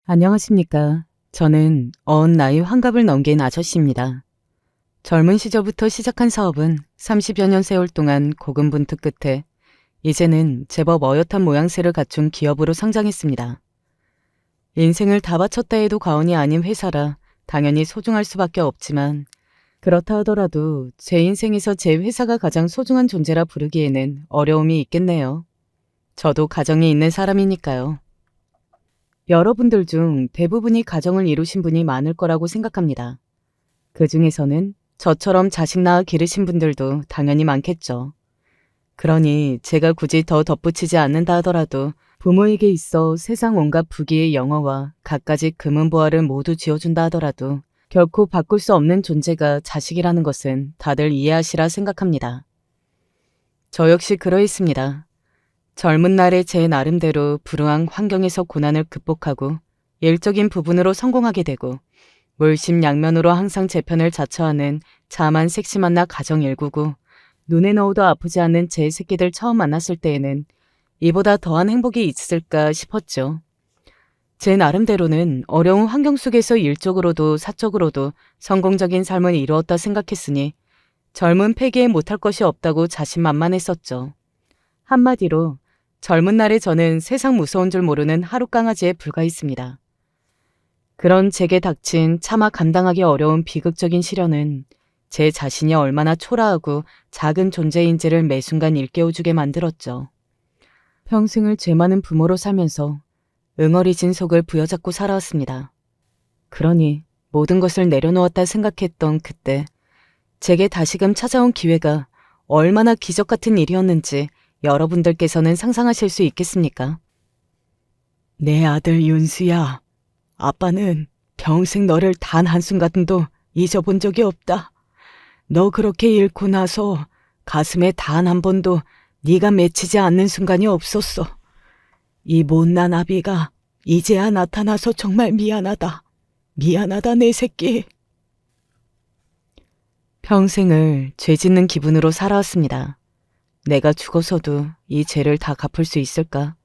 안녕하십니까. 저는 나이 환갑을 넘긴 아저씨입니다. 젊은 시절부터 시작한 사업은 30여 년 세월 동안 고군분투 끝에 이제는 제법 어엿한 모양새를 갖춘 기업으로 성장했습니다. 인생을 다 바쳤다 해도 과언이 아닌 회사라 당연히 소중할 수밖에 없지만 그렇다 하더라도 제 인생에서 제 회사가 가장 소중한 존재라 부르기에는 어려움이 있겠네요. 저도 가정이 있는 사람이니까요. 여러분들 중 대부분이 가정을 이루신 분이 많을 거라고 생각합니다. 그 중에서는 저처럼 자식 낳아 기르신 분들도 당연히 많겠죠. 그러니 제가 굳이 더 덧붙이지 않는다 하더라도 부모에게 있어 세상 온갖 부귀의 영어와 갖가지 금은보화를 모두 쥐어준다 하더라도 결코 바꿀 수 없는 존재가 자식이라는 것은 다들 이해하시라 생각합니다. 저 역시 그러했습니다. 젊은 날에 제 나름대로 불우한 환경에서 고난을 극복하고 일적인 부분으로 성공하게 되고 물심양면으로 항상 제 편을 자처하는 자만 섹시 만나 가정 일구고 눈에 넣어도 아프지 않는 제 새끼들 처음 만났을 때에는 이보다 더한 행복이 있을까 싶었죠. 제 나름대로는 어려운 환경 속에서 일적으로도 사적으로도 성공적인 삶을 이루었다 생각했으니 젊은 패기에 못할 것이 없다고 자신만만했었죠. 한마디로 젊은 날에 저는 세상 무서운 줄 모르는 하룻강아지에 불과했습니다. 그런 제게 닥친 차마 감당하기 어려운 비극적인 시련은 제 자신이 얼마나 초라하고 작은 존재인지를 매 순간 일깨워주게 만들었죠. 평생을 죄 많은 부모로 살면서 응어리진 속을 부여잡고 살아왔습니다. 그러니 모든 것을 내려놓았다 생각했던 그때 제게 다시금 찾아온 기회가 얼마나 기적 같은 일이었는지 여러분들께서는 상상하실 수 있겠습니까? 내 아들 윤수야, 아빠는 평생 너를 단 한순간도 잊어본 적이 없다. 너 그렇게 잃고 나서 가슴에 단 한 번도 네가 맺히지 않는 순간이 없었어. 이 못난 아비가 이제야 나타나서 정말 미안하다. 미안하다 내 새끼. 평생을 죄 짓는 기분으로 살아왔습니다. 내가 죽어서도 이 죄를 다 갚을 수 있을까?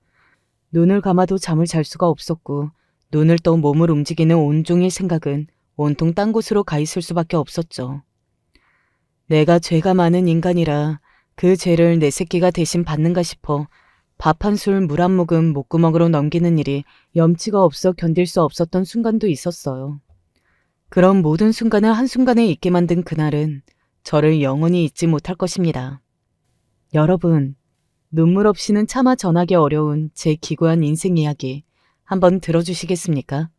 눈을 감아도 잠을 잘 수가 없었고 눈을 떠 몸을 움직이는 온종일 생각은 온통 딴 곳으로 가 있을 수밖에 없었죠. 내가 죄가 많은 인간이라 그 죄를 내 새끼가 대신 받는가 싶어 밥 한 술, 물 한 모금 목구멍으로 넘기는 일이 염치가 없어 견딜 수 없었던 순간도 있었어요. 그런 모든 순간을 한순간에 잊게 만든 그날은 저를 영원히 잊지 못할 것입니다. 여러분, 눈물 없이는 차마 전하기 어려운 제 기구한 인생 이야기 한번 들어주시겠습니까?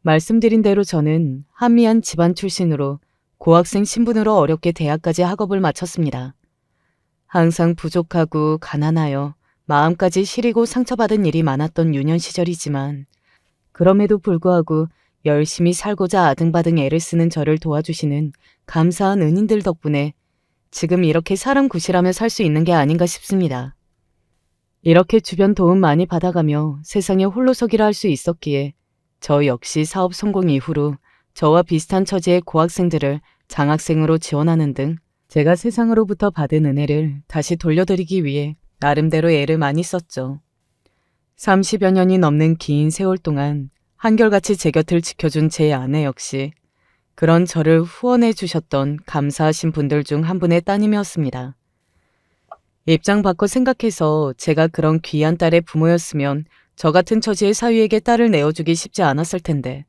말씀드린 대로 저는 한미한 집안 출신으로 고학생 신분으로 어렵게 대학까지 학업을 마쳤습니다. 항상 부족하고 가난하여 마음까지 시리고 상처받은 일이 많았던 유년 시절이지만 그럼에도 불구하고 열심히 살고자 아등바등 애를 쓰는 저를 도와주시는 감사한 은인들 덕분에 지금 이렇게 사람 구실하며 살 수 있는 게 아닌가 싶습니다. 이렇게 주변 도움 많이 받아가며 세상에 홀로서기를 할 수 있었기에 저 역시 사업 성공 이후로 저와 비슷한 처지의 고학생들을 장학생으로 지원하는 등 제가 세상으로부터 받은 은혜를 다시 돌려드리기 위해 나름대로 애를 많이 썼죠. 30여 년이 넘는 긴 세월 동안 한결같이 제 곁을 지켜준 제 아내 역시 그런 저를 후원해 주셨던 감사하신 분들 중 한 분의 따님이었습니다. 입장 바꿔 생각해서 제가 그런 귀한 딸의 부모였으면 저 같은 처지의 사위에게 딸을 내어주기 쉽지 않았을 텐데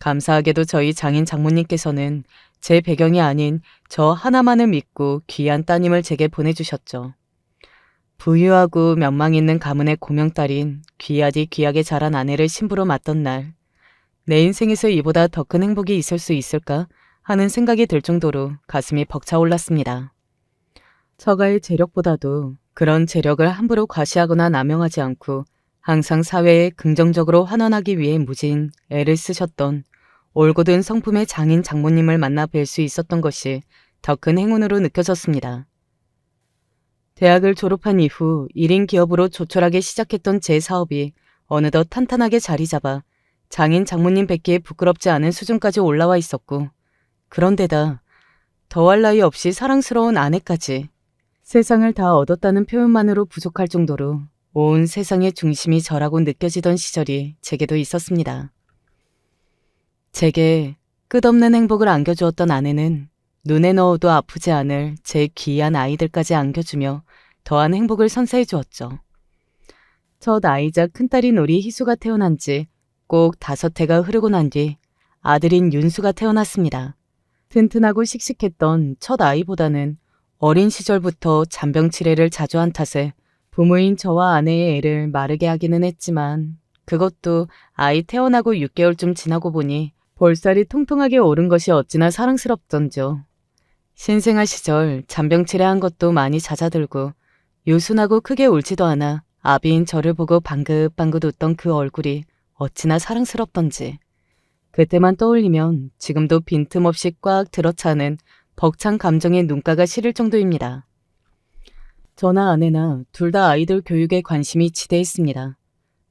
감사하게도 저희 장인 장모님께서는 제 배경이 아닌 저 하나만을 믿고 귀한 따님을 제게 보내주셨죠. 부유하고 명망 있는 가문의 고명딸인 귀하디 귀하게 자란 아내를 신부로 맞던 날 내 인생에서 이보다 더 큰 행복이 있을 수 있을까 하는 생각이 들 정도로 가슴이 벅차올랐습니다. 처가의 재력보다도 그런 재력을 함부로 과시하거나 남용하지 않고 항상 사회에 긍정적으로 환원하기 위해 무진 애를 쓰셨던 올곧은 성품의 장인 장모님을 만나 뵐 수 있었던 것이 더 큰 행운으로 느껴졌습니다. 대학을 졸업한 이후 1인 기업으로 조촐하게 시작했던 제 사업이 어느덧 탄탄하게 자리 잡아 장인 장모님 뵙기에 부끄럽지 않은 수준까지 올라와 있었고 그런데다 더할 나위 없이 사랑스러운 아내까지 세상을 다 얻었다는 표현만으로 부족할 정도로 온 세상의 중심이 저라고 느껴지던 시절이 제게도 있었습니다. 제게 끝없는 행복을 안겨주었던 아내는 눈에 넣어도 아프지 않을 제 귀한 아이들까지 안겨주며 더한 행복을 선사해 주었죠. 첫 아이자 큰딸인 우리 희수가 태어난 지 꼭 5해가 흐르고 난 뒤 아들인 윤수가 태어났습니다. 튼튼하고 씩씩했던 첫 아이보다는 어린 시절부터 잔병 치레를 자주 한 탓에 부모인 저와 아내의 애를 마르게 하기는 했지만 그것도 아이 태어나고 6개월쯤 지나고 보니 볼살이 통통하게 오른 것이 어찌나 사랑스럽던지요. 신생아 시절 잔병 치레한 것도 많이 잦아들고 유순하고 크게 울지도 않아 아비인 저를 보고 방긋방긋 웃던 그 얼굴이 어찌나 사랑스럽던지 그때만 떠올리면 지금도 빈틈없이 꽉 들어차는 벅찬 감정의 눈가가 시릴 정도입니다. 저나 아내나 둘 다 아이들 교육에 관심이 지대했습니다.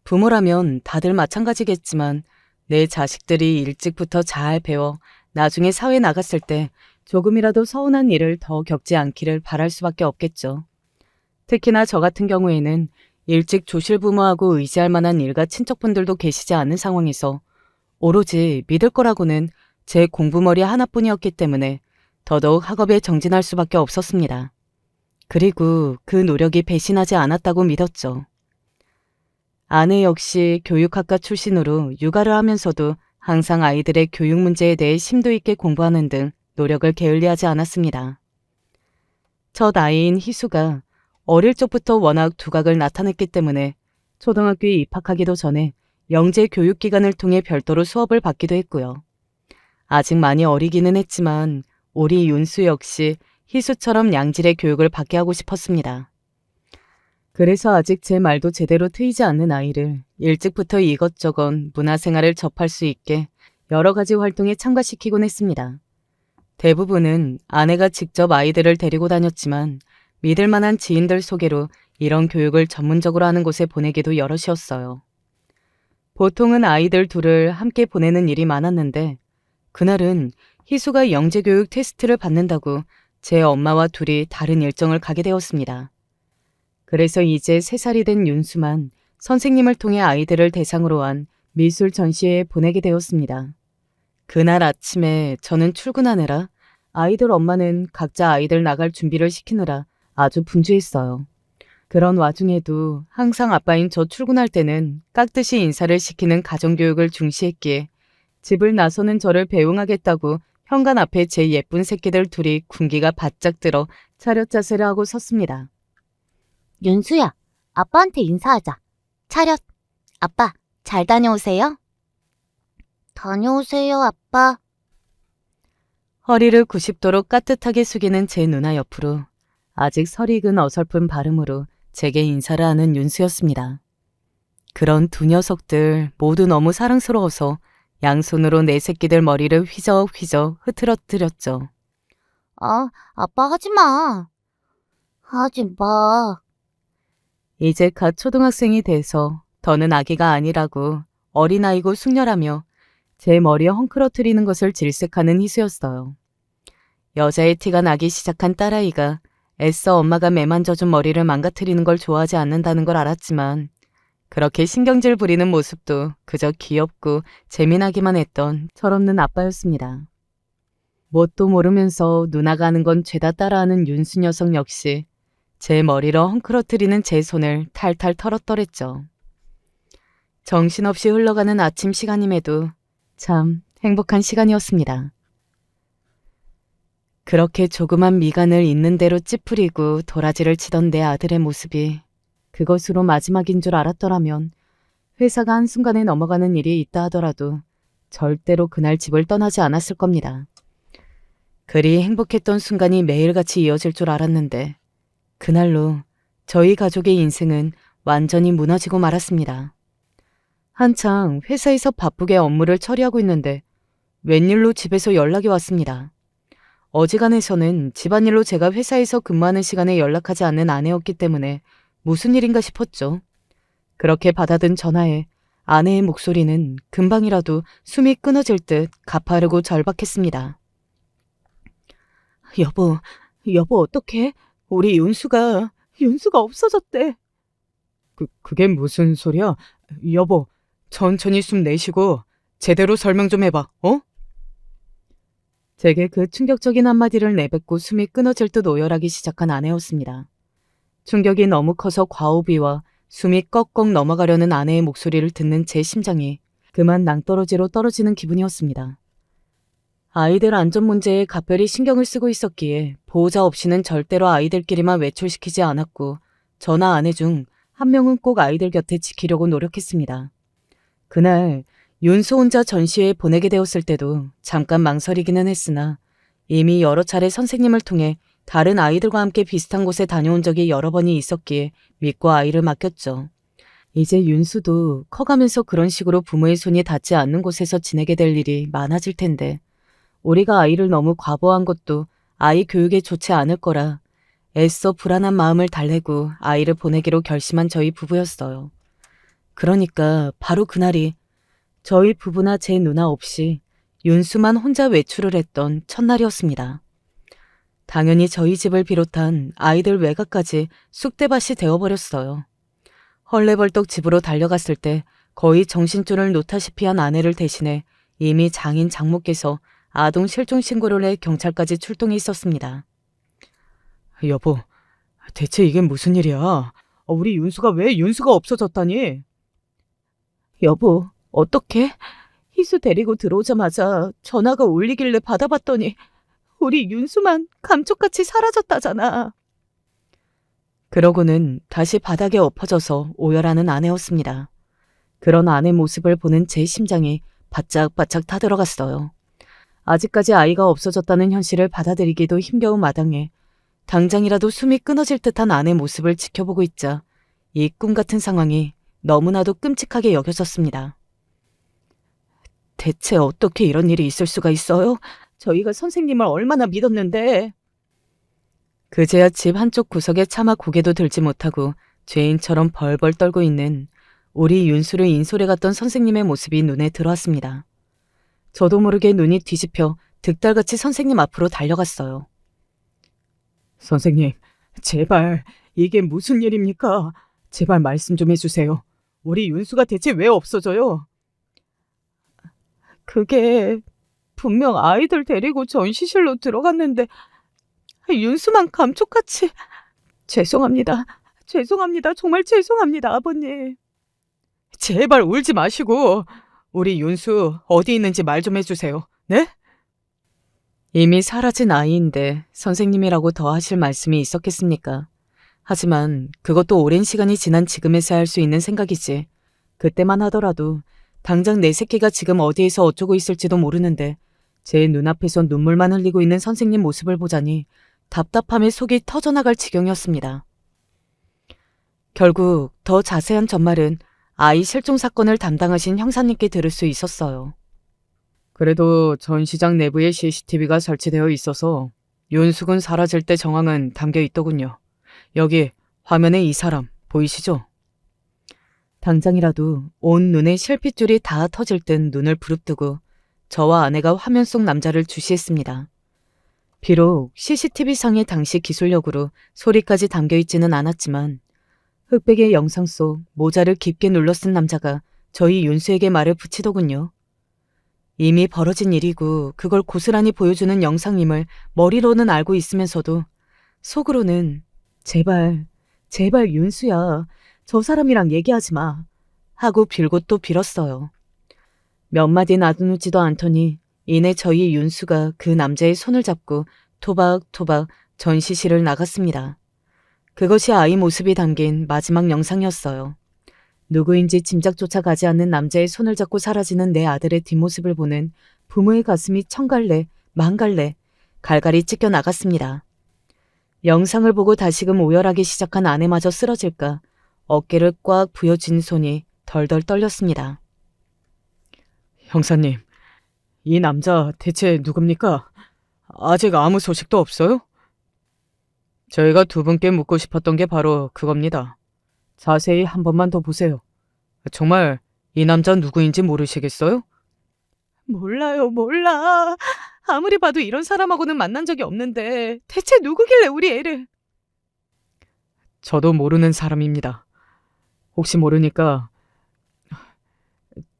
부모라면 다들 마찬가지겠지만 내 자식들이 일찍부터 잘 배워 나중에 사회 나갔을 때 조금이라도 서운한 일을 더 겪지 않기를 바랄 수밖에 없겠죠. 특히나 저 같은 경우에는 일찍 조실부모하고 의지할 만한 일가 친척분들도 계시지 않은 상황에서 오로지 믿을 거라고는 제 공부머리 하나뿐이었기 때문에 더더욱 학업에 정진할 수밖에 없었습니다. 그리고 그 노력이 배신하지 않았다고 믿었죠. 아내 역시 교육학과 출신으로 육아를 하면서도 항상 아이들의 교육 문제에 대해 심도 있게 공부하는 등 노력을 게을리하지 않았습니다. 첫 아이인 희수가 어릴 적부터 워낙 두각을 나타냈기 때문에 초등학교에 입학하기도 전에 영재 교육기관을 통해 별도로 수업을 받기도 했고요. 아직 많이 어리기는 했지만 우리 윤수 역시 희수처럼 양질의 교육을 받게 하고 싶었습니다. 그래서 아직 제 말도 제대로 트이지 않는 아이를 일찍부터 이것저것 문화생활을 접할 수 있게 여러 가지 활동에 참가시키곤 했습니다. 대부분은 아내가 직접 아이들을 데리고 다녔지만 믿을 만한 지인들 소개로 이런 교육을 전문적으로 하는 곳에 보내기도 여럿이었어요. 보통은 아이들 둘을 함께 보내는 일이 많았는데 그날은 희수가 영재교육 테스트를 받는다고 제 엄마와 둘이 다른 일정을 가게 되었습니다. 그래서 이제 3살이 된 윤수만 선생님을 통해 아이들을 대상으로 한 미술 전시회에 보내게 되었습니다. 그날 아침에 저는 출근하느라 아이들 엄마는 각자 아이들 나갈 준비를 시키느라 아주 분주했어요. 그런 와중에도 항상 아빠인 저 출근할 때는 깍듯이 인사를 시키는 가정교육을 중시했기에 집을 나서는 저를 배웅하겠다고 현관 앞에 제 예쁜 새끼들 둘이 군기가 바짝 들어 차렷 자세를 하고 섰습니다. 윤수야, 아빠한테 인사하자. 차렷. 아빠, 잘 다녀오세요. 다녀오세요, 아빠. 허리를 90도로 까뜻하게 숙이는 제 누나 옆으로 아직 설익은 어설픈 발음으로 제게 인사를 하는 윤수였습니다. 그런 두 녀석들 모두 너무 사랑스러워서 양손으로 내 새끼들 머리를 휘적휘적 흐트러뜨렸죠. 아빠 하지 마. 하지 마. 이제 갓 초등학생이 돼서 더는 아기가 아니라고 어린아이고 숙녀라며 제 머리에 헝클어뜨리는 것을 질색하는 희수였어요. 여자의 티가 나기 시작한 딸아이가 애써 엄마가 매만져준 머리를 망가뜨리는 걸 좋아하지 않는다는 걸 알았지만 그렇게 신경질 부리는 모습도 그저 귀엽고 재미나기만 했던 철없는 아빠였습니다. 뭣도 모르면서 누나가 하는 건 죄다 따라하는 윤수 녀석 역시 제 머리를 헝클어뜨리는 제 손을 탈탈 털어떠랬죠. 정신없이 흘러가는 아침 시간임에도 참 행복한 시간이었습니다. 그렇게 조그만 미간을 있는 대로 찌푸리고 도라지를 치던 내 아들의 모습이 그것으로 마지막인 줄 알았더라면 회사가 한순간에 넘어가는 일이 있다 하더라도 절대로 그날 집을 떠나지 않았을 겁니다. 그리 행복했던 순간이 매일같이 이어질 줄 알았는데 그날로 저희 가족의 인생은 완전히 무너지고 말았습니다. 한창 회사에서 바쁘게 업무를 처리하고 있는데 웬일로 집에서 연락이 왔습니다. 어지간해서는 집안일로 제가 회사에서 근무하는 시간에 연락하지 않는 아내였기 때문에 무슨 일인가 싶었죠. 그렇게 받아든 전화에 아내의 목소리는 금방이라도 숨이 끊어질 듯 가파르고 절박했습니다. 여보 어떡해? 우리 윤수가 없어졌대. 그게 무슨 소리야? 여보, 천천히 숨 내쉬고 제대로 설명 좀 해봐, 어? 제게 그 충격적인 한마디를 내뱉고 숨이 끊어질 듯 오열하기 시작한 아내였습니다. 충격이 너무 커서 과호비와 숨이 꺽꺽 넘어가려는 아내의 목소리를 듣는 제 심장이 그만 낭떠러지로 떨어지는 기분이었습니다. 아이들 안전 문제에 각별히 신경을 쓰고 있었기에 보호자 없이는 절대로 아이들끼리만 외출시키지 않았고 저나 아내 중 한 명은 꼭 아이들 곁에 지키려고 노력했습니다. 그날 윤수 혼자 전시회에 보내게 되었을 때도 잠깐 망설이기는 했으나 이미 여러 차례 선생님을 통해 다른 아이들과 함께 비슷한 곳에 다녀온 적이 여러 번이 있었기에 믿고 아이를 맡겼죠. 이제 윤수도 커가면서 그런 식으로 부모의 손이 닿지 않는 곳에서 지내게 될 일이 많아질 텐데 우리가 아이를 너무 과보한 것도 아이 교육에 좋지 않을 거라 애써 불안한 마음을 달래고 아이를 보내기로 결심한 저희 부부였어요. 그러니까 바로 그날이 저희 부부나 제 누나 없이 윤수만 혼자 외출을 했던 첫날이었습니다. 당연히 저희 집을 비롯한 아이들 외가까지 쑥대밭이 되어버렸어요. 헐레벌떡 집으로 달려갔을 때 거의 정신줄을 놓다시피 한 아내를 대신해 이미 장인 장모께서 아동 실종 신고를 해 경찰까지 출동해 있었습니다. 여보, 대체 이게 무슨 일이야? 우리 윤수가 왜 윤수가 없어졌다니? 여보, 어떡해? 희수 데리고 들어오자마자 전화가 울리길래 받아봤더니 우리 윤수만 감쪽같이 사라졌다잖아. 그러고는 다시 바닥에 엎어져서 오열하는 아내였습니다. 그런 아내 모습을 보는 제 심장이 바짝바짝 타들어갔어요. 아직까지 아이가 없어졌다는 현실을 받아들이기도 힘겨운 마당에 당장이라도 숨이 끊어질 듯한 아내 모습을 지켜보고 있자 이 꿈 같은 상황이 너무나도 끔찍하게 여겨졌습니다. 대체 어떻게 이런 일이 있을 수가 있어요? 저희가 선생님을 얼마나 믿었는데. 그제야 집 한쪽 구석에 차마 고개도 들지 못하고 죄인처럼 벌벌 떨고 있는 우리 윤수를 인솔해 갔던 선생님의 모습이 눈에 들어왔습니다. 저도 모르게 눈이 뒤집혀 득달같이 선생님 앞으로 달려갔어요. 선생님, 제발 이게 무슨 일입니까? 제발 말씀 좀 해주세요. 우리 윤수가 대체 왜 없어져요? 그게 분명 아이들 데리고 전시실로 들어갔는데 윤수만 감쪽같이. 죄송합니다. 정말 죄송합니다, 아버님. 제발 울지 마시고 우리 윤수 어디 있는지 말 좀 해주세요. 네? 이미 사라진 아이인데 선생님이라고 더 하실 말씀이 있었겠습니까? 하지만 그것도 오랜 시간이 지난 지금에서야 할 수 있는 생각이지. 그때만 하더라도 당장 내 새끼가 지금 어디에서 어쩌고 있을지도 모르는데 제 눈앞에서 눈물만 흘리고 있는 선생님 모습을 보자니 답답함에 속이 터져나갈 지경이었습니다. 결국 더 자세한 전말은 아이 실종 사건을 담당하신 형사님께 들을 수 있었어요. 그래도 전시장 내부에 CCTV가 설치되어 있어서 윤수군 사라질 때 정황은 담겨 있더군요. 여기 화면에 이 사람 보이시죠? 당장이라도 온 눈에 실핏줄이 다 터질 듯 눈을 부릅뜨고 저와 아내가 화면 속 남자를 주시했습니다. 비록 CCTV상의 당시 기술력으로 소리까지 담겨있지는 않았지만 흑백의 영상 속 모자를 깊게 눌러 쓴 남자가 저희 윤수에게 말을 붙이더군요. 이미 벌어진 일이고 그걸 고스란히 보여주는 영상임을 머리로는 알고 있으면서도 속으로는 제발 윤수야, 저 사람이랑 얘기하지 마 하고 빌고 또 빌었어요. 몇 마디 나누지도 않더니 이내 저희 윤수가 그 남자의 손을 잡고 토박토박 전시실을 나갔습니다. 그것이 아이 모습이 담긴 마지막 영상이었어요. 누구인지 짐작조차 가지 않는 남자의 손을 잡고 사라지는 내 아들의 뒷모습을 보는 부모의 가슴이 천갈래 만갈래 갈갈이 찢겨 나갔습니다. 영상을 보고 다시금 오열하기 시작한 아내마저 쓰러질까 어깨를 꽉 부여쥔 손이 덜덜 떨렸습니다. 형사님, 이 남자 대체 누굽니까? 아직 아무 소식도 없어요? 저희가 두 분께 묻고 싶었던 게 바로 그겁니다. 자세히 한 번만 더 보세요. 정말 이 남자 누구인지 모르시겠어요? 몰라. 아무리 봐도 이런 사람하고는 만난 적이 없는데 대체 누구길래 우리 애를. 저도 모르는 사람입니다. 혹시 모르니까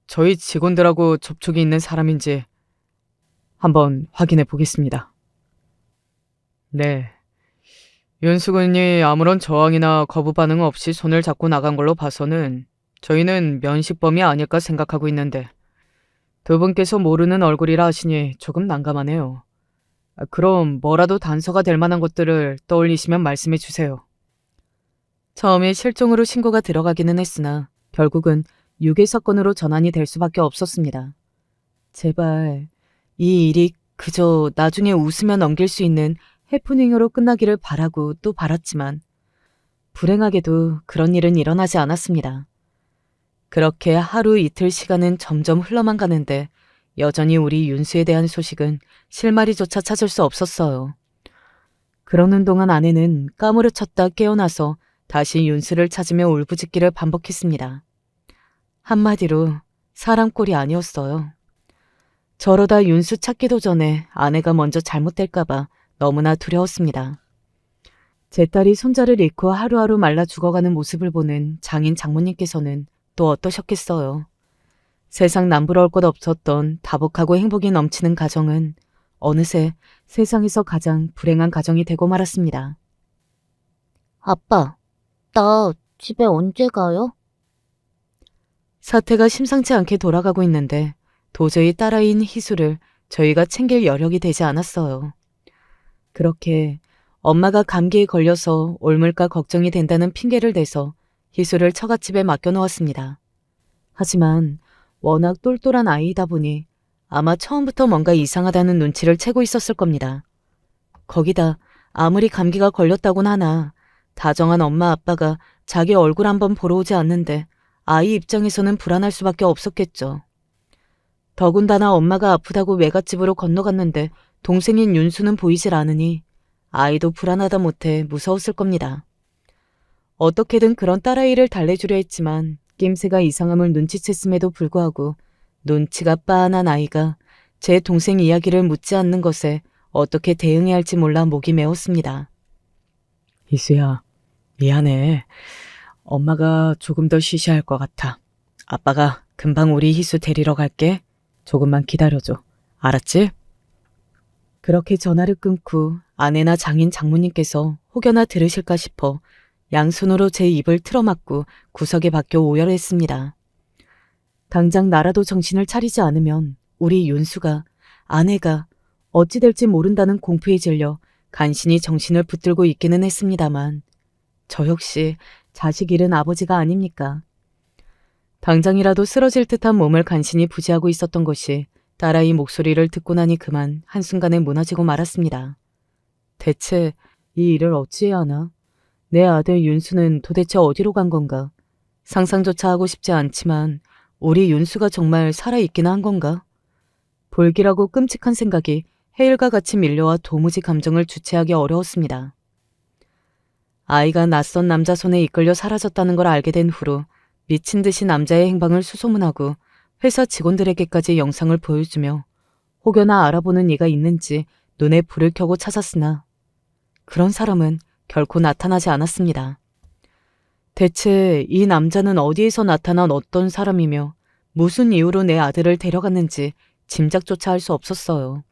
저희 직원들하고 접촉이 있는 사람인지 한번 확인해 보겠습니다. 네. 윤수근이 아무런 저항이나 거부 반응 없이 손을 잡고 나간 걸로 봐서는 저희는 면식범이 아닐까 생각하고 있는데 두 분께서 모르는 얼굴이라 하시니 조금 난감하네요. 그럼 뭐라도 단서가 될 만한 것들을 떠올리시면 말씀해 주세요. 처음에 실종으로 신고가 들어가기는 했으나 결국은 유괴 사건으로 전환이 될 수밖에 없었습니다. 제발 이 일이 그저 나중에 웃으며 넘길 수 있는 해프닝으로 끝나기를 바라고 또 바랐지만 불행하게도 그런 일은 일어나지 않았습니다. 그렇게 하루 이틀 시간은 점점 흘러만 가는데 여전히 우리 윤수에 대한 소식은 실마리조차 찾을 수 없었어요. 그러는 동안 아내는 까무러쳤다 깨어나서 다시 윤수를 찾으며 울부짖기를 반복했습니다. 한마디로 사람 꼴이 아니었어요. 저러다 윤수 찾기도 전에 아내가 먼저 잘못될까봐 너무나 두려웠습니다. 제 딸이 손자를 잃고 하루하루 말라 죽어가는 모습을 보는 장인 장모님께서는 또 어떠셨겠어요. 세상 남부러울 것 없었던 다복하고 행복이 넘치는 가정은 어느새 세상에서 가장 불행한 가정이 되고 말았습니다. 아빠, 나 집에 언제 가요? 사태가 심상치 않게 돌아가고 있는데 도저히 딸아이인 희수를 저희가 챙길 여력이 되지 않았어요. 그렇게 엄마가 감기에 걸려서 옮을까 걱정이 된다는 핑계를 대서 희수를 처갓집에 맡겨놓았습니다. 하지만 워낙 똘똘한 아이이다 보니 아마 처음부터 뭔가 이상하다는 눈치를 채고 있었을 겁니다. 거기다 아무리 감기가 걸렸다곤 하나 다정한 엄마 아빠가 자기 얼굴 한번 보러 오지 않는데 아이 입장에서는 불안할 수밖에 없었겠죠. 더군다나 엄마가 아프다고 외갓집으로 건너갔는데 동생인 윤수는 보이질 않으니 아이도 불안하다 못해 무서웠을 겁니다. 어떻게든 그런 딸아이를 달래주려 했지만 낌새가 이상함을 눈치챘음에도 불구하고 눈치가 빤한 아이가 제 동생 이야기를 묻지 않는 것에 어떻게 대응해야 할지 몰라 목이 메었습니다. 희수야, 미안해. 엄마가 조금 더 쉬셔야 할 것 같아. 아빠가 금방 우리 희수 데리러 갈게. 조금만 기다려줘. 알았지? 그렇게 전화를 끊고 아내나 장인 장모님께서 혹여나 들으실까 싶어 양손으로 제 입을 틀어막고 구석에 박혀 오열했습니다. 당장 나라도 정신을 차리지 않으면 우리 윤수가, 아내가 어찌 될지 모른다는 공포에 질려 간신히 정신을 붙들고 있기는 했습니다만 저 역시 자식 잃은 아버지가 아닙니까? 당장이라도 쓰러질 듯한 몸을 간신히 부지하고 있었던 것이 딸아이 목소리를 듣고 나니 그만 한순간에 무너지고 말았습니다. 대체 이 일을 어찌해야 하나? 내 아들 윤수는 도대체 어디로 간 건가? 상상조차 하고 싶지 않지만 우리 윤수가 정말 살아있기나 한 건가? 불길하고 끔찍한 생각이 해일과 같이 밀려와 도무지 감정을 주체하기 어려웠습니다. 아이가 낯선 남자 손에 이끌려 사라졌다는 걸 알게 된 후로 미친 듯이 남자의 행방을 수소문하고 회사 직원들에게까지 영상을 보여주며 혹여나 알아보는 이가 있는지 눈에 불을 켜고 찾았으나 그런 사람은 결코 나타나지 않았습니다. 대체 이 남자는 어디에서 나타난 어떤 사람이며 무슨 이유로 내 아들을 데려갔는지 짐작조차 할 수 없었어요.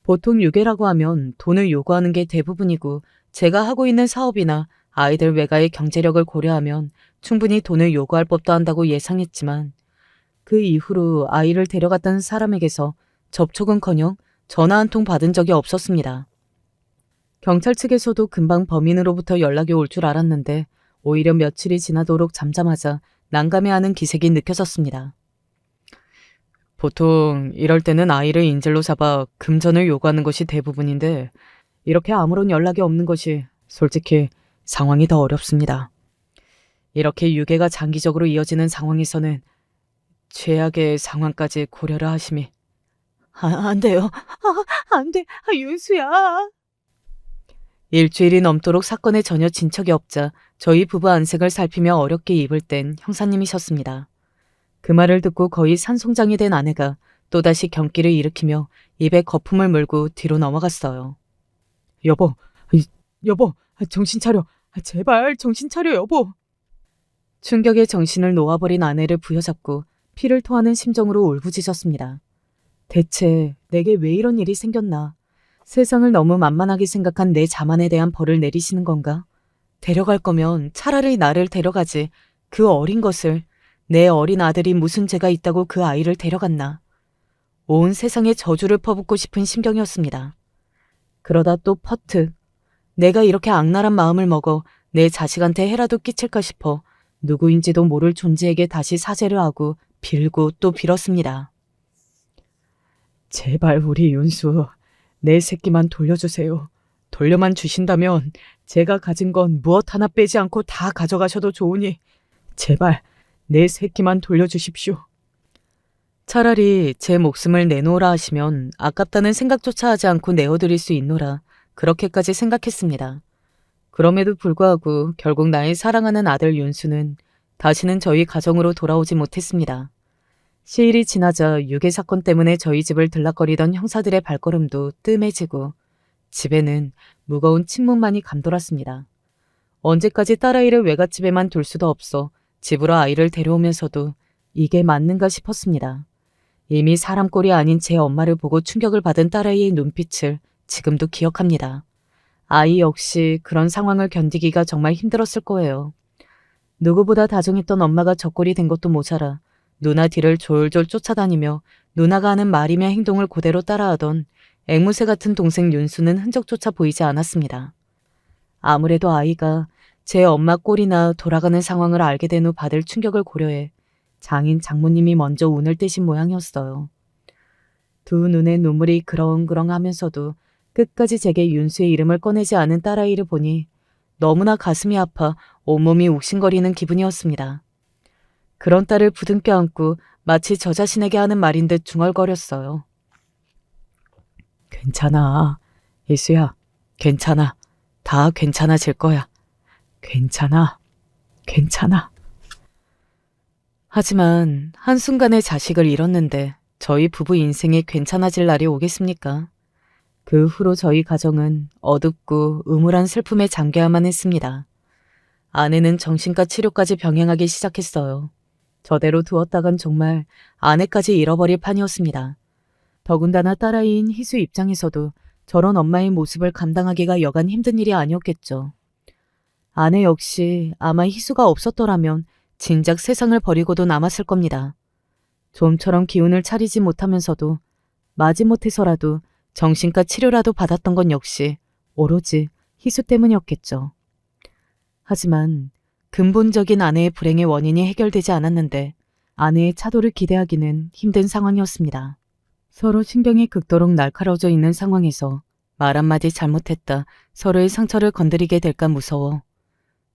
보통 유괴라고 하면 돈을 요구하는 게 대부분이고 제가 하고 있는 사업이나 아이들 외가의 경제력을 고려하면 충분히 돈을 요구할 법도 한다고 예상했지만 그 이후로 아이를 데려갔다는 사람에게서 접촉은커녕 전화 한 통 받은 적이 없었습니다. 경찰 측에서도 금방 범인으로부터 연락이 올 줄 알았는데 오히려 며칠이 지나도록 잠잠하자 난감해하는 기색이 느껴졌습니다. 보통 이럴 때는 아이를 인질로 잡아 금전을 요구하는 것이 대부분인데 이렇게 아무런 연락이 없는 것이 솔직히 상황이 더 어렵습니다. 이렇게 유괴가 장기적으로 이어지는 상황에서는 최악의 상황까지 고려를 하심이 안 돼요. 안 돼. 윤수야. 일주일이 넘도록 사건에 전혀 진척이 없자 저희 부부 안색을 살피며 어렵게 입을 땐 형사님이셨습니다. 그 말을 듣고 거의 산송장이 된 아내가 또다시 경기를 일으키며 입에 거품을 물고 뒤로 넘어갔어요. 여보, 정신 차려. 제발 정신 차려, 여보. 충격에 정신을 놓아버린 아내를 부여잡고 피를 토하는 심정으로 울부짖었습니다. 대체 내게 왜 이런 일이 생겼나? 세상을 너무 만만하게 생각한 내 자만에 대한 벌을 내리시는 건가? 데려갈 거면 차라리 나를 데려가지. 그 어린 것을, 내 어린 아들이 무슨 죄가 있다고 그 아이를 데려갔나? 온 세상에 저주를 퍼붓고 싶은 심경이었습니다. 그러다 또 퍼뜩 내가 이렇게 악랄한 마음을 먹어 내 자식한테 해라도 끼칠까 싶어 누구인지도 모를 존재에게 다시 사죄를 하고 빌고 또 빌었습니다. 제발 우리 윤수, 내 새끼만 돌려주세요. 돌려만 주신다면 제가 가진 건 무엇 하나 빼지 않고 다 가져가셔도 좋으니 제발 내 새끼만 돌려주십시오. 차라리 제 목숨을 내놓으라 하시면 아깝다는 생각조차 하지 않고 내어드릴 수 있노라 그렇게까지 생각했습니다. 그럼에도 불구하고 결국 나의 사랑하는 아들 윤수는 다시는 저희 가정으로 돌아오지 못했습니다. 시일이 지나자 유괴 사건 때문에 저희 집을 들락거리던 형사들의 발걸음도 뜸해지고 집에는 무거운 침묵만이 감돌았습니다. 언제까지 딸아이를 외갓집에만 둘 수도 없어 집으로 아이를 데려오면서도 이게 맞는가 싶었습니다. 이미 사람 꼴이 아닌 제 엄마를 보고 충격을 받은 딸아이의 눈빛을 지금도 기억합니다. 아이 역시 그런 상황을 견디기가 정말 힘들었을 거예요. 누구보다 다정했던 엄마가 저 꼴이 된 것도 모자라 누나 뒤를 졸졸 쫓아다니며 누나가 하는 말이며 행동을 그대로 따라하던 앵무새 같은 동생 윤수는 흔적조차 보이지 않았습니다. 아무래도 아이가 제 엄마 꼴이나 돌아가는 상황을 알게 된 후 받을 충격을 고려해 장인 장모님이 먼저 운을 떼신 모양이었어요. 두 눈에 눈물이 그렁그렁 하면서도 끝까지 제게 윤수의 이름을 꺼내지 않은 딸아이를 보니 너무나 가슴이 아파 온몸이 욱신거리는 기분이었습니다. 그런 딸을 부둥켜 안고 마치 저 자신에게 하는 말인 듯 중얼거렸어요. 괜찮아. 이수야, 괜찮아. 다 괜찮아질 거야. 괜찮아. 괜찮아. 하지만 한순간에 자식을 잃었는데 저희 부부 인생이 괜찮아질 날이 오겠습니까? 그 후로 저희 가정은 어둡고 음울한 슬픔에 잠겨야만 했습니다. 아내는 정신과 치료까지 병행하기 시작했어요. 저대로 두었다간 정말 아내까지 잃어버릴 판이었습니다. 더군다나 딸아이인 희수 입장에서도 저런 엄마의 모습을 감당하기가 여간 힘든 일이 아니었겠죠. 아내 역시 아마 희수가 없었더라면 진작 세상을 버리고도 남았을 겁니다. 좀처럼 기운을 차리지 못하면서도 마지못해서라도 정신과 치료라도 받았던 건 역시 오로지 희수 때문이었겠죠. 하지만 근본적인 아내의 불행의 원인이 해결되지 않았는데 아내의 차도를 기대하기는 힘든 상황이었습니다. 서로 신경이 극도록 날카로워져 있는 상황에서 말 한마디 잘못했다 서로의 상처를 건드리게 될까 무서워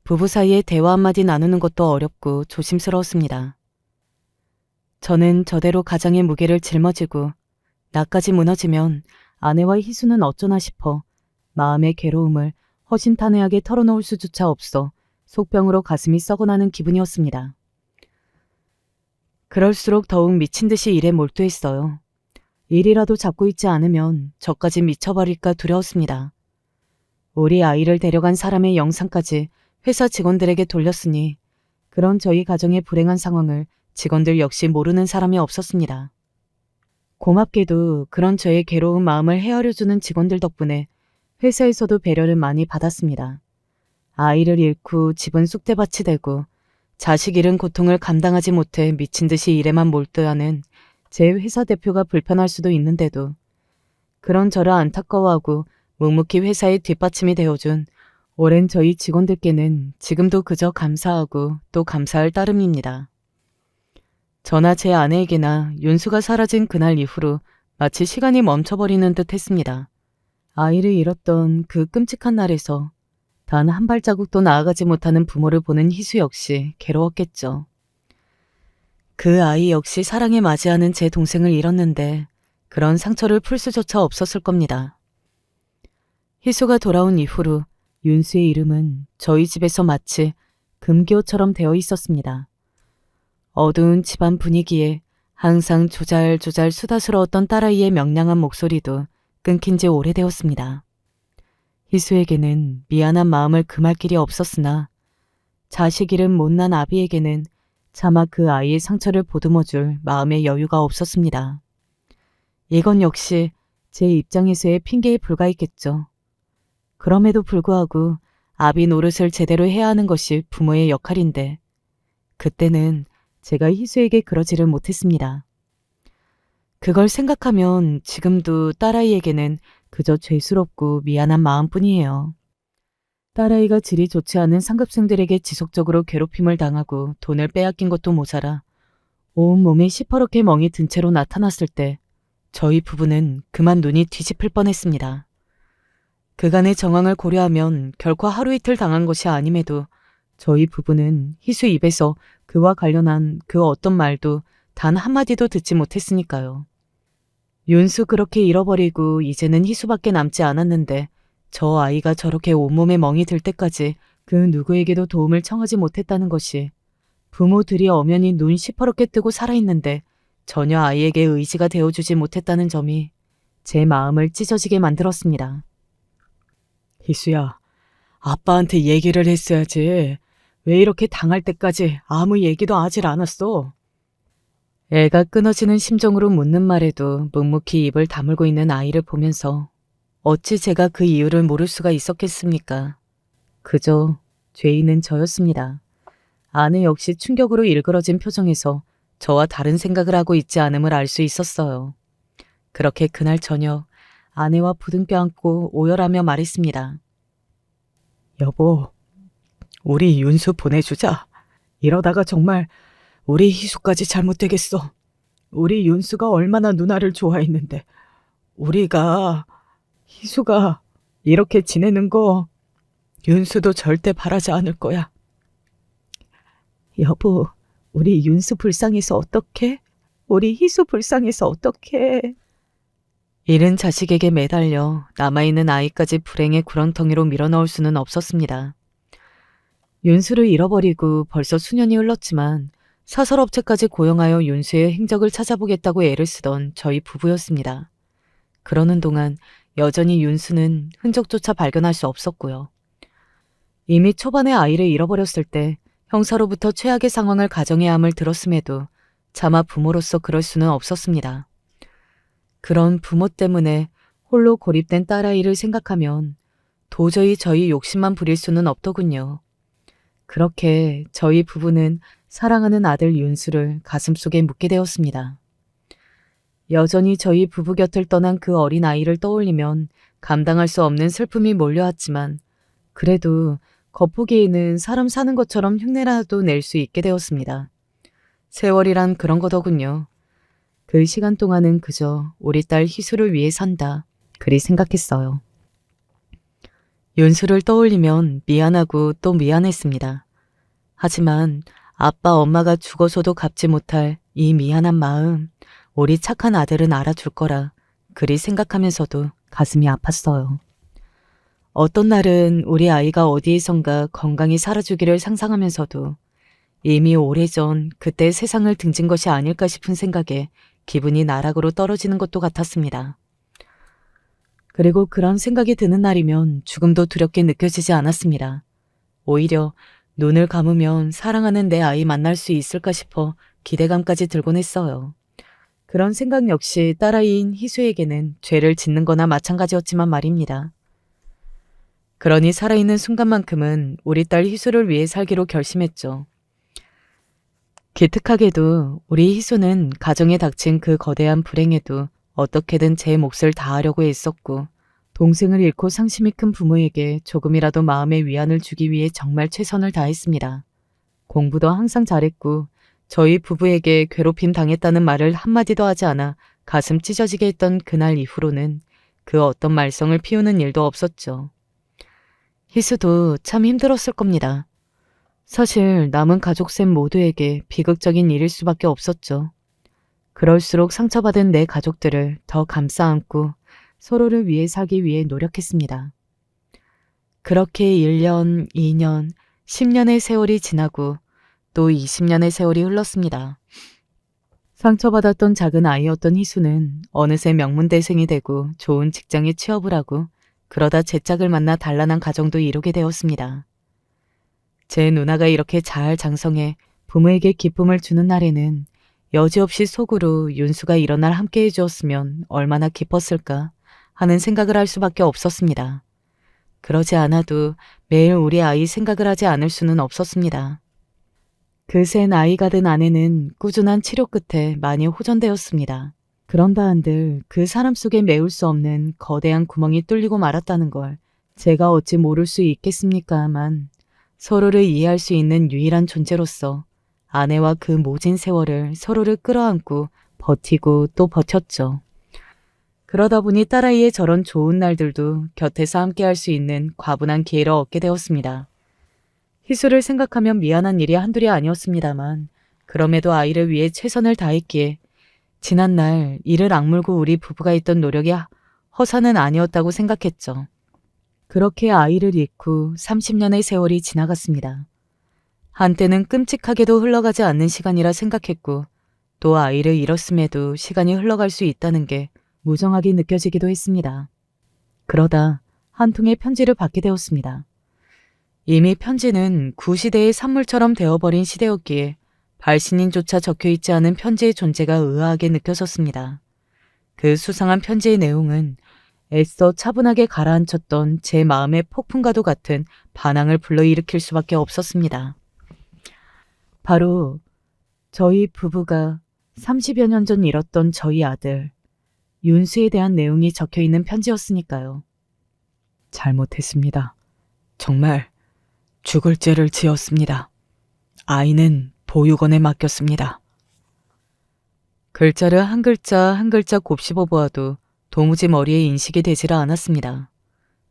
부부 사이에 대화 한마디 나누는 것도 어렵고 조심스러웠습니다. 저는 저대로 가장의 무게를 짊어지고 나까지 무너지면 아내와 희수는 어쩌나 싶어 마음의 괴로움을 허심탄회하게 털어놓을 수조차 없어 속병으로 가슴이 썩어나는 기분이었습니다. 그럴수록 더욱 미친 듯이 일에 몰두했어요. 일이라도 잡고 있지 않으면 저까지 미쳐버릴까 두려웠습니다. 우리 아이를 데려간 사람의 영상까지 회사 직원들에게 돌렸으니 그런 저희 가정의 불행한 상황을 직원들 역시 모르는 사람이 없었습니다. 고맙게도 그런 저의 괴로운 마음을 헤아려주는 직원들 덕분에 회사에서도 배려를 많이 받았습니다. 아이를 잃고 집은 쑥대밭이 되고 자식 잃은 고통을 감당하지 못해 미친 듯이 일에만 몰두하는 제 회사 대표가 불편할 수도 있는데도 그런 저를 안타까워하고 묵묵히 회사의 뒷받침이 되어준 오랜 저희 직원들께는 지금도 그저 감사하고 또 감사할 따름입니다. 저나 제 아내에게나 윤수가 사라진 그날 이후로 마치 시간이 멈춰버리는 듯 했습니다. 아이를 잃었던 그 끔찍한 날에서 단 한 발자국도 나아가지 못하는 부모를 보는 희수 역시 괴로웠겠죠. 그 아이 역시 사랑에 맞이하는 제 동생을 잃었는데 그런 상처를 풀 수조차 없었을 겁니다. 희수가 돌아온 이후로 윤수의 이름은 저희 집에서 마치 금기호처럼 되어 있었습니다. 어두운 집안 분위기에 항상 조잘조잘 수다스러웠던 딸아이의 명랑한 목소리도 끊긴 지 오래되었습니다. 희수에게는 미안한 마음을 금할 길이 없었으나 자식 잃은 못난 아비에게는 차마 그 아이의 상처를 보듬어줄 마음의 여유가 없었습니다. 이건 역시 제 입장에서의 핑계에 불과했겠죠. 그럼에도 불구하고 아비 노릇을 제대로 해야 하는 것이 부모의 역할인데 그때는 제가 희수에게 그러지를 못했습니다. 그걸 생각하면 지금도 딸아이에게는 그저 죄스럽고 미안한 마음뿐이에요. 딸아이가 질이 좋지 않은 상급생들에게 지속적으로 괴롭힘을 당하고 돈을 빼앗긴 것도 모자라 온몸이 시퍼렇게 멍이 든 채로 나타났을 때 저희 부부는 그만 눈이 뒤집힐 뻔했습니다. 그간의 정황을 고려하면 결코 하루 이틀 당한 것이 아님에도 저희 부부는 희수 입에서 그와 관련한 그 어떤 말도 단 한마디도 듣지 못했으니까요. 윤수 그렇게 잃어버리고 이제는 희수밖에 남지 않았는데 저 아이가 저렇게 온몸에 멍이 들 때까지 그 누구에게도 도움을 청하지 못했다는 것이 부모들이 엄연히 눈 시퍼렇게 뜨고 살아있는데 전혀 아이에게 의지가 되어주지 못했다는 점이 제 마음을 찢어지게 만들었습니다. 희수야, 아빠한테 얘기를 했어야지. 왜 이렇게 당할 때까지 아무 얘기도 하질 않았어? 애가 끊어지는 심정으로 묻는 말에도 묵묵히 입을 다물고 있는 아이를 보면서 어찌 제가 그 이유를 모를 수가 있었겠습니까? 그저 죄인은 저였습니다. 아내 역시 충격으로 일그러진 표정에서 저와 다른 생각을 하고 있지 않음을 알 수 있었어요. 그렇게 그날 저녁 아내와 부둥켜 안고 오열하며 말했습니다. 여보, 우리 윤수 보내주자. 이러다가 정말 우리 희수까지 잘못되겠어. 우리 윤수가 얼마나 누나를 좋아했는데 희수가 이렇게 지내는 거 윤수도 절대 바라지 않을 거야. 여보, 우리 윤수 불쌍해서 어떡해? 우리 희수 불쌍해서 어떡해? 잃은 자식에게 매달려 남아있는 아이까지 불행의 구렁텅이로 밀어넣을 수는 없었습니다. 윤수를 잃어버리고 벌써 수년이 흘렀지만 사설업체까지 고용하여 윤수의 행적을 찾아보겠다고 애를 쓰던 저희 부부였습니다. 그러는 동안 여전히 윤수는 흔적조차 발견할 수 없었고요. 이미 초반에 아이를 잃어버렸을 때 형사로부터 최악의 상황을 가정해야 함을 들었음에도 차마 부모로서 그럴 수는 없었습니다. 그런 부모 때문에 홀로 고립된 딸아이를 생각하면 도저히 저희 욕심만 부릴 수는 없더군요. 그렇게 저희 부부는 사랑하는 아들 윤수를 가슴속에 묻게 되었습니다. 여전히 저희 부부 곁을 떠난 그 어린 아이를 떠올리면 감당할 수 없는 슬픔이 몰려왔지만 그래도 겉보기에는 사람 사는 것처럼 흉내라도 낼 수 있게 되었습니다. 세월이란 그런 거더군요. 그 시간 동안은 그저 우리 딸 희수를 위해 산다. 그리 생각했어요. 윤수를 떠올리면 미안하고 또 미안했습니다. 하지만 아빠 엄마가 죽어서도 갚지 못할 이 미안한 마음, 우리 착한 아들은 알아줄 거라 그리 생각하면서도 가슴이 아팠어요. 어떤 날은 우리 아이가 어디에선가 건강히 살아주기를 상상하면서도 이미 오래전 그때 세상을 등진 것이 아닐까 싶은 생각에 기분이 나락으로 떨어지는 것도 같았습니다. 그리고 그런 생각이 드는 날이면 죽음도 두렵게 느껴지지 않았습니다. 오히려 눈을 감으면 사랑하는 내 아이 만날 수 있을까 싶어 기대감까지 들곤 했어요. 그런 생각 역시 딸아이인 희수에게는 죄를 짓는 거나 마찬가지였지만 말입니다. 그러니 살아있는 순간만큼은 우리 딸 희수를 위해 살기로 결심했죠. 기특하게도 우리 희수는 가정에 닥친 그 거대한 불행에도 어떻게든 제 몫을 다하려고 애썼고 동생을 잃고 상심이 큰 부모에게 조금이라도 마음의 위안을 주기 위해 정말 최선을 다했습니다. 공부도 항상 잘했고 저희 부부에게 괴롭힘 당했다는 말을 한마디도 하지 않아 가슴 찢어지게 했던 그날 이후로는 그 어떤 말썽을 피우는 일도 없었죠. 희수도 참 힘들었을 겁니다. 사실 남은 가족셋 모두에게 비극적인 일일 수밖에 없었죠. 그럴수록 상처받은 내 가족들을 더 감싸 안고 서로를 위해 살기 위해 노력했습니다. 그렇게 1년, 2년, 10년의 세월이 지나고 또 20년의 세월이 흘렀습니다. 상처받았던 작은 아이였던 희수는 어느새 명문대생이 되고 좋은 직장에 취업을 하고 그러다 제 짝을 만나 단란한 가정도 이루게 되었습니다. 제 누나가 이렇게 잘 장성해 부모에게 기쁨을 주는 날에는 여지없이 속으로 윤수가 이런 날 함께 해주었으면 얼마나 기뻤을까 하는 생각을 할 수밖에 없었습니다. 그러지 않아도 매일 우리 아이 생각을 하지 않을 수는 없었습니다. 그새 나이가 든 아내는 꾸준한 치료 끝에 많이 호전되었습니다. 그런다 한들 그 사람 속에 메울 수 없는 거대한 구멍이 뚫리고 말았다는 걸 제가 어찌 모를 수 있겠습니까만 서로를 이해할 수 있는 유일한 존재로서 아내와 그 모진 세월을 서로를 끌어안고 버티고 또 버텼죠. 그러다 보니 딸아이의 저런 좋은 날들도 곁에서 함께할 수 있는 과분한 기회를 얻게 되었습니다. 희수를 생각하면 미안한 일이 한둘이 아니었습니다만 그럼에도 아이를 위해 최선을 다했기에 지난날 이를 악물고 우리 부부가 했던 노력이 허사는 아니었다고 생각했죠. 그렇게 아이를 잃고 30년의 세월이 지나갔습니다. 한때는 끔찍하게도 흘러가지 않는 시간이라 생각했고 또 아이를 잃었음에도 시간이 흘러갈 수 있다는 게 무정하게 느껴지기도 했습니다. 그러다 한 통의 편지를 받게 되었습니다. 이미 편지는 구시대의 산물처럼 되어버린 시대였기에 발신인조차 적혀있지 않은 편지의 존재가 의아하게 느껴졌습니다. 그 수상한 편지의 내용은 애써 차분하게 가라앉혔던 제 마음의 폭풍과도 같은 반항을 불러일으킬 수밖에 없었습니다. 바로 저희 부부가 30여 년 전 잃었던 저희 아들 윤수에 대한 내용이 적혀있는 편지였으니까요. 잘못했습니다. 정말 죽을 죄를 지었습니다. 아이는 보육원에 맡겼습니다. 글자를 한 글자 한 글자 곱씹어 보아도 도무지 머리에 인식이 되지를 않았습니다.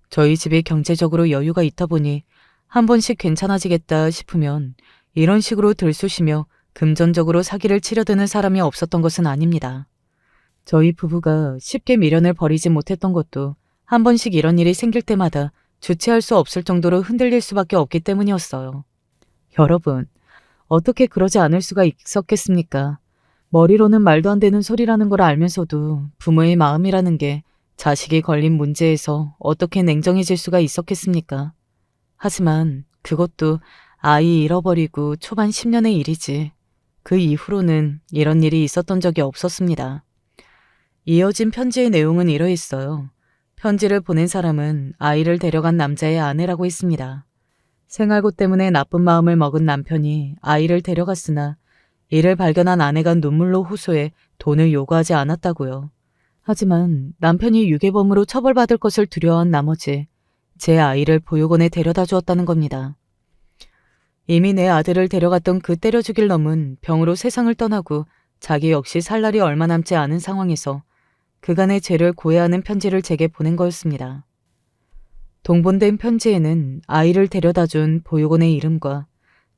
저희 집이 경제적으로 여유가 있다 보니 한 번씩 괜찮아지겠다 싶으면 이런 식으로 들쑤시며 금전적으로 사기를 치려드는 사람이 없었던 것은 아닙니다. 저희 부부가 쉽게 미련을 버리지 못했던 것도 한 번씩 이런 일이 생길 때마다 주체할 수 없을 정도로 흔들릴 수밖에 없기 때문이었어요. 여러분, 어떻게 그러지 않을 수가 있었겠습니까? 머리로는 말도 안 되는 소리라는 걸 알면서도 부모의 마음이라는 게 자식이 걸린 문제에서 어떻게 냉정해질 수가 있었겠습니까? 하지만 그것도 아이 잃어버리고 초반 10년의 일이지. 그 이후로는 이런 일이 있었던 적이 없었습니다. 이어진 편지의 내용은 이러했어요. 편지를 보낸 사람은 아이를 데려간 남자의 아내라고 했습니다. 생활고 때문에 나쁜 마음을 먹은 남편이 아이를 데려갔으나 이를 발견한 아내가 눈물로 호소해 돈을 요구하지 않았다고요. 하지만 남편이 유괴범으로 처벌받을 것을 두려워한 나머지 제 아이를 보육원에 데려다 주었다는 겁니다. 이미 내 아들을 데려갔던 그 때려 죽일 놈은 병으로 세상을 떠나고 자기 역시 살 날이 얼마 남지 않은 상황에서 그간의 죄를 고해하는 편지를 제게 보낸 거였습니다. 동본된 편지에는 아이를 데려다 준 보육원의 이름과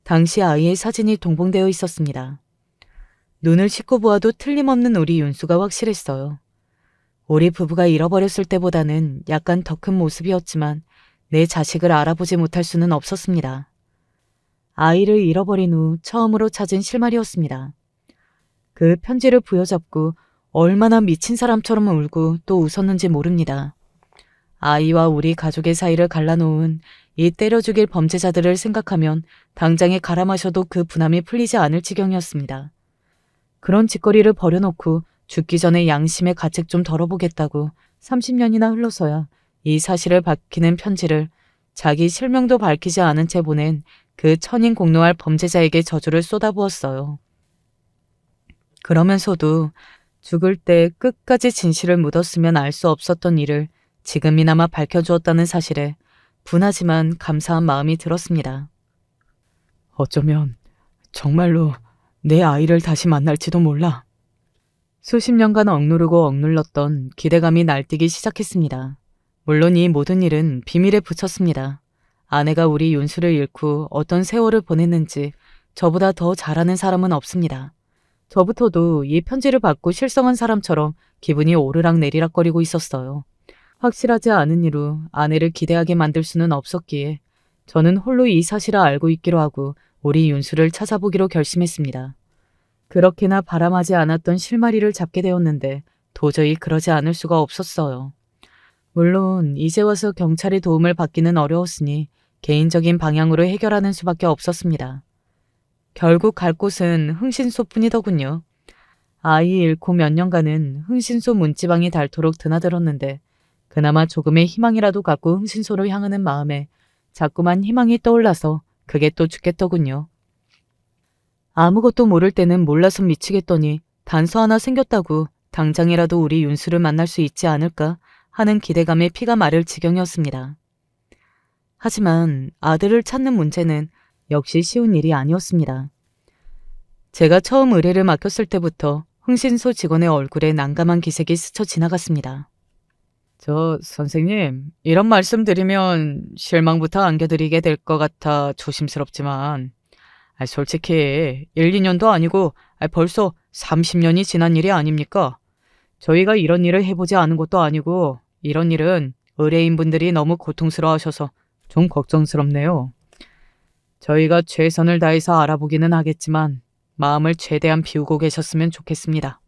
당시 아이의 사진이 동봉되어 있었습니다. 눈을 씻고 보아도 틀림없는 우리 윤수가 확실했어요. 우리 부부가 잃어버렸을 때보다는 약간 더 큰 모습이었지만 내 자식을 알아보지 못할 수는 없었습니다. 아이를 잃어버린 후 처음으로 찾은 실마리였습니다. 그 편지를 부여잡고 얼마나 미친 사람처럼 울고 또 웃었는지 모릅니다. 아이와 우리 가족의 사이를 갈라놓은 이 때려 죽일 범죄자들을 생각하면 당장에 갈아 마셔도 그 분함이 풀리지 않을 지경이었습니다. 그런 짓거리를 버려놓고 죽기 전에 양심의 가책 좀 덜어보겠다고 30년이나 흘러서야 이 사실을 밝히는 편지를 자기 실명도 밝히지 않은 채 보낸 그 천인공노할 범죄자에게 저주를 쏟아부었어요. 그러면서도 죽을 때 끝까지 진실을 묻었으면 알 수 없었던 일을 지금이나마 밝혀주었다는 사실에 분하지만 감사한 마음이 들었습니다. 어쩌면 정말로 내 아이를 다시 만날지도 몰라. 수십 년간 억누르고 억눌렀던 기대감이 날뛰기 시작했습니다. 물론 이 모든 일은 비밀에 붙였습니다. 아내가 우리 윤수를 잃고 어떤 세월을 보냈는지 저보다 더 잘 아는 사람은 없습니다. 저부터도 이 편지를 받고 실성한 사람처럼 기분이 오르락 내리락거리고 있었어요. 확실하지 않은 이로 아내를 기대하게 만들 수는 없었기에 저는 홀로 이 사실을 알고 있기로 하고 우리 윤수를 찾아보기로 결심했습니다. 그렇게나 바람하지 않았던 실마리를 잡게 되었는데 도저히 그러지 않을 수가 없었어요. 물론 이제 와서 경찰의 도움을 받기는 어려웠으니 개인적인 방향으로 해결하는 수밖에 없었습니다. 결국 갈 곳은 흥신소뿐이더군요. 아이 잃고 몇 년간은 흥신소 문지방이 닳도록 드나들었는데 그나마 조금의 희망이라도 갖고 흥신소로 향하는 마음에 자꾸만 희망이 떠올라서 그게 또 죽겠더군요. 아무것도 모를 때는 몰라서 미치겠더니 단서 하나 생겼다고 당장이라도 우리 윤수를 만날 수 있지 않을까 하는 기대감에 피가 마를 지경이었습니다. 하지만 아들을 찾는 문제는 역시 쉬운 일이 아니었습니다. 제가 처음 의뢰를 맡겼을 때부터 흥신소 직원의 얼굴에 난감한 기색이 스쳐 지나갔습니다. 저 선생님, 이런 말씀 드리면 실망부터 안겨드리게 될 것 같아 조심스럽지만 솔직히 1, 2년도 아니고 벌써 30년이 지난 일이 아닙니까? 저희가 이런 일을 해보지 않은 것도 아니고 이런 일은 의뢰인분들이 너무 고통스러워하셔서 좀 걱정스럽네요. 저희가 최선을 다해서 알아보기는 하겠지만 마음을 최대한 비우고 계셨으면 좋겠습니다.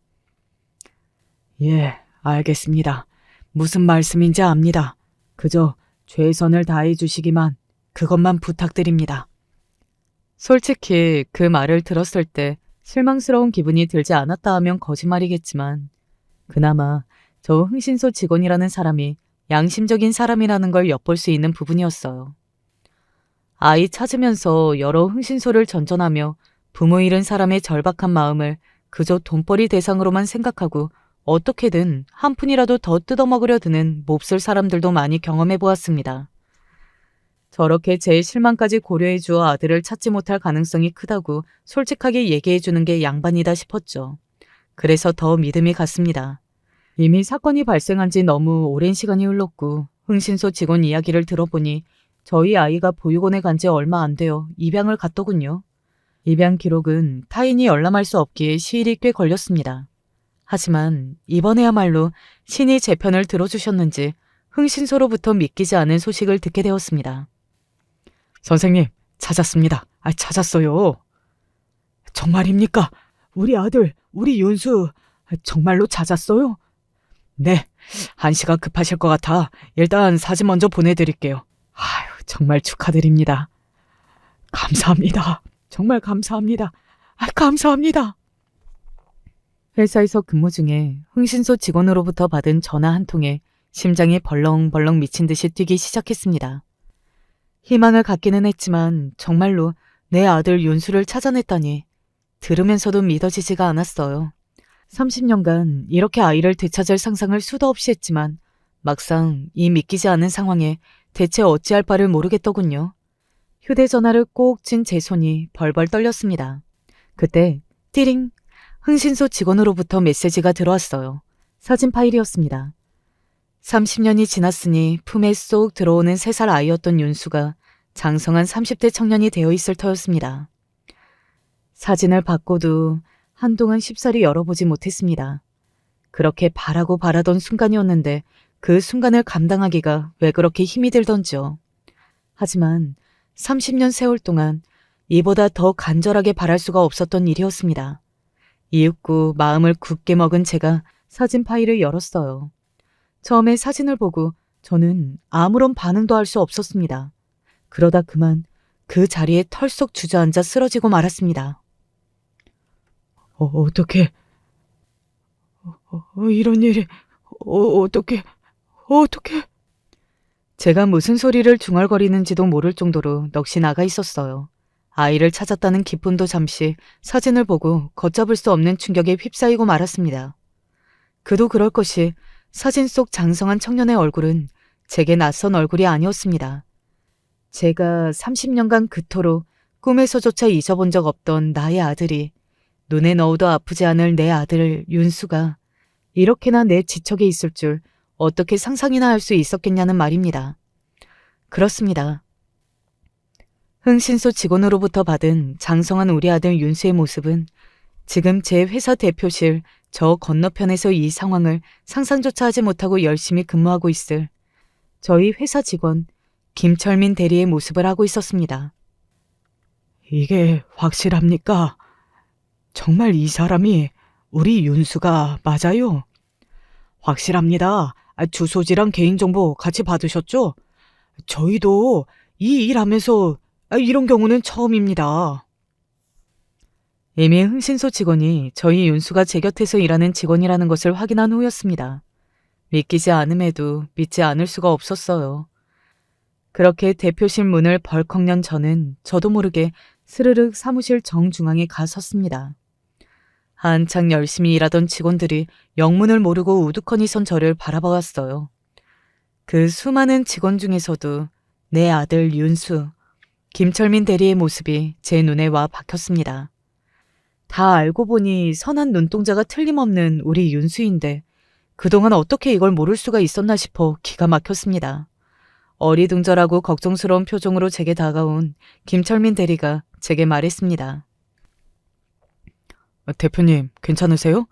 예, 알겠습니다. 무슨 말씀인지 압니다. 그저 최선을 다해 주시기만 그것만 부탁드립니다. 솔직히 그 말을 들었을 때 실망스러운 기분이 들지 않았다 하면 거짓말이겠지만 그나마 저 흥신소 직원이라는 사람이 양심적인 사람이라는 걸 엿볼 수 있는 부분이었어요. 아이 찾으면서 여러 흥신소를 전전하며 부모 잃은 사람의 절박한 마음을 그저 돈벌이 대상으로만 생각하고 어떻게든 한 푼이라도 더 뜯어먹으려 드는 몹쓸 사람들도 많이 경험해 보았습니다. 저렇게 제 실망까지 고려해 주어 아들을 찾지 못할 가능성이 크다고 솔직하게 얘기해 주는 게 양반이다 싶었죠. 그래서 더 믿음이 갔습니다. 이미 사건이 발생한 지 너무 오랜 시간이 흘렀고 흥신소 직원 이야기를 들어보니 저희 아이가 보육원에 간 지 얼마 안 되어 입양을 갔더군요. 입양 기록은 타인이 열람할 수 없기에 시일이 꽤 걸렸습니다. 하지만 이번에야말로 신이 제 편을 들어주셨는지 흥신소로부터 믿기지 않은 소식을 듣게 되었습니다. 선생님, 찾았습니다. 찾았어요. 정말입니까? 우리 아들, 우리 윤수 정말로 찾았어요? 네, 한시가 급하실 것 같아 일단 사진 먼저 보내드릴게요. 아유, 정말 축하드립니다. 감사합니다. 정말 감사합니다. 감사합니다. 회사에서 근무 중에 흥신소 직원으로부터 받은 전화 한 통에 심장이 벌렁벌렁 미친 듯이 뛰기 시작했습니다. 희망을 갖기는 했지만 정말로 내 아들 윤수를 찾아냈다니 들으면서도 믿어지지가 않았어요. 30년간 이렇게 아이를 되찾을 상상을 수도 없이 했지만 막상 이 믿기지 않은 상황에 대체 어찌할 바를 모르겠더군요. 휴대전화를 꼭 쥔 제 손이 벌벌 떨렸습니다. 그때 띠링! 흥신소 직원으로부터 메시지가 들어왔어요. 사진 파일이었습니다. 30년이 지났으니 품에 쏙 들어오는 3살 아이였던 윤수가 장성한 30대 청년이 되어 있을 터였습니다. 사진을 받고도 한동안 쉽사리 열어보지 못했습니다. 그렇게 바라고 바라던 순간이었는데 그 순간을 감당하기가 왜 그렇게 힘이 들던지요. 하지만 30년 세월 동안 이보다 더 간절하게 바랄 수가 없었던 일이었습니다. 이윽고 마음을 굳게 먹은 제가 사진 파일을 열었어요. 처음에 사진을 보고 저는 아무런 반응도 할 수 없었습니다. 그러다 그만 그 자리에 털썩 주저앉아 쓰러지고 말았습니다. 어떻게 이런 일이 어떻게 제가 무슨 소리를 중얼거리는지도 모를 정도로 넋이 나가 있었어요. 아이를 찾았다는 기쁨도 잠시 사진을 보고 걷잡을 수 없는 충격에 휩싸이고 말았습니다. 그도 그럴 것이 사진 속 장성한 청년의 얼굴은 제게 낯선 얼굴이 아니었습니다. 제가 30년간 그토록 꿈에서조차 잊어본 적 없던 나의 아들이 눈에 넣어도 아프지 않을 내 아들 윤수가 이렇게나 내 지척에 있을 줄 어떻게 상상이나 할 수 있었겠냐는 말입니다. 그렇습니다. 흥신소 직원으로부터 받은 장성한 우리 아들 윤수의 모습은 지금 제 회사 대표실 저 건너편에서 이 상황을 상상조차 하지 못하고 열심히 근무하고 있을 저희 회사 직원 김철민 대리의 모습을 하고 있었습니다. 이게 확실합니까? 정말 이 사람이 우리 윤수가 맞아요? 확실합니다. 주소지랑 개인정보 같이 받으셨죠? 저희도 이 일하면서 이런 경우는 처음입니다. 이미 흥신소 직원이 저희 윤수가 제 곁에서 일하는 직원이라는 것을 확인한 후였습니다. 믿기지 않음에도 믿지 않을 수가 없었어요. 그렇게 대표실 문을 벌컥 연 저는 저도 모르게 스르륵 사무실 정중앙에 가섰습니다. 한창 열심히 일하던 직원들이 영문을 모르고 우두커니 선 저를 바라봐왔어요. 그 수많은 직원 중에서도 내 아들 윤수, 김철민 대리의 모습이 제 눈에 와 박혔습니다. 다 알고 보니 선한 눈동자가 틀림없는 우리 윤수인데 그동안 어떻게 이걸 모를 수가 있었나 싶어 기가 막혔습니다. 어리둥절하고 걱정스러운 표정으로 제게 다가온 김철민 대리가 제게 말했습니다. 대표님, 괜찮으세요?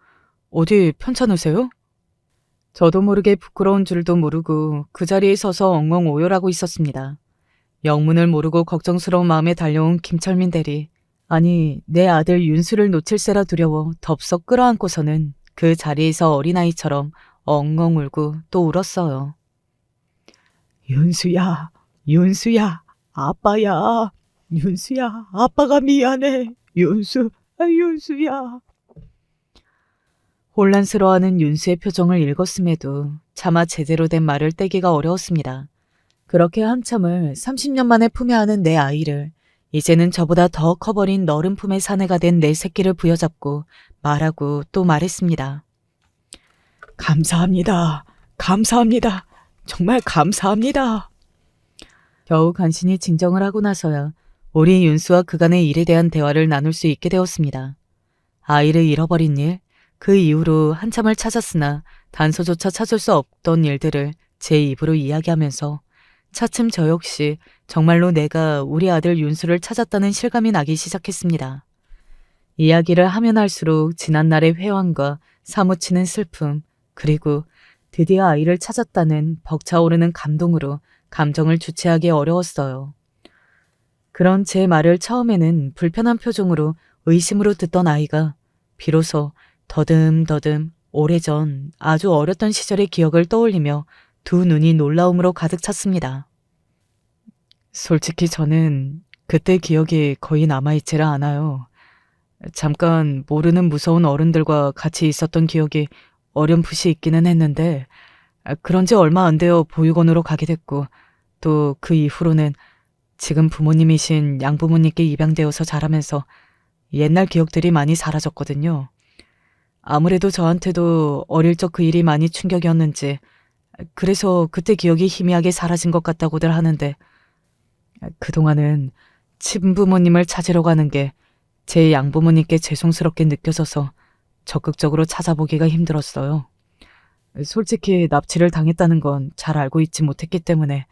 어디 편찮으세요? 저도 모르게 부끄러운 줄도 모르고 그 자리에 서서 엉엉 오열하고 있었습니다. 영문을 모르고 걱정스러운 마음에 달려온 김철민 대리. 아니, 내 아들 윤수를 놓칠세라 두려워 덥석 끌어안고서는 그 자리에서 어린아이처럼 엉엉 울고 또 울었어요. 윤수야, 윤수야, 아빠야. 윤수야, 아빠가 미안해. 윤수야. 혼란스러워하는 윤수의 표정을 읽었음에도 차마 제대로 된 말을 떼기가 어려웠습니다. 그렇게 한참을 30년 만에 품에 안은 내 아이를 이제는 저보다 더 커버린 너른 품의 사내가 된 내 새끼를 부여잡고 말하고 또 말했습니다. 감사합니다. 감사합니다. 정말 감사합니다. 겨우 간신히 진정을 하고 나서야 우리 윤수와 그간의 일에 대한 대화를 나눌 수 있게 되었습니다. 아이를 잃어버린 일, 그 이후로 한참을 찾았으나 단서조차 찾을 수 없던 일들을 제 입으로 이야기하면서 차츰 저 역시 정말로 내가 우리 아들 윤수를 찾았다는 실감이 나기 시작했습니다. 이야기를 하면 할수록 지난날의 회환과 사무치는 슬픔, 그리고 드디어 아이를 찾았다는 벅차오르는 감동으로 감정을 주체하기 어려웠어요. 그런 제 말을 처음에는 불편한 표정으로 의심으로 듣던 아이가 비로소 더듬더듬 오래전 아주 어렸던 시절의 기억을 떠올리며 두 눈이 놀라움으로 가득 찼습니다. 솔직히 저는 그때 기억이 거의 남아있지를 않아요. 잠깐 모르는 무서운 어른들과 같이 있었던 기억이 어렴풋이 있기는 했는데 그런 지 얼마 안 되어 보육원으로 가게 됐고 또 그 이후로는 지금 부모님이신 양부모님께 입양되어서 자라면서 옛날 기억들이 많이 사라졌거든요. 아무래도 저한테도 어릴 적 그 일이 많이 충격이었는지 그래서 그때 기억이 희미하게 사라진 것 같다고들 하는데 그동안은 친부모님을 찾으러 가는 게 제 양부모님께 죄송스럽게 느껴져서 적극적으로 찾아보기가 힘들었어요. 솔직히 납치를 당했다는 건 잘 알고 있지 못했기 때문에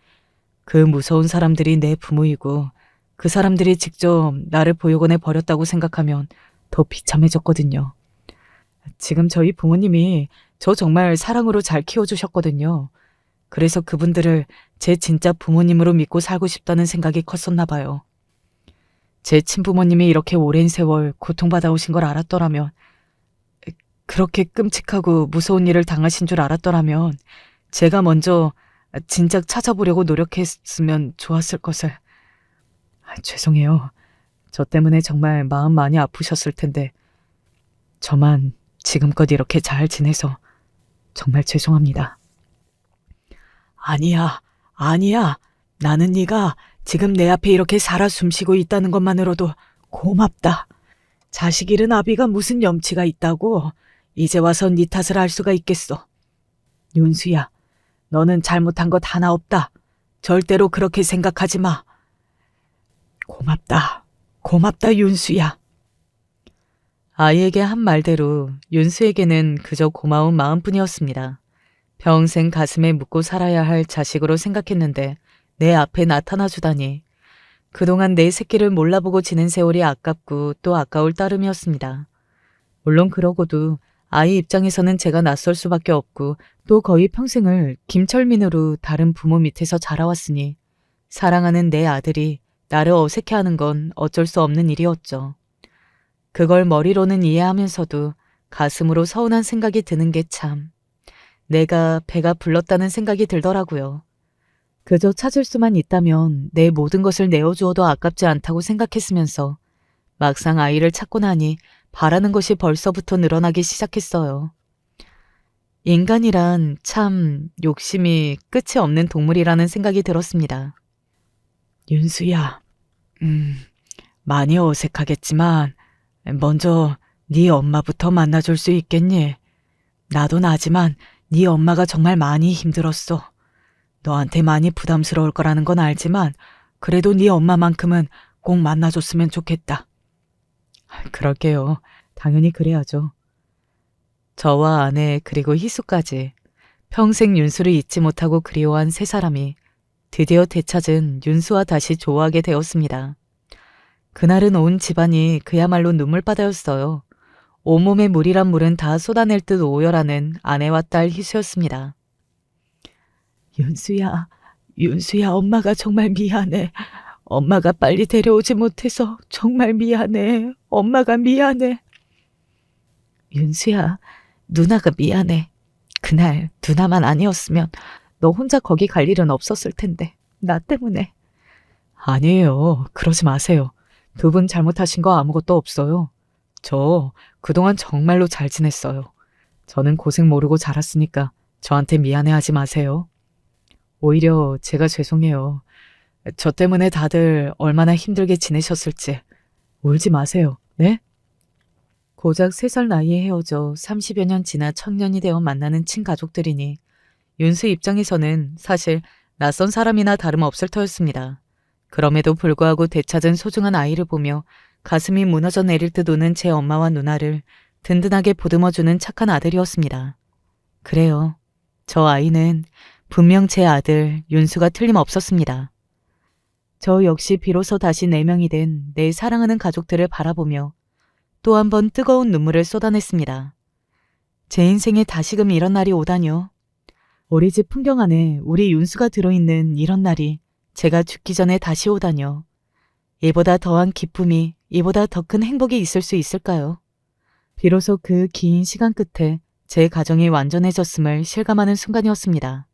그 무서운 사람들이 내 부모이고 그 사람들이 직접 나를 보육원에 버렸다고 생각하면 더 비참해졌거든요. 지금 저희 부모님이 저 정말 사랑으로 잘 키워주셨거든요. 그래서 그분들을 제 진짜 부모님으로 믿고 살고 싶다는 생각이 컸었나 봐요. 제 친부모님이 이렇게 오랜 세월 고통받아오신 걸 알았더라면, 그렇게 끔찍하고 무서운 일을 당하신 줄 알았더라면 제가 먼저 진작 찾아보려고 노력했으면 좋았을 것을. 죄송해요. 저 때문에 정말 마음 많이 아프셨을 텐데 저만 지금껏 이렇게 잘 지내서 정말 죄송합니다. 아니야, 아니야. 나는 네가 지금 내 앞에 이렇게 살아 숨쉬고 있다는 것만으로도 고맙다. 자식 잃은 아비가 무슨 염치가 있다고 이제 와서 네 탓을 할 수가 있겠어. 윤수야, 너는 잘못한 것 하나 없다. 절대로 그렇게 생각하지 마. 고맙다. 고맙다, 윤수야. 아이에게 한 말대로 윤수에게는 그저 고마운 마음뿐이었습니다. 평생 가슴에 묻고 살아야 할 자식으로 생각했는데 내 앞에 나타나주다니. 그동안 내 새끼를 몰라보고 지낸 세월이 아깝고 또 아까울 따름이었습니다. 물론 그러고도 아이 입장에서는 제가 낯설 수밖에 없고 또 거의 평생을 김철민으로 다른 부모 밑에서 자라왔으니 사랑하는 내 아들이 나를 어색해하는 건 어쩔 수 없는 일이었죠. 그걸 머리로는 이해하면서도 가슴으로 서운한 생각이 드는 게 참 내가 배가 불렀다는 생각이 들더라고요. 그저 찾을 수만 있다면 내 모든 것을 내어주어도 아깝지 않다고 생각했으면서 막상 아이를 찾고 나니 바라는 것이 벌써부터 늘어나기 시작했어요. 인간이란 참 욕심이 끝이 없는 동물이라는 생각이 들었습니다. 윤수야, 많이 어색하겠지만 먼저 네 엄마부터 만나줄 수 있겠니? 나도 나지만 네 엄마가 정말 많이 힘들었어. 너한테 많이 부담스러울 거라는 건 알지만 그래도 네 엄마만큼은 꼭 만나줬으면 좋겠다. 그럴게요. 당연히 그래야죠. 저와 아내 그리고 희수까지 평생 윤수를 잊지 못하고 그리워한 세 사람이 드디어 되찾은 윤수와 다시 좋아하게 되었습니다. 그날은 온 집안이 그야말로 눈물바다였어요. 온몸에 물이란 물은 다 쏟아낼 듯 오열하는 아내와 딸 희수였습니다. 윤수야, 엄마가 정말 미안해. 엄마가 빨리 데려오지 못해서 정말 미안해. 엄마가 미안해. 윤수야, 누나가 미안해. 그날 누나만 아니었으면 너 혼자 거기 갈 일은 없었을 텐데. 나 때문에. 아니에요. 그러지 마세요. 두 분 잘못하신 거 아무것도 없어요. 저 그동안 정말로 잘 지냈어요. 저는 고생 모르고 자랐으니까 저한테 미안해하지 마세요. 오히려 제가 죄송해요. 저 때문에 다들 얼마나 힘들게 지내셨을지. 울지 마세요. 네? 고작 3살 나이에 헤어져 30여 년 지나 청년이 되어 만나는 친가족들이니 윤수 입장에서는 사실 낯선 사람이나 다름없을 터였습니다. 그럼에도 불구하고 되찾은 소중한 아이를 보며 가슴이 무너져 내릴 듯 우는 제 엄마와 누나를 든든하게 보듬어주는 착한 아들이었습니다. 그래요. 저 아이는 분명 제 아들 윤수가 틀림없었습니다. 저 역시 비로소 다시 4명이 된 내 사랑하는 가족들을 바라보며 또 한 번 뜨거운 눈물을 쏟아냈습니다. 제 인생에 다시금 이런 날이 오다뇨. 우리 집 풍경 안에 우리 윤수가 들어있는 이런 날이 제가 죽기 전에 다시 오다뇨. 이보다 더한 기쁨이, 이보다 더 큰 행복이 있을 수 있을까요? 비로소 그 긴 시간 끝에 제 가정이 완전해졌음을 실감하는 순간이었습니다.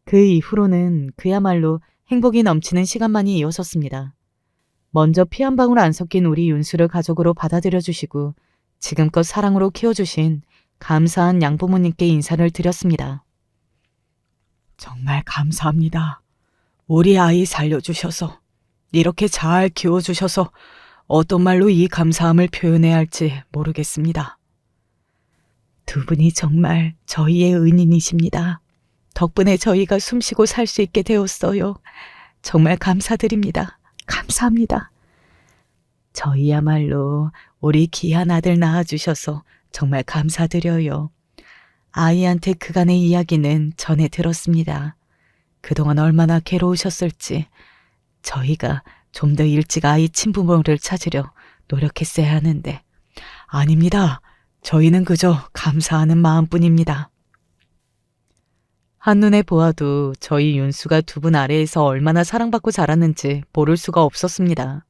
그 이후로는 그야말로 행복이 넘치는 시간만이 이어졌습니다. 먼저 피 한 방울 안 섞인 우리 윤수를 가족으로 받아들여 주시고 지금껏 사랑으로 키워주신 감사한 양부모님께 인사를 드렸습니다. 정말 감사합니다. 우리 아이 살려주셔서, 이렇게 잘 키워주셔서 어떤 말로 이 감사함을 표현해야 할지 모르겠습니다. 두 분이 정말 저희의 은인이십니다. 덕분에 저희가 숨쉬고 살 수 있게 되었어요. 정말 감사드립니다. 감사합니다. 저희야말로 우리 귀한 아들 낳아주셔서 정말 감사드려요. 아이한테 그간의 이야기는 전해 들었습니다. 그동안 얼마나 괴로우셨을지 저희가 좀 더 일찍 아이 친부모를 찾으려 노력했어야 하는데 아닙니다. 저희는 그저 감사하는 마음뿐입니다. 한눈에 보아도 저희 윤수가 두 분 아래에서 얼마나 사랑받고 자랐는지 모를 수가 없었습니다.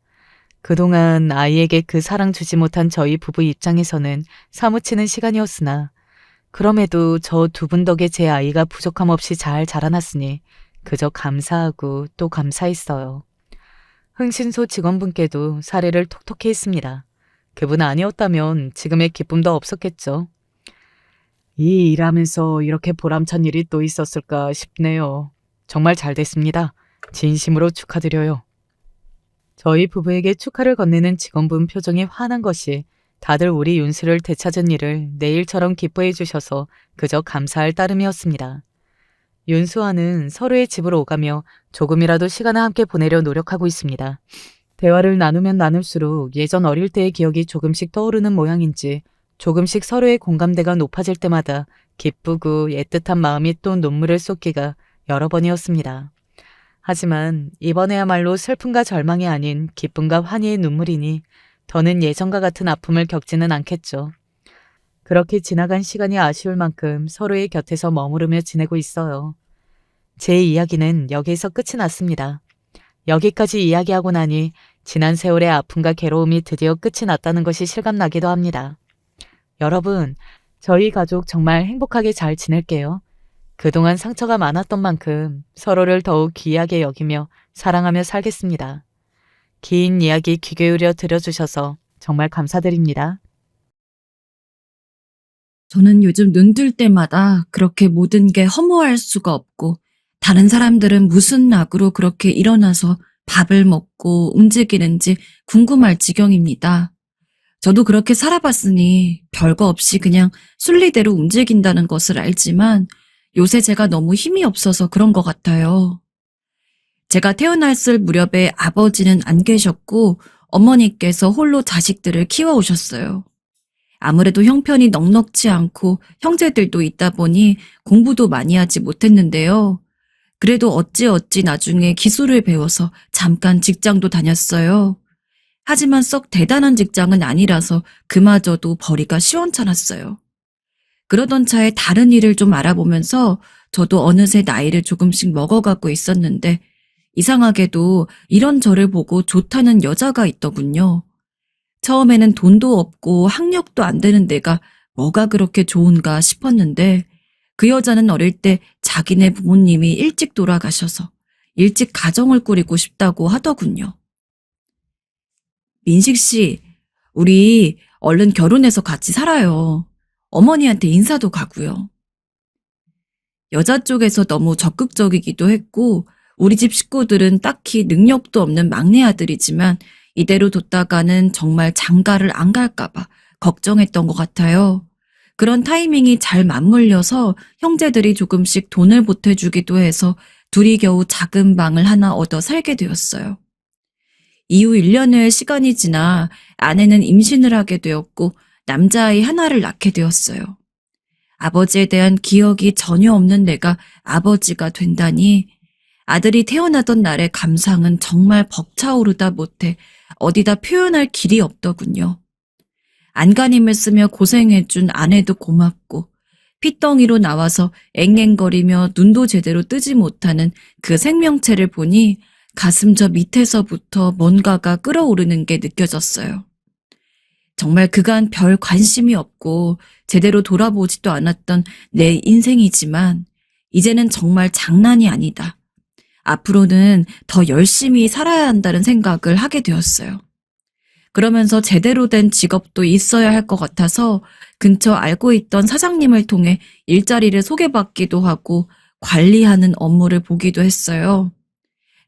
그동안 아이에게 그 사랑 주지 못한 저희 부부 입장에서는 사무치는 시간이었으나 그럼에도 저 두 분 덕에 제 아이가 부족함 없이 잘 자라났으니 그저 감사하고 또 감사했어요. 흥신소 직원분께도 사례를 톡톡히 했습니다. 그분 아니었다면 지금의 기쁨도 없었겠죠. 이 일하면서 이렇게 보람찬 일이 또 있었을까 싶네요. 정말 잘 됐습니다. 진심으로 축하드려요. 저희 부부에게 축하를 건네는 직원분 표정이 환한 것이 다들 우리 윤수를 되찾은 일을 내일처럼 기뻐해 주셔서 그저 감사할 따름이었습니다. 윤수와는 서로의 집으로 오가며 조금이라도 시간을 함께 보내려 노력하고 있습니다. 대화를 나누면 나눌수록 예전 어릴 때의 기억이 조금씩 떠오르는 모양인지 조금씩 서로의 공감대가 높아질 때마다 기쁘고 애틋한 마음이 또 눈물을 쏟기가 여러 번이었습니다. 하지만 이번에야말로 슬픔과 절망이 아닌 기쁨과 환희의 눈물이니 더는 예전과 같은 아픔을 겪지는 않겠죠. 그렇게 지나간 시간이 아쉬울 만큼 서로의 곁에서 머무르며 지내고 있어요. 제 이야기는 여기에서 끝이 났습니다. 여기까지 이야기하고 나니 지난 세월의 아픔과 괴로움이 드디어 끝이 났다는 것이 실감나기도 합니다. 여러분, 저희 가족 정말 행복하게 잘 지낼게요. 그동안 상처가 많았던 만큼 서로를 더욱 귀하게 여기며 사랑하며 살겠습니다. 긴 이야기 귀 기울여 들어주셔서 정말 감사드립니다. 저는 요즘 눈 뜰 때마다 그렇게 모든 게 허무할 수가 없고, 다른 사람들은 무슨 낙으로 그렇게 일어나서 밥을 먹고 움직이는지 궁금할 지경입니다. 저도 그렇게 살아봤으니 별거 없이 그냥 순리대로 움직인다는 것을 알지만 요새 제가 너무 힘이 없어서 그런 것 같아요. 제가 태어났을 무렵에 아버지는 안 계셨고 어머니께서 홀로 자식들을 키워오셨어요. 아무래도 형편이 넉넉지 않고 형제들도 있다 보니 공부도 많이 하지 못했는데요. 그래도 어찌어찌 나중에 기술을 배워서 잠깐 직장도 다녔어요. 하지만 썩 대단한 직장은 아니라서 그마저도 벌이가 시원찮았어요. 그러던 차에 다른 일을 좀 알아보면서 저도 어느새 나이를 조금씩 먹어가고 있었는데 이상하게도 이런 저를 보고 좋다는 여자가 있더군요. 처음에는 돈도 없고 학력도 안 되는 데가 뭐가 그렇게 좋은가 싶었는데 그 여자는 어릴 때 자기네 부모님이 일찍 돌아가셔서 일찍 가정을 꾸리고 싶다고 하더군요. 민식 씨, 우리 얼른 결혼해서 같이 살아요. 어머니한테 인사도 가고요. 여자 쪽에서 너무 적극적이기도 했고 우리 집 식구들은 딱히 능력도 없는 막내 아들이지만 이대로 뒀다가는 정말 장가를 안 갈까봐 걱정했던 것 같아요. 그런 타이밍이 잘 맞물려서 형제들이 조금씩 돈을 보태주기도 해서 둘이 겨우 작은 방을 하나 얻어 살게 되었어요. 이후 1년의 시간이 지나 아내는 임신을 하게 되었고 남자아이 하나를 낳게 되었어요. 아버지에 대한 기억이 전혀 없는 내가 아버지가 된다니 아들이 태어나던 날의 감상은 정말 벅차오르다 못해 어디다 표현할 길이 없더군요. 안간힘을 쓰며 고생해준 아내도 고맙고 핏덩이로 나와서 앵앵거리며 눈도 제대로 뜨지 못하는 그 생명체를 보니 가슴 저 밑에서부터 뭔가가 끓어오르는 게 느껴졌어요. 정말 그간 별 관심이 없고 제대로 돌아보지도 않았던 내 인생이지만 이제는 정말 장난이 아니다. 앞으로는 더 열심히 살아야 한다는 생각을 하게 되었어요. 그러면서 제대로 된 직업도 있어야 할 것 같아서 근처 알고 있던 사장님을 통해 일자리를 소개받기도 하고 관리하는 업무를 보기도 했어요.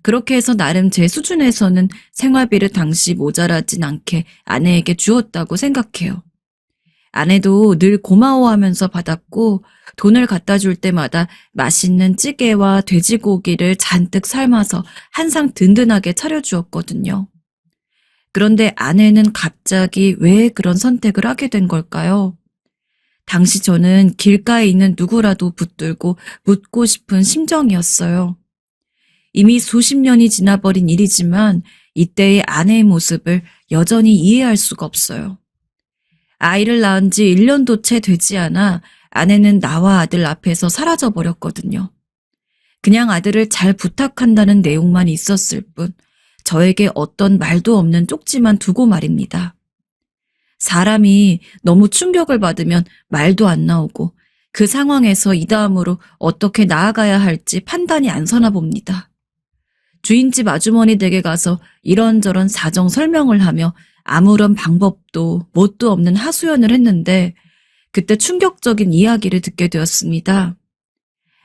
그렇게 해서 나름 제 수준에서는 생활비를 당시 모자라진 않게 아내에게 주었다고 생각해요. 아내도 늘 고마워하면서 받았고 돈을 갖다 줄 때마다 맛있는 찌개와 돼지고기를 잔뜩 삶아서 한상 든든하게 차려주었거든요. 그런데 아내는 갑자기 왜 그런 선택을 하게 된 걸까요? 당시 저는 길가에 있는 누구라도 붙들고 묻고 싶은 심정이었어요. 이미 수십 년이 지나버린 일이지만 이때의 아내의 모습을 여전히 이해할 수가 없어요. 아이를 낳은 지 1년도 채 되지 않아 아내는 나와 아들 앞에서 사라져버렸거든요. 그냥 아들을 잘 부탁한다는 내용만 있었을 뿐 저에게 어떤 말도 없는 쪽지만 두고 말입니다. 사람이 너무 충격을 받으면 말도 안 나오고 그 상황에서 이 다음으로 어떻게 나아가야 할지 판단이 안 서나 봅니다. 주인집 아주머니 댁에 가서 이런저런 사정 설명을 하며 아무런 방법도 뭣도 없는 하소연을 했는데 그때 충격적인 이야기를 듣게 되었습니다.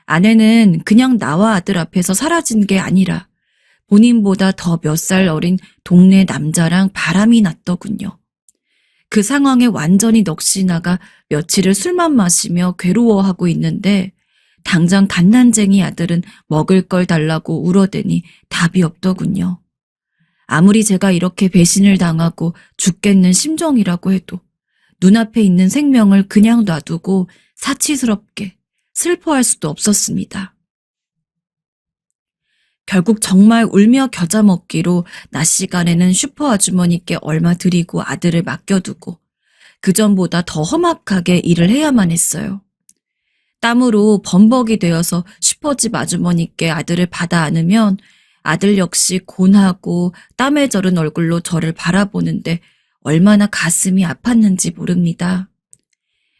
아내는 그냥 나와 아들 앞에서 사라진 게 아니라 본인보다 더 몇 살 어린 동네 남자랑 바람이 났더군요. 그 상황에 완전히 넋이 나가 며칠을 술만 마시며 괴로워하고 있는데 당장 갓난쟁이 아들은 먹을 걸 달라고 울어대니 답이 없더군요. 아무리 제가 이렇게 배신을 당하고 죽겠는 심정이라고 해도 눈앞에 있는 생명을 그냥 놔두고 사치스럽게 슬퍼할 수도 없었습니다. 결국 정말 울며 겨자 먹기로 낮 시간에는 슈퍼 아주머니께 얼마 드리고 아들을 맡겨두고 그전보다 더 험악하게 일을 해야만 했어요. 땀으로 범벅이 되어서 슈퍼집 아주머니께 아들을 받아 안으면 아들 역시 곤하고 땀에 절은 얼굴로 저를 바라보는데 얼마나 가슴이 아팠는지 모릅니다.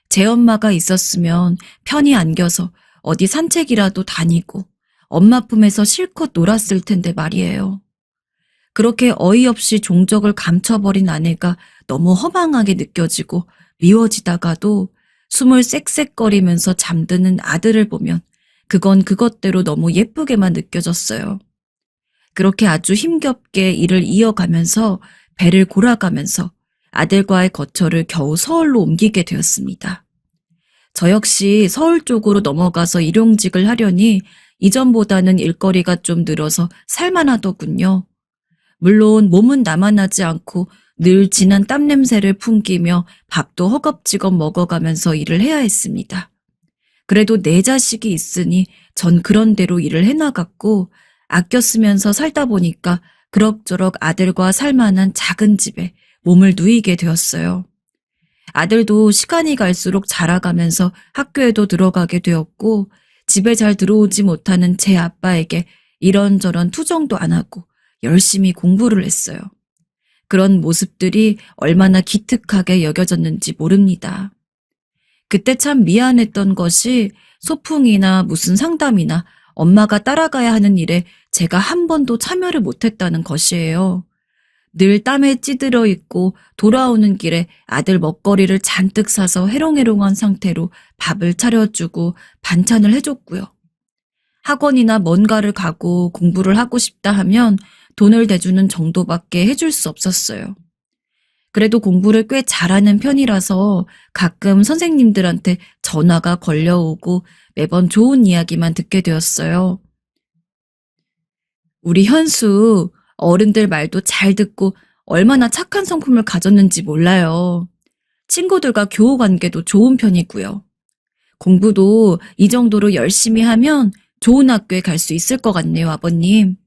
제 엄마가 있었으면 편히 안겨서 어디 산책이라도 다니고 엄마 품에서 실컷 놀았을 텐데 말이에요. 그렇게 어이없이 종적을 감춰버린 아내가 너무 허망하게 느껴지고 미워지다가도 숨을 쌕쌕거리면서 잠드는 아들을 보면 그건 그것대로 너무 예쁘게만 느껴졌어요. 그렇게 아주 힘겹게 일을 이어가면서 배를 골아가면서 아들과의 거처를 겨우 서울로 옮기게 되었습니다. 저 역시 서울 쪽으로 넘어가서 일용직을 하려니 이전보다는 일거리가 좀 늘어서 살만하더군요. 물론 몸은 남아나지 않고 늘 진한 땀 냄새를 풍기며 밥도 허겁지겁 먹어가면서 일을 해야 했습니다. 그래도 내 자식이 있으니 전 그런 대로 일을 해나갔고 아껴 쓰면서 살다 보니까 그럭저럭 아들과 살만한 작은 집에 몸을 누이게 되었어요. 아들도 시간이 갈수록 자라가면서 학교에도 들어가게 되었고 집에 잘 들어오지 못하는 제 아빠에게 이런저런 투정도 안 하고 열심히 공부를 했어요. 그런 모습들이 얼마나 기특하게 여겨졌는지 모릅니다. 그때 참 미안했던 것이 소풍이나 무슨 상담이나 엄마가 따라가야 하는 일에 제가 한 번도 참여를 못했다는 것이에요. 늘 땀에 찌들어 있고 돌아오는 길에 아들 먹거리를 잔뜩 사서 해롱해롱한 상태로 밥을 차려주고 반찬을 해줬고요. 학원이나 뭔가를 가고 공부를 하고 싶다 하면 돈을 대주는 정도밖에 해줄 수 없었어요. 그래도 공부를 꽤 잘하는 편이라서 가끔 선생님들한테 전화가 걸려오고 매번 좋은 이야기만 듣게 되었어요. 우리 현수 어른들 말도 잘 듣고 얼마나 착한 성품을 가졌는지 몰라요. 친구들과 교우 관계도 좋은 편이고요. 공부도 이 정도로 열심히 하면 좋은 학교에 갈 수 있을 것 같네요, 아버님.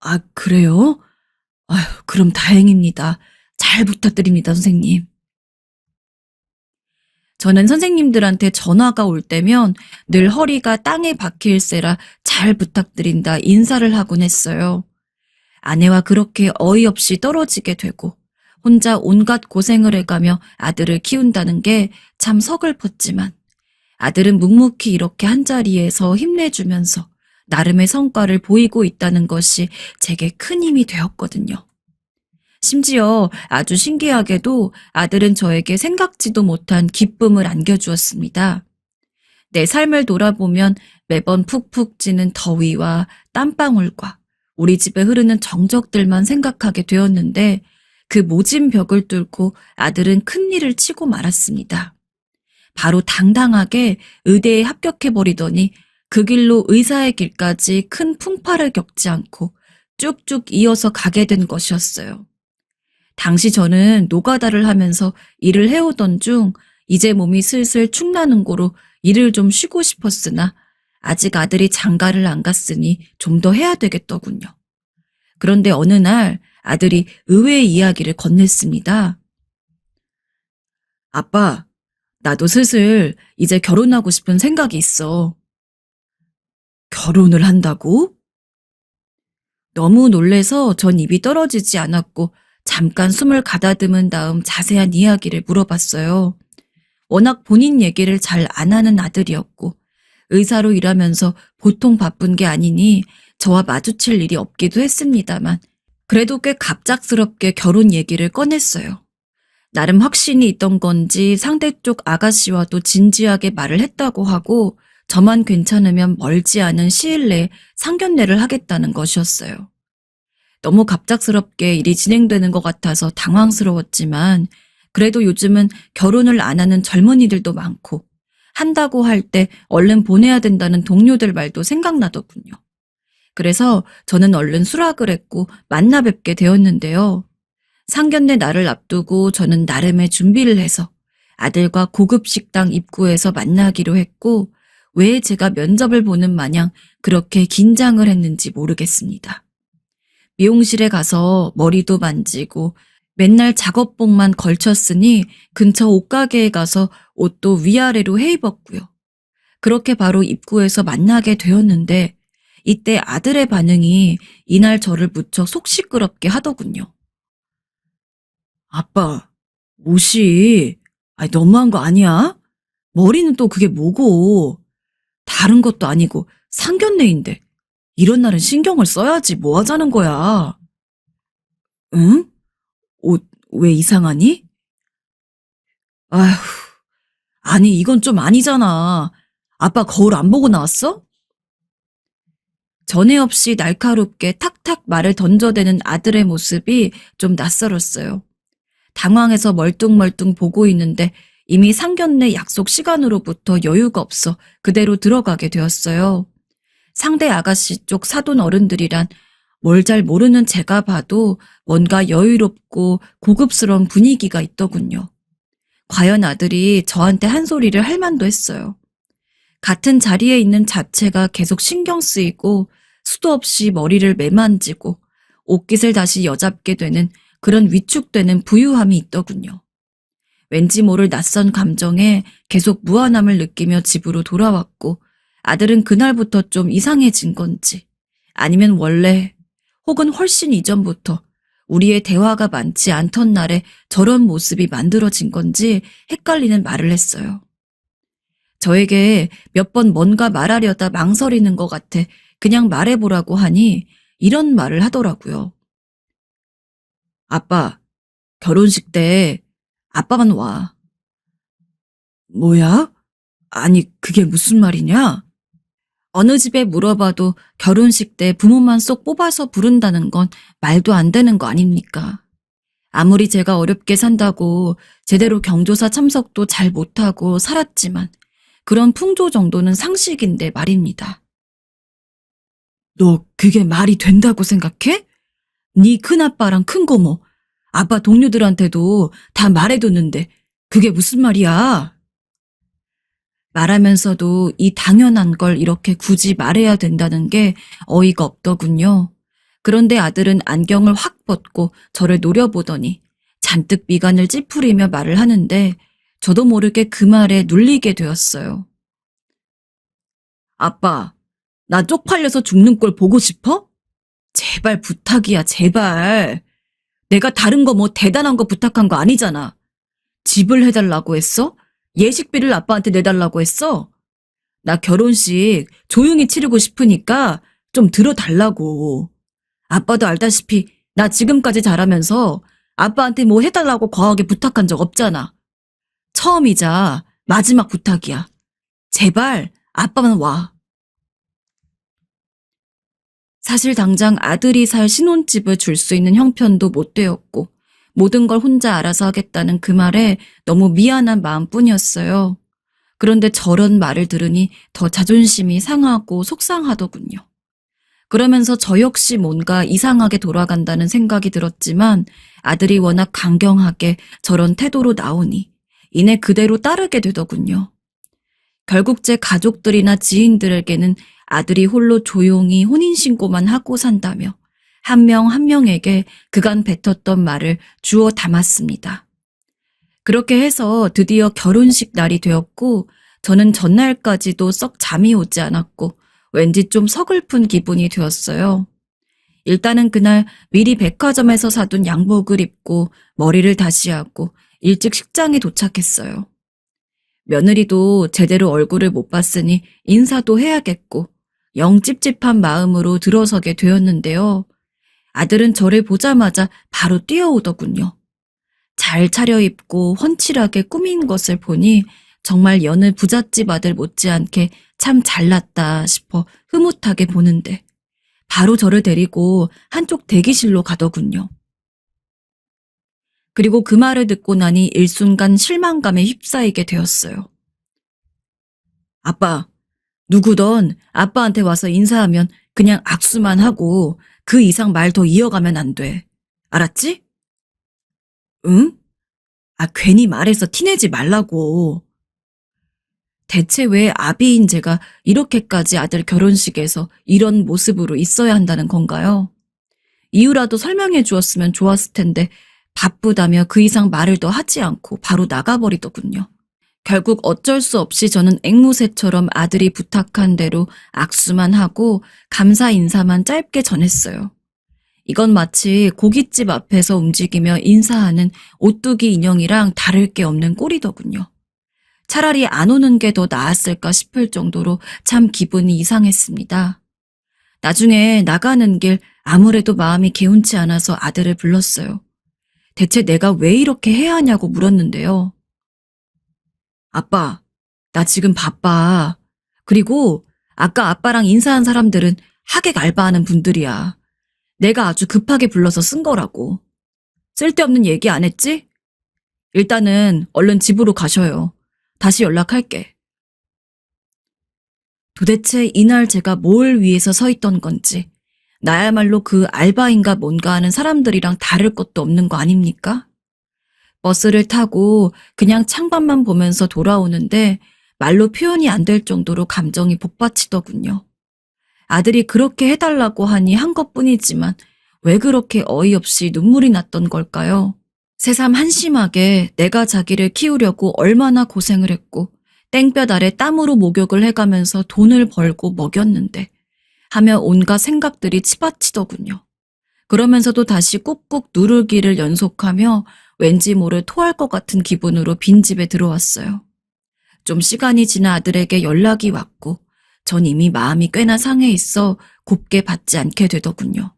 아, 그래요? 아휴, 그럼 다행입니다. 잘 부탁드립니다, 선생님. 저는 선생님들한테 전화가 올 때면 늘 허리가 땅에 박힐세라 잘 부탁드린다 인사를 하곤 했어요. 아내와 그렇게 어이없이 떨어지게 되고 혼자 온갖 고생을 해가며 아들을 키운다는 게 참 서글펐지만 아들은 묵묵히 이렇게 한자리에서 힘내주면서 나름의 성과를 보이고 있다는 것이 제게 큰 힘이 되었거든요. 심지어 아주 신기하게도 아들은 저에게 생각지도 못한 기쁨을 안겨주었습니다. 내 삶을 돌아보면 매번 푹푹 찌는 더위와 땀방울과 우리 집에 흐르는 정적들만 생각하게 되었는데 그 모진 벽을 뚫고 아들은 큰 일을 치고 말았습니다. 바로 당당하게 의대에 합격해버리더니 그 길로 의사의 길까지 큰 풍파를 겪지 않고 쭉쭉 이어서 가게 된 것이었어요. 당시 저는 노가다를 하면서 일을 해오던 중 이제 몸이 슬슬 축나는 고로 일을 좀 쉬고 싶었으나 아직 아들이 장가를 안 갔으니 좀 더 해야 되겠더군요. 그런데 어느 날 아들이 의외의 이야기를 건넸습니다. 아빠, 나도 슬슬 이제 결혼하고 싶은 생각이 있어. 결혼을 한다고? 너무 놀래서 전 입이 떨어지지 않았고 잠깐 숨을 가다듬은 다음 자세한 이야기를 물어봤어요. 워낙 본인 얘기를 잘 안 하는 아들이었고 의사로 일하면서 보통 바쁜 게 아니니 저와 마주칠 일이 없기도 했습니다만 그래도 꽤 갑작스럽게 결혼 얘기를 꺼냈어요. 나름 확신이 있던 건지 상대 쪽 아가씨와도 진지하게 말을 했다고 하고 저만 괜찮으면 멀지 않은 시일 내에 상견례를 하겠다는 것이었어요. 너무 갑작스럽게 일이 진행되는 것 같아서 당황스러웠지만 그래도 요즘은 결혼을 안 하는 젊은이들도 많고 한다고 할 때 얼른 보내야 된다는 동료들 말도 생각나더군요. 그래서 저는 얼른 수락을 했고 만나 뵙게 되었는데요. 상견례 날을 앞두고 저는 나름의 준비를 해서 아들과 고급 식당 입구에서 만나기로 했고 왜 제가 면접을 보는 마냥 그렇게 긴장을 했는지 모르겠습니다. 미용실에 가서 머리도 만지고 맨날 작업복만 걸쳤으니 근처 옷가게에 가서 옷도 위아래로 해입었고요. 그렇게 바로 입구에서 만나게 되었는데 이때 아들의 반응이 이날 저를 무척 속 시끄럽게 하더군요. 아빠, 옷이 너무한 거 아니야? 머리는 또 그게 뭐고? 다른 것도 아니고 상견례인데 이런 날은 신경을 써야지 뭐 하자는 거야. 응? 옷 왜 이상하니? 아휴, 아니 이건 좀 아니잖아. 아빠 거울 안 보고 나왔어? 전에 없이 날카롭게 탁탁 말을 던져대는 아들의 모습이 좀 낯설었어요. 당황해서 멀뚱멀뚱 보고 있는데 이미 상견례 약속 시간으로부터 여유가 없어 그대로 들어가게 되었어요. 상대 아가씨 쪽 사돈 어른들이란 뭘 잘 모르는 제가 봐도 뭔가 여유롭고 고급스러운 분위기가 있더군요. 과연 아들이 저한테 한 소리를 할 만도 했어요. 같은 자리에 있는 자체가 계속 신경 쓰이고 수도 없이 머리를 매만지고 옷깃을 다시 여잡게 되는 그런 위축되는 부유함이 있더군요. 왠지 모를 낯선 감정에 계속 무안함을 느끼며 집으로 돌아왔고 아들은 그날부터 좀 이상해진 건지 아니면 원래 혹은 훨씬 이전부터 우리의 대화가 많지 않던 날에 저런 모습이 만들어진 건지 헷갈리는 말을 했어요. 저에게 몇 번 뭔가 말하려다 망설이는 것 같아 그냥 말해보라고 하니 이런 말을 하더라고요. 아빠, 결혼식 때 아빠만 와. 뭐야? 아니, 그게 무슨 말이냐? 어느 집에 물어봐도 결혼식 때 부모만 쏙 뽑아서 부른다는 건 말도 안 되는 거 아닙니까? 아무리 제가 어렵게 산다고 제대로 경조사 참석도 잘 못하고 살았지만 그런 풍조 정도는 상식인데 말입니다. 너 그게 말이 된다고 생각해? 네 큰아빠랑 큰고모, 아빠 동료들한테도 다 말해뒀는데 그게 무슨 말이야? 말하면서도 이 당연한 걸 이렇게 굳이 말해야 된다는 게 어이가 없더군요. 그런데 아들은 안경을 확 벗고 저를 노려보더니 잔뜩 미간을 찌푸리며 말을 하는데 저도 모르게 그 말에 눌리게 되었어요. 아빠, 나 쪽팔려서 죽는 꼴 보고 싶어? 제발 부탁이야, 제발. 내가 다른 거 뭐 대단한 거 부탁한 거 아니잖아. 집을 해달라고 했어? 예식비를 아빠한테 내달라고 했어? 나 결혼식 조용히 치르고 싶으니까 좀 들어달라고. 아빠도 알다시피 나 지금까지 잘하면서 아빠한테 뭐 해달라고 과하게 부탁한 적 없잖아. 처음이자 마지막 부탁이야. 제발 아빠만 와. 사실 당장 아들이 살 신혼집을 줄 수 있는 형편도 못 되었고 모든 걸 혼자 알아서 하겠다는 그 말에 너무 미안한 마음뿐이었어요. 그런데 저런 말을 들으니 더 자존심이 상하고 속상하더군요. 그러면서 저 역시 뭔가 이상하게 돌아간다는 생각이 들었지만 아들이 워낙 강경하게 저런 태도로 나오니 이내 그대로 따르게 되더군요. 결국 제 가족들이나 지인들에게는 아들이 홀로 조용히 혼인신고만 하고 산다며 한 명 한 명에게 그간 뱉었던 말을 주워 담았습니다. 그렇게 해서 드디어 결혼식 날이 되었고 저는 전날까지도 썩 잠이 오지 않았고 왠지 좀 서글픈 기분이 되었어요. 일단은 그날 미리 백화점에서 사둔 양복을 입고 머리를 다시 하고 일찍 식장에 도착했어요. 며느리도 제대로 얼굴을 못 봤으니 인사도 해야겠고 영 찝찝한 마음으로 들어서게 되었는데요. 아들은 저를 보자마자 바로 뛰어오더군요. 잘 차려입고 훤칠하게 꾸민 것을 보니 정말 여느 부잣집 아들 못지않게 참 잘났다 싶어 흐뭇하게 보는데 바로 저를 데리고 한쪽 대기실로 가더군요. 그리고 그 말을 듣고 나니 일순간 실망감에 휩싸이게 되었어요. 아빠, 누구든 아빠한테 와서 인사하면 그냥 악수만 하고 그 이상 말 더 이어가면 안 돼. 알았지? 응? 아, 괜히 말해서 티내지 말라고. 대체 왜 아비인 제가 이렇게까지 아들 결혼식에서 이런 모습으로 있어야 한다는 건가요? 이유라도 설명해 주었으면 좋았을 텐데 바쁘다며 그 이상 말을 더 하지 않고 바로 나가버리더군요. 결국 어쩔 수 없이 저는 앵무새처럼 아들이 부탁한 대로 악수만 하고 감사 인사만 짧게 전했어요. 이건 마치 고깃집 앞에서 움직이며 인사하는 오뚜기 인형이랑 다를 게 없는 꼴이더군요. 차라리 안 오는 게 더 나았을까 싶을 정도로 참 기분이 이상했습니다. 나중에 나가는 길 아무래도 마음이 개운치 않아서 아들을 불렀어요. 대체 내가 왜 이렇게 해야 하냐고 물었는데요. 아빠, 나 지금 바빠. 그리고 아까 아빠랑 인사한 사람들은 하객 알바하는 분들이야. 내가 아주 급하게 불러서 쓴 거라고. 쓸데없는 얘기 안 했지? 일단은 얼른 집으로 가셔요. 다시 연락할게. 도대체 이날 제가 뭘 위해서 서 있던 건지, 나야말로 그 알바인가 뭔가 하는 사람들이랑 다를 것도 없는 거 아닙니까? 버스를 타고 그냥 창밖만 보면서 돌아오는데 말로 표현이 안 될 정도로 감정이 복받치더군요. 아들이 그렇게 해달라고 하니 한 것뿐이지만 왜 그렇게 어이없이 눈물이 났던 걸까요? 새삼 한심하게 내가 자기를 키우려고 얼마나 고생을 했고 땡볕 아래 땀으로 목욕을 해가면서 돈을 벌고 먹였는데 하며 온갖 생각들이 치받치더군요. 그러면서도 다시 꾹꾹 누르기를 연속하며 왠지 모를 토할 것 같은 기분으로 빈집에 들어왔어요. 좀 시간이 지나 아들에게 연락이 왔고 전 이미 마음이 꽤나 상해 있어 곱게 받지 않게 되더군요.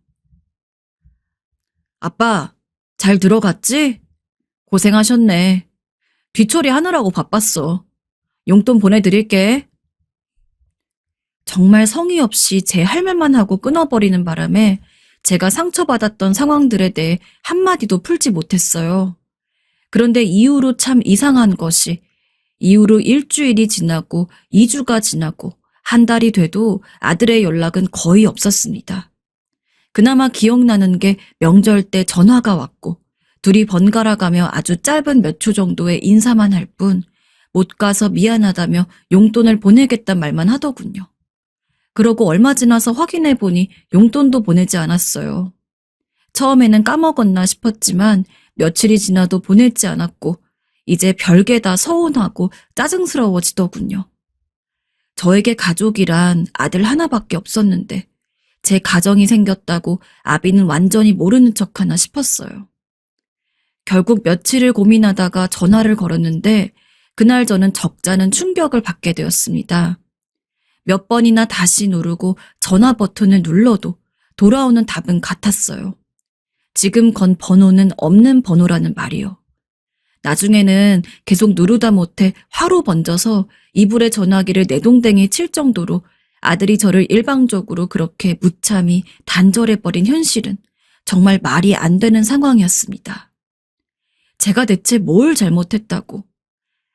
아빠, 잘 들어갔지? 고생하셨네. 뒤처리 하느라고 바빴어. 용돈 보내드릴게. 정말 성의 없이 제 할 말만 하고 끊어버리는 바람에 제가 상처받았던 상황들에 대해 한마디도 풀지 못했어요. 그런데 이후로 참 이상한 것이 이후로 일주일이 지나고 2주가 지나고 한 달이 돼도 아들의 연락은 거의 없었습니다. 그나마 기억나는 게 명절 때 전화가 왔고 둘이 번갈아 가며 아주 짧은 몇 초 정도의 인사만 할 뿐 못 가서 미안하다며 용돈을 보내겠단 말만 하더군요. 그러고 얼마 지나서 확인해 보니 용돈도 보내지 않았어요. 처음에는 까먹었나 싶었지만 며칠이 지나도 보내지 않았고 이제 별게 다 서운하고 짜증스러워지더군요. 저에게 가족이란 아들 하나밖에 없었는데 제 가정이 생겼다고 아비는 완전히 모르는 척하나 싶었어요. 결국 며칠을 고민하다가 전화를 걸었는데 그날 저는 적잖은 충격을 받게 되었습니다. 몇 번이나 다시 누르고 전화 버튼을 눌러도 돌아오는 답은 같았어요. 지금 건 번호는 없는 번호라는 말이요. 나중에는 계속 누르다 못해 화로 번져서 이불에 전화기를 내동댕이 칠 정도로 아들이 저를 일방적으로 그렇게 무참히 단절해버린 현실은 정말 말이 안 되는 상황이었습니다. 제가 대체 뭘 잘못했다고,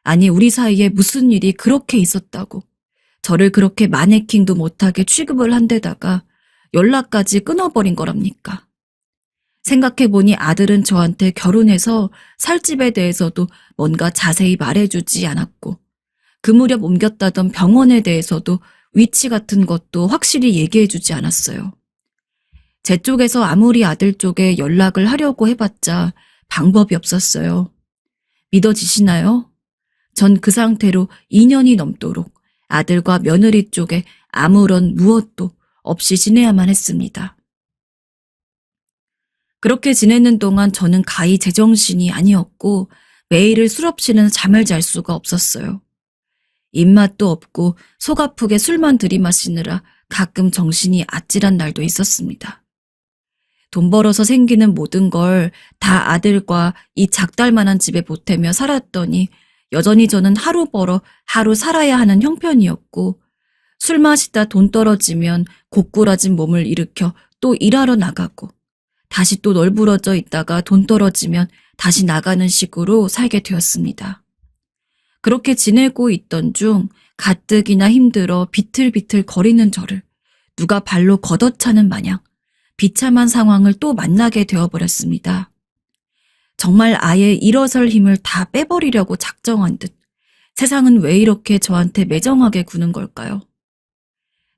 아니 우리 사이에 무슨 일이 그렇게 있었다고 저를 그렇게 마네킹도 못하게 취급을 한 데다가 연락까지 끊어버린 거랍니까? 생각해보니 아들은 저한테 결혼해서 살 집에 대해서도 뭔가 자세히 말해주지 않았고 그 무렵 옮겼다던 병원에 대해서도 위치 같은 것도 확실히 얘기해주지 않았어요. 제 쪽에서 아무리 아들 쪽에 연락을 하려고 해봤자 방법이 없었어요. 믿어지시나요? 전 그 상태로 2년이 넘도록 아들과 며느리 쪽에 아무런 무엇도 없이 지내야만 했습니다. 그렇게 지내는 동안 저는 가히 제정신이 아니었고 매일을 술 없이는 잠을 잘 수가 없었어요. 입맛도 없고 속 아프게 술만 들이마시느라 가끔 정신이 아찔한 날도 있었습니다. 돈 벌어서 생기는 모든 걸 다 아들과 이 작달만한 집에 보태며 살았더니 여전히 저는 하루 벌어 하루 살아야 하는 형편이었고 술 마시다 돈 떨어지면 고꾸라진 몸을 일으켜 또 일하러 나가고 다시 또 널브러져 있다가 돈 떨어지면 다시 나가는 식으로 살게 되었습니다. 그렇게 지내고 있던 중 가뜩이나 힘들어 비틀비틀 거리는 저를 누가 발로 걷어차는 마냥 비참한 상황을 또 만나게 되어버렸습니다. 정말 아예 일어설 힘을 다 빼버리려고 작정한 듯 세상은 왜 이렇게 저한테 매정하게 구는 걸까요?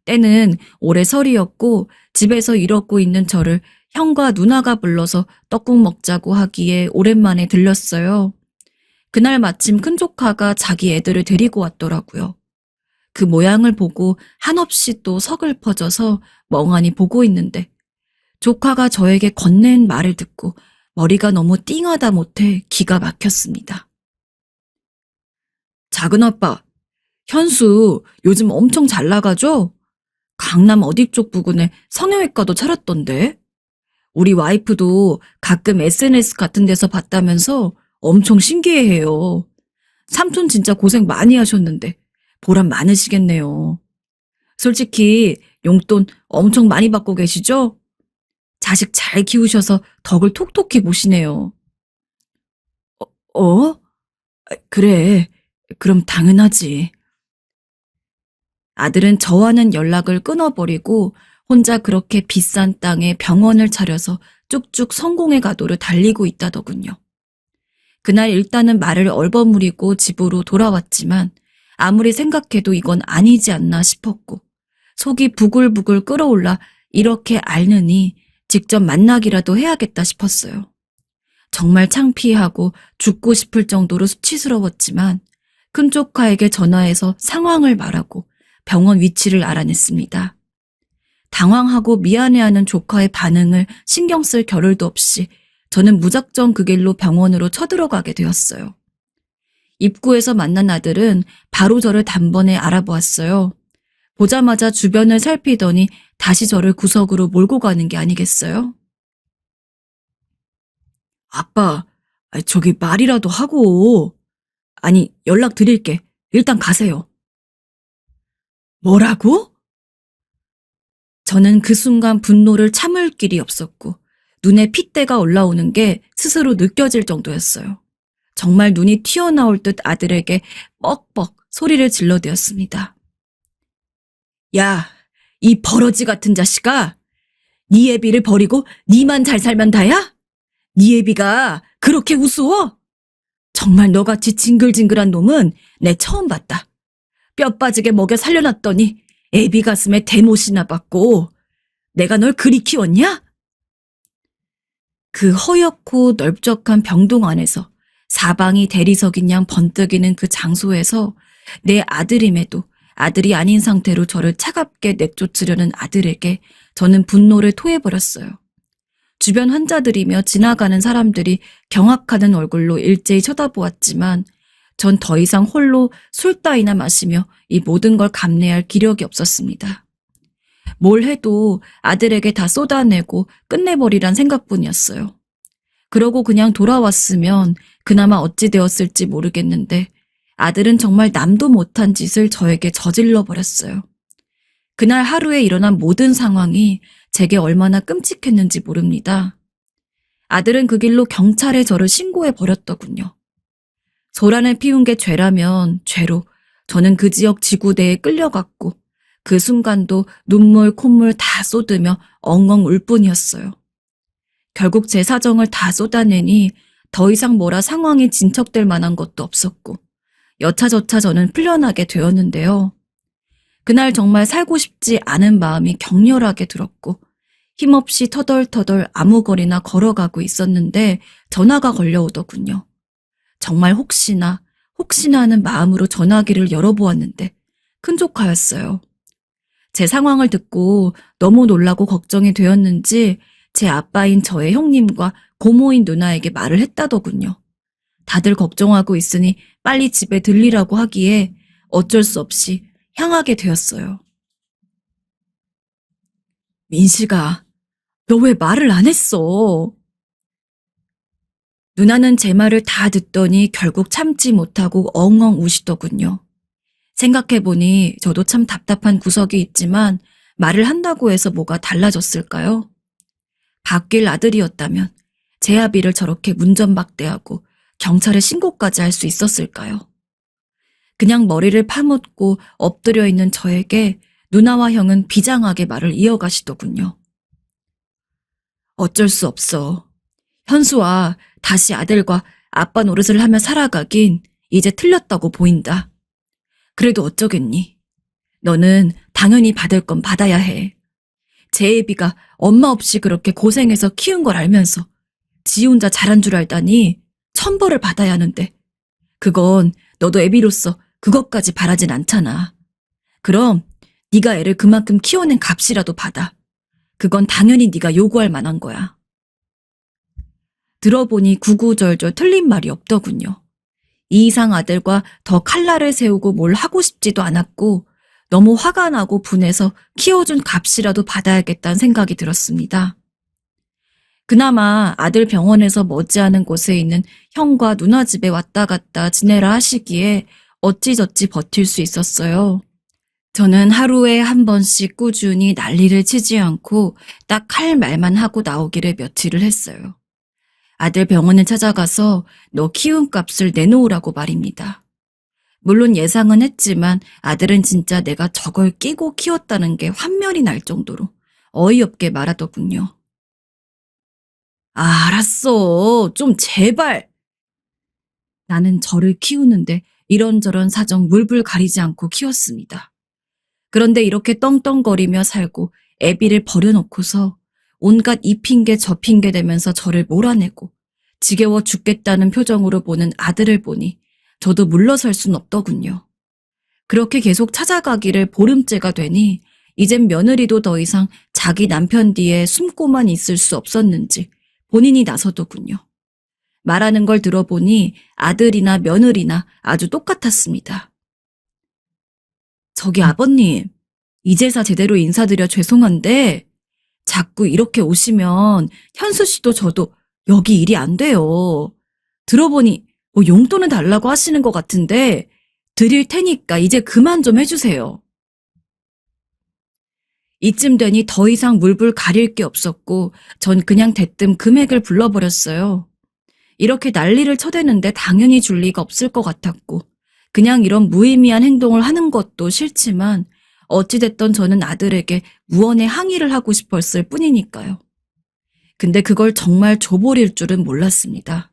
때는 올해 설이었고 집에서 이러고 있는 저를 형과 누나가 불러서 떡국 먹자고 하기에 오랜만에 들렸어요. 그날 마침 큰 조카가 자기 애들을 데리고 왔더라고요. 그 모양을 보고 한없이 또 서글퍼져서 멍하니 보고 있는데 조카가 저에게 건넨 말을 듣고 머리가 너무 띵하다 못해 기가 막혔습니다. 작은아빠, 현수 요즘 엄청 잘 나가죠? 강남 어디 쪽 부근에 성형외과도 차렸던데? 우리 와이프도 가끔 SNS 같은 데서 봤다면서 엄청 신기해해요. 삼촌 진짜 고생 많이 하셨는데 보람 많으시겠네요. 솔직히 용돈 엄청 많이 받고 계시죠? 자식 잘 키우셔서 덕을 톡톡히 보시네요. 어? 그래. 그럼 당연하지. 아들은 저와는 연락을 끊어버리고 혼자 그렇게 비싼 땅에 병원을 차려서 쭉쭉 성공의 가도를 달리고 있다더군요. 그날 일단은 말을 얼버무리고 집으로 돌아왔지만 아무리 생각해도 이건 아니지 않나 싶었고 속이 부글부글 끓어올라 이렇게 앓느니 직접 만나기라도 해야겠다 싶었어요. 정말 창피하고 죽고 싶을 정도로 수치스러웠지만 큰 조카에게 전화해서 상황을 말하고 병원 위치를 알아냈습니다. 당황하고 미안해하는 조카의 반응을 신경 쓸 겨를도 없이 저는 무작정 그 길로 병원으로 쳐들어가게 되었어요. 입구에서 만난 아들은 바로 저를 단번에 알아보았어요. 보자마자 주변을 살피더니 다시 저를 구석으로 몰고 가는 게 아니겠어요? 아빠, 저기 말이라도 하고. 아니, 연락 드릴게. 일단 가세요. 뭐라고? 저는 그 순간 분노를 참을 길이 없었고 눈에 핏대가 올라오는 게 스스로 느껴질 정도였어요. 정말 눈이 튀어나올 듯 아들에게 뻑뻑 소리를 질러대었습니다. 야, 이 버러지 같은 자식아! 네 애비를 버리고 네만 잘 살면 다야? 네 애비가 그렇게 우스워? 정말 너같이 징글징글한 놈은 내 처음 봤다. 뼈 빠지게 먹여 살려놨더니 애비 가슴에 대못이나 받고 내가 널 그리 키웠냐? 그 허옇고 넓적한 병동 안에서 사방이 대리석인 양 번뜩이는 그 장소에서 내 아들임에도 아들이 아닌 상태로 저를 차갑게 내쫓으려는 아들에게 저는 분노를 토해버렸어요. 주변 환자들이며 지나가는 사람들이 경악하는 얼굴로 일제히 쳐다보았지만 전 더 이상 홀로 술 따위나 마시며 이 모든 걸 감내할 기력이 없었습니다. 뭘 해도 아들에게 다 쏟아내고 끝내버리란 생각뿐이었어요. 그러고 그냥 돌아왔으면 그나마 어찌 되었을지 모르겠는데 아들은 정말 남도 못한 짓을 저에게 저질러 버렸어요. 그날 하루에 일어난 모든 상황이 제게 얼마나 끔찍했는지 모릅니다. 아들은 그 길로 경찰에 저를 신고해 버렸더군요. 소란을 피운 게 죄라면 죄로 저는 그 지역 지구대에 끌려갔고 그 순간도 눈물 콧물 다 쏟으며 엉엉 울 뿐이었어요. 결국 제 사정을 다 쏟아내니 더 이상 뭐라 상황이 진척될 만한 것도 없었고 여차저차 저는 풀려나게 되었는데요. 그날 정말 살고 싶지 않은 마음이 격렬하게 들었고 힘없이 터덜터덜 아무 거리나 걸어가고 있었는데 전화가 걸려오더군요. 정말 혹시나 하는 마음으로 전화기를 열어보았는데 큰조카였어요. 제 상황을 듣고 너무 놀라고 걱정이 되었는지 제 아빠인 저의 형님과 고모인 누나에게 말을 했다더군요. 다들 걱정하고 있으니 빨리 집에 들리라고 하기에 어쩔 수 없이 향하게 되었어요. 민식아, 너 왜 말을 안 했어? 누나는 제 말을 다 듣더니 결국 참지 못하고 엉엉 우시더군요. 생각해보니 저도 참 답답한 구석이 있지만 말을 한다고 해서 뭐가 달라졌을까요? 바뀔 아들이었다면 제 아비를 저렇게 문전박대하고 경찰에 신고까지 할 수 있었을까요? 그냥 머리를 파묻고 엎드려 있는 저에게 누나와 형은 비장하게 말을 이어가시더군요. 어쩔 수 없어. 현수와 다시 아들과 아빠 노릇을 하며 살아가긴 이제 틀렸다고 보인다. 그래도 어쩌겠니? 너는 당연히 받을 건 받아야 해. 제 애비가 엄마 없이 그렇게 고생해서 키운 걸 알면서 지 혼자 잘한 줄 알다니 천벌을 받아야 하는데 그건 너도 애비로서 그것까지 바라진 않잖아. 그럼 네가 애를 그만큼 키워낸 값이라도 받아. 그건 당연히 네가 요구할 만한 거야. 들어보니 구구절절 틀린 말이 없더군요. 이 이상 아들과 더 칼날을 세우고 뭘 하고 싶지도 않았고 너무 화가 나고 분해서 키워준 값이라도 받아야겠다는 생각이 들었습니다. 그나마 아들 병원에서 머지않은 곳에 있는 형과 누나 집에 왔다 갔다 지내라 하시기에 어찌저찌 버틸 수 있었어요. 저는 하루에 한 번씩 꾸준히 난리를 치지 않고 딱 할 말만 하고 나오기를 며칠을 했어요. 아들 병원에 찾아가서 너 키움값을 내놓으라고 말입니다. 물론 예상은 했지만 아들은 진짜 내가 저걸 끼고 키웠다는 게 환멸이 날 정도로 어이없게 말하더군요. 알았어. 좀 제발. 나는 저를 키우는데 이런저런 사정 물불 가리지 않고 키웠습니다. 그런데 이렇게 떵떵거리며 살고 애비를 버려놓고서 온갖 이 핑계 저 핑계 대면서 저를 몰아내고 지겨워 죽겠다는 표정으로 보는 아들을 보니 저도 물러설 순 없더군요. 그렇게 계속 찾아가기를 보름째가 되니 이젠 며느리도 더 이상 자기 남편 뒤에 숨고만 있을 수 없었는지 본인이 나서더군요. 말하는 걸 들어보니 아들이나 며느리나 아주 똑같았습니다. 저기 아버님, 이제사 제대로 인사드려 죄송한데 자꾸 이렇게 오시면 현수 씨도 저도 여기 일이 안 돼요. 들어보니 뭐 용돈을 달라고 하시는 것 같은데 드릴 테니까 이제 그만 좀 해주세요. 이쯤 되니 더 이상 물불 가릴 게 없었고 전 그냥 대뜸 금액을 불러버렸어요. 이렇게 난리를 쳐대는데 당연히 줄 리가 없을 것 같았고 그냥 이런 무의미한 행동을 하는 것도 싫지만 어찌됐던 저는 아들에게 무언의 항의를 하고 싶었을 뿐이니까요. 근데 그걸 정말 줘버릴 줄은 몰랐습니다.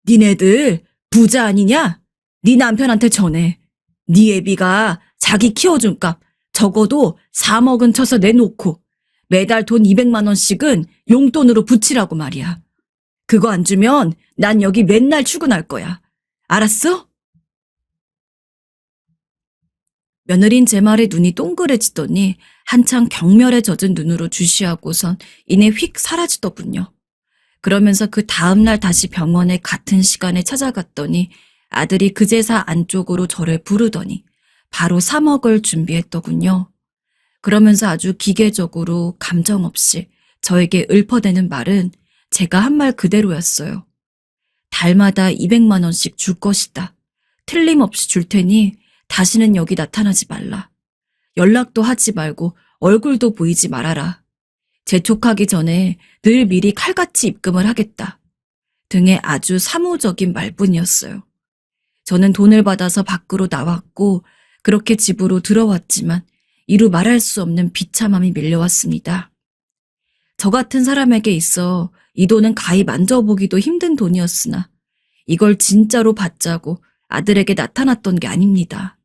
니네들 부자 아니냐? 네 남편한테 전해. 네 애비가 자기 키워준 값 적어도 3억은 쳐서 내놓고 매달 돈 200만 원씩은 용돈으로 붙이라고 말이야. 그거 안 주면 난 여기 맨날 출근할 거야. 알았어? 며느린 제 말에 눈이 동그래지더니 한창 경멸에 젖은 눈으로 주시하고선 이내 휙 사라지더군요. 그러면서 그 다음날 다시 병원에 같은 시간에 찾아갔더니 아들이 그제사 안쪽으로 저를 부르더니 바로 3억을 준비했더군요. 그러면서 아주 기계적으로 감정 없이 저에게 읊어대는 말은 제가 한 말 그대로였어요. 달마다 200만 원씩 줄 것이다. 틀림없이 줄 테니 다시는 여기 나타나지 말라. 연락도 하지 말고 얼굴도 보이지 말아라. 재촉하기 전에 늘 미리 칼같이 입금을 하겠다. 등의 아주 사무적인 말뿐이었어요. 저는 돈을 받아서 밖으로 나왔고 그렇게 집으로 들어왔지만 이루 말할 수 없는 비참함이 밀려왔습니다. 저 같은 사람에게 있어 이 돈은 가히 만져보기도 힘든 돈이었으나 이걸 진짜로 받자고 아들에게 나타났던 게 아닙니다.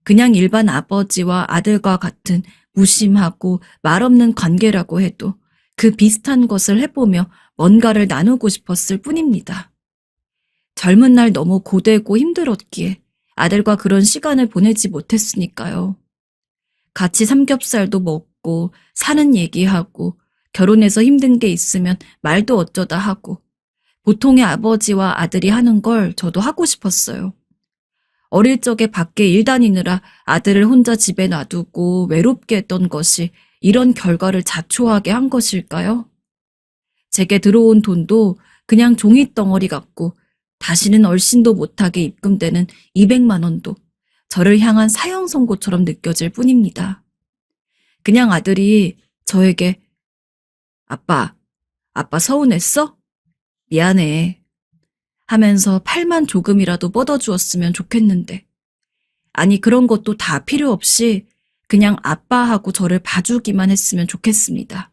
그냥 일반 아버지와 아들과 같은 무심하고 말없는 관계라고 해도 그 비슷한 것을 해보며 뭔가를 나누고 싶었을 뿐입니다. 젊은 날 너무 고되고 힘들었기에 아들과 그런 시간을 보내지 못했으니까요. 같이 삼겹살도 먹고 사는 얘기하고 결혼해서 힘든 게 있으면 말도 어쩌다 하고 보통의 아버지와 아들이 하는 걸 저도 하고 싶었어요. 어릴 적에 밖에 일 다니느라 아들을 혼자 집에 놔두고 외롭게 했던 것이 이런 결과를 자초하게 한 것일까요? 제게 들어온 돈도 그냥 종이덩어리 같고 다시는 얼씬도 못하게 입금되는 200만 원도 저를 향한 사형 선고처럼 느껴질 뿐입니다. 그냥 아들이 저에게 아빠 서운했어? 미안해. 하면서 팔만 조금이라도 뻗어주었으면 좋겠는데. 아니 그런 것도 다 필요 없이 그냥 아빠하고 저를 봐주기만 했으면 좋겠습니다.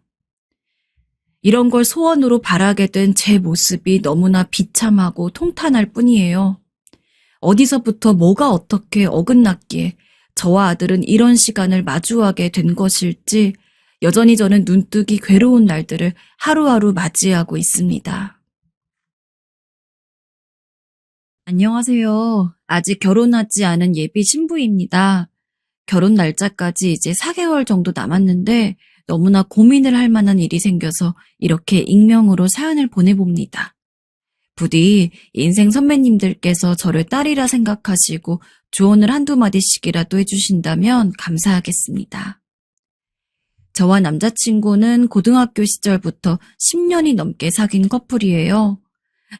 이런 걸 소원으로 바라게 된 제 모습이 너무나 비참하고 통탄할 뿐이에요. 어디서부터 뭐가 어떻게 어긋났기에 저와 아들은 이런 시간을 마주하게 된 것일지 여전히 저는 눈뜨기 괴로운 날들을 하루하루 맞이하고 있습니다. 안녕하세요. 아직 결혼하지 않은 예비 신부입니다. 결혼 날짜까지 이제 4개월 정도 남았는데 너무나 고민을 할 만한 일이 생겨서 이렇게 익명으로 사연을 보내봅니다. 부디 인생 선배님들께서 저를 딸이라 생각하시고 조언을 한두 마디씩이라도 해주신다면 감사하겠습니다. 저와 남자친구는 고등학교 시절부터 10년이 넘게 사귄 커플이에요.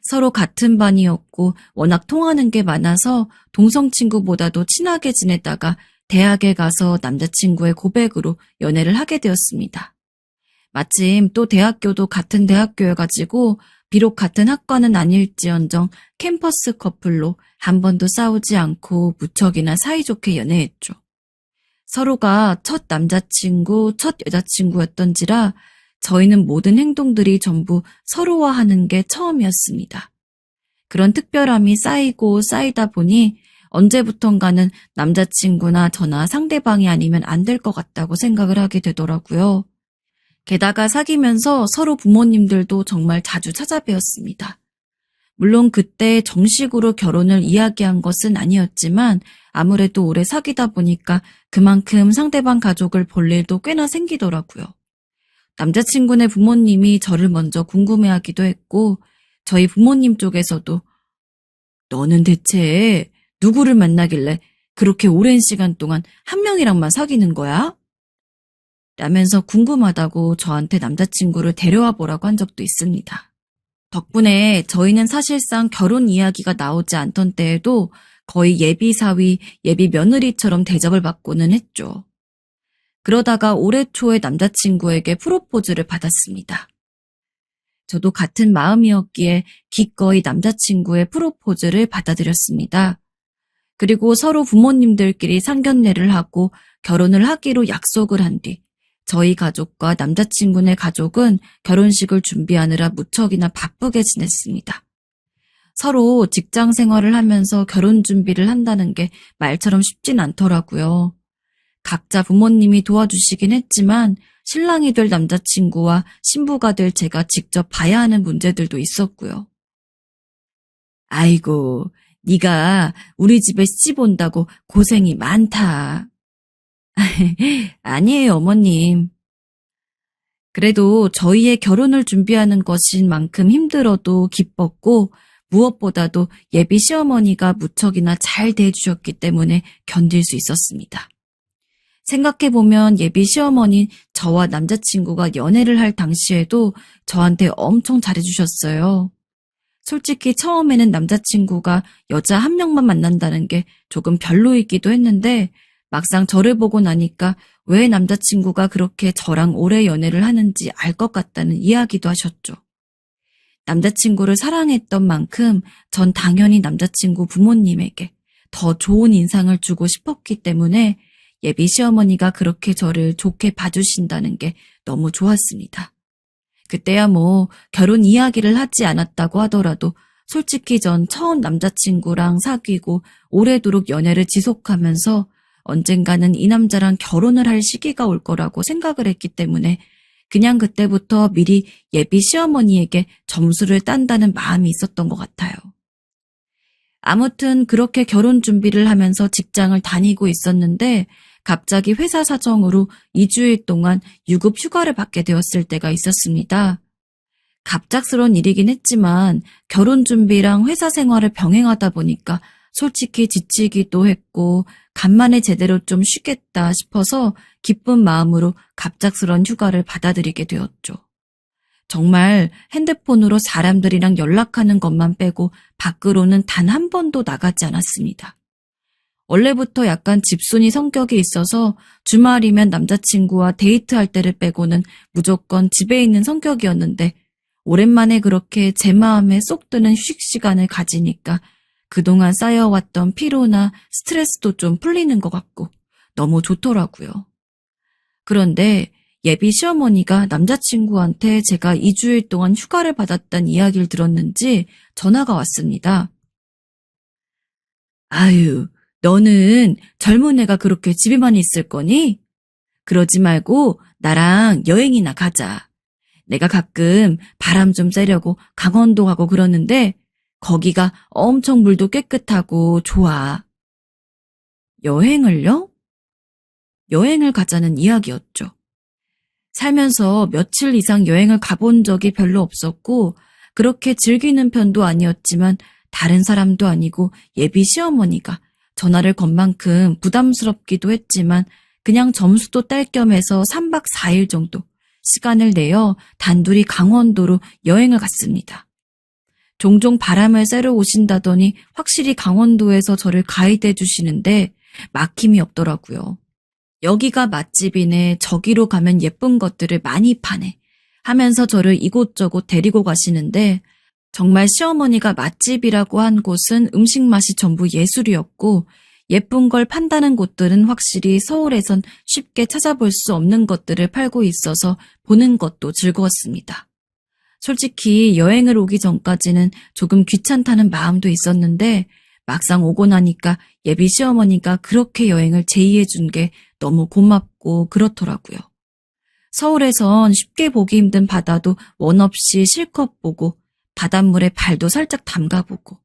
서로 같은 반이었고 워낙 통하는 게 많아서 동성 친구보다도 친하게 지내다가 대학에 가서 남자친구의 고백으로 연애를 하게 되었습니다. 마침 또 대학교도 같은 대학교여가지고 비록 같은 학과는 아닐지언정 캠퍼스 커플로 한 번도 싸우지 않고 무척이나 사이좋게 연애했죠. 서로가 첫 남자친구, 첫 여자친구였던지라 저희는 모든 행동들이 전부 서로와 하는 게 처음이었습니다. 그런 특별함이 쌓이고 쌓이다 보니 언제부턴가는 남자친구나 저나 상대방이 아니면 안 될 것 같다고 생각을 하게 되더라고요. 게다가 사귀면서 서로 부모님들도 정말 자주 찾아뵈었습니다. 물론 그때 정식으로 결혼을 이야기한 것은 아니었지만 아무래도 오래 사귀다 보니까 그만큼 상대방 가족을 볼 일도 꽤나 생기더라고요. 남자친구네 부모님이 저를 먼저 궁금해하기도 했고 저희 부모님 쪽에서도 너는 대체 누구를 만나길래 그렇게 오랜 시간 동안 한 명이랑만 사귀는 거야? 라면서 궁금하다고 저한테 남자친구를 데려와 보라고 한 적도 있습니다. 덕분에 저희는 사실상 결혼 이야기가 나오지 않던 때에도 거의 예비 사위, 예비 며느리처럼 대접을 받고는 했죠. 그러다가 올해 초에 남자친구에게 프로포즈를 받았습니다. 저도 같은 마음이었기에 기꺼이 남자친구의 프로포즈를 받아들였습니다. 그리고 서로 부모님들끼리 상견례를 하고 결혼을 하기로 약속을 한 뒤 저희 가족과 남자친구네 가족은 결혼식을 준비하느라 무척이나 바쁘게 지냈습니다. 서로 직장 생활을 하면서 결혼 준비를 한다는 게 말처럼 쉽진 않더라고요. 각자 부모님이 도와주시긴 했지만 신랑이 될 남자친구와 신부가 될 제가 직접 봐야 하는 문제들도 있었고요. 아이고, 네가 우리 집에 시집 온다고 고생이 많다. 아니에요, 어머님. 그래도 저희의 결혼을 준비하는 것인 만큼 힘들어도 기뻤고 무엇보다도 예비 시어머니가 무척이나 잘 대해주셨기 때문에 견딜 수 있었습니다. 생각해보면 예비 시어머니 저와 남자친구가 연애를 할 당시에도 저한테 엄청 잘해주셨어요. 솔직히 처음에는 남자친구가 여자 한 명만 만난다는 게 조금 별로이기도 했는데 막상 저를 보고 나니까 왜 남자친구가 그렇게 저랑 오래 연애를 하는지 알 것 같다는 이야기도 하셨죠. 남자친구를 사랑했던 만큼 전 당연히 남자친구 부모님에게 더 좋은 인상을 주고 싶었기 때문에 예비 시어머니가 그렇게 저를 좋게 봐주신다는 게 너무 좋았습니다. 그때야 뭐 결혼 이야기를 하지 않았다고 하더라도 솔직히 전 처음 남자친구랑 사귀고 오래도록 연애를 지속하면서 언젠가는 이 남자랑 결혼을 할 시기가 올 거라고 생각을 했기 때문에 그냥 그때부터 미리 예비 시어머니에게 점수를 딴다는 마음이 있었던 것 같아요. 아무튼 그렇게 결혼 준비를 하면서 직장을 다니고 있었는데 갑자기 회사 사정으로 2주일 동안 유급 휴가를 받게 되었을 때가 있었습니다. 갑작스러운 일이긴 했지만 결혼 준비랑 회사 생활을 병행하다 보니까 솔직히 지치기도 했고 간만에 제대로 좀 쉬겠다 싶어서 기쁜 마음으로 갑작스러운 휴가를 받아들이게 되었죠. 정말 핸드폰으로 사람들이랑 연락하는 것만 빼고 밖으로는 단 한 번도 나가지 않았습니다. 원래부터 약간 집순이 성격이 있어서 주말이면 남자친구와 데이트할 때를 빼고는 무조건 집에 있는 성격이었는데 오랜만에 그렇게 제 마음에 쏙 드는 휴식 시간을 가지니까 그동안 쌓여왔던 피로나 스트레스도 좀 풀리는 것 같고 너무 좋더라고요. 그런데 예비 시어머니가 남자친구한테 제가 2주일 동안 휴가를 받았다는 이야기를 들었는지 전화가 왔습니다. 아유, 너는 젊은 애가 그렇게 집에만 있을 거니? 그러지 말고 나랑 여행이나 가자. 내가 가끔 바람 좀 쐬려고 강원도 가고 그러는데 거기가 엄청 물도 깨끗하고 좋아. 여행을요? 여행을 가자는 이야기였죠. 살면서 며칠 이상 여행을 가본 적이 별로 없었고 그렇게 즐기는 편도 아니었지만 다른 사람도 아니고 예비 시어머니가 전화를 건 만큼 부담스럽기도 했지만 그냥 점수도 딸 겸해서 3박 4일 정도 시간을 내어 단둘이 강원도로 여행을 갔습니다. 종종 바람을 쐬러 오신다더니 확실히 강원도에서 저를 가이드해 주시는데 막힘이 없더라고요. 여기가 맛집이네, 저기로 가면 예쁜 것들을 많이 파네 하면서 저를 이곳저곳 데리고 가시는데 정말 시어머니가 맛집이라고 한 곳은 음식 맛이 전부 예술이었고 예쁜 걸 판다는 곳들은 확실히 서울에선 쉽게 찾아볼 수 없는 것들을 팔고 있어서 보는 것도 즐거웠습니다. 솔직히 여행을 오기 전까지는 조금 귀찮다는 마음도 있었는데 막상 오고 나니까 예비 시어머니가 그렇게 여행을 제의해 준 게 너무 고맙고 그렇더라고요. 서울에선 쉽게 보기 힘든 바다도 원 없이 실컷 보고 바닷물에 발도 살짝 담가보고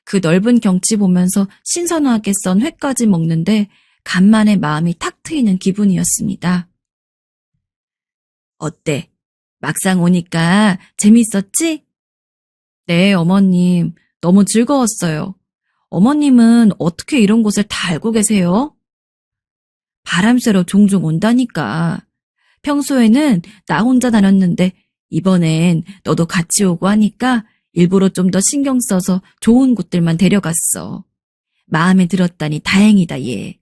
그 넓은 경치 보면서 신선하게 썬 회까지 먹는데 간만에 마음이 탁 트이는 기분이었습니다. 어때? 막상 오니까 재밌었지? 네, 어머님. 너무 즐거웠어요. 어머님은 어떻게 이런 곳을 다 알고 계세요? 바람 쐬러 종종 온다니까. 평소에는 나 혼자 다녔는데 이번엔 너도 같이 오고 하니까 일부러 좀 더 신경 써서 좋은 곳들만 데려갔어. 마음에 들었다니 다행이다, 얘.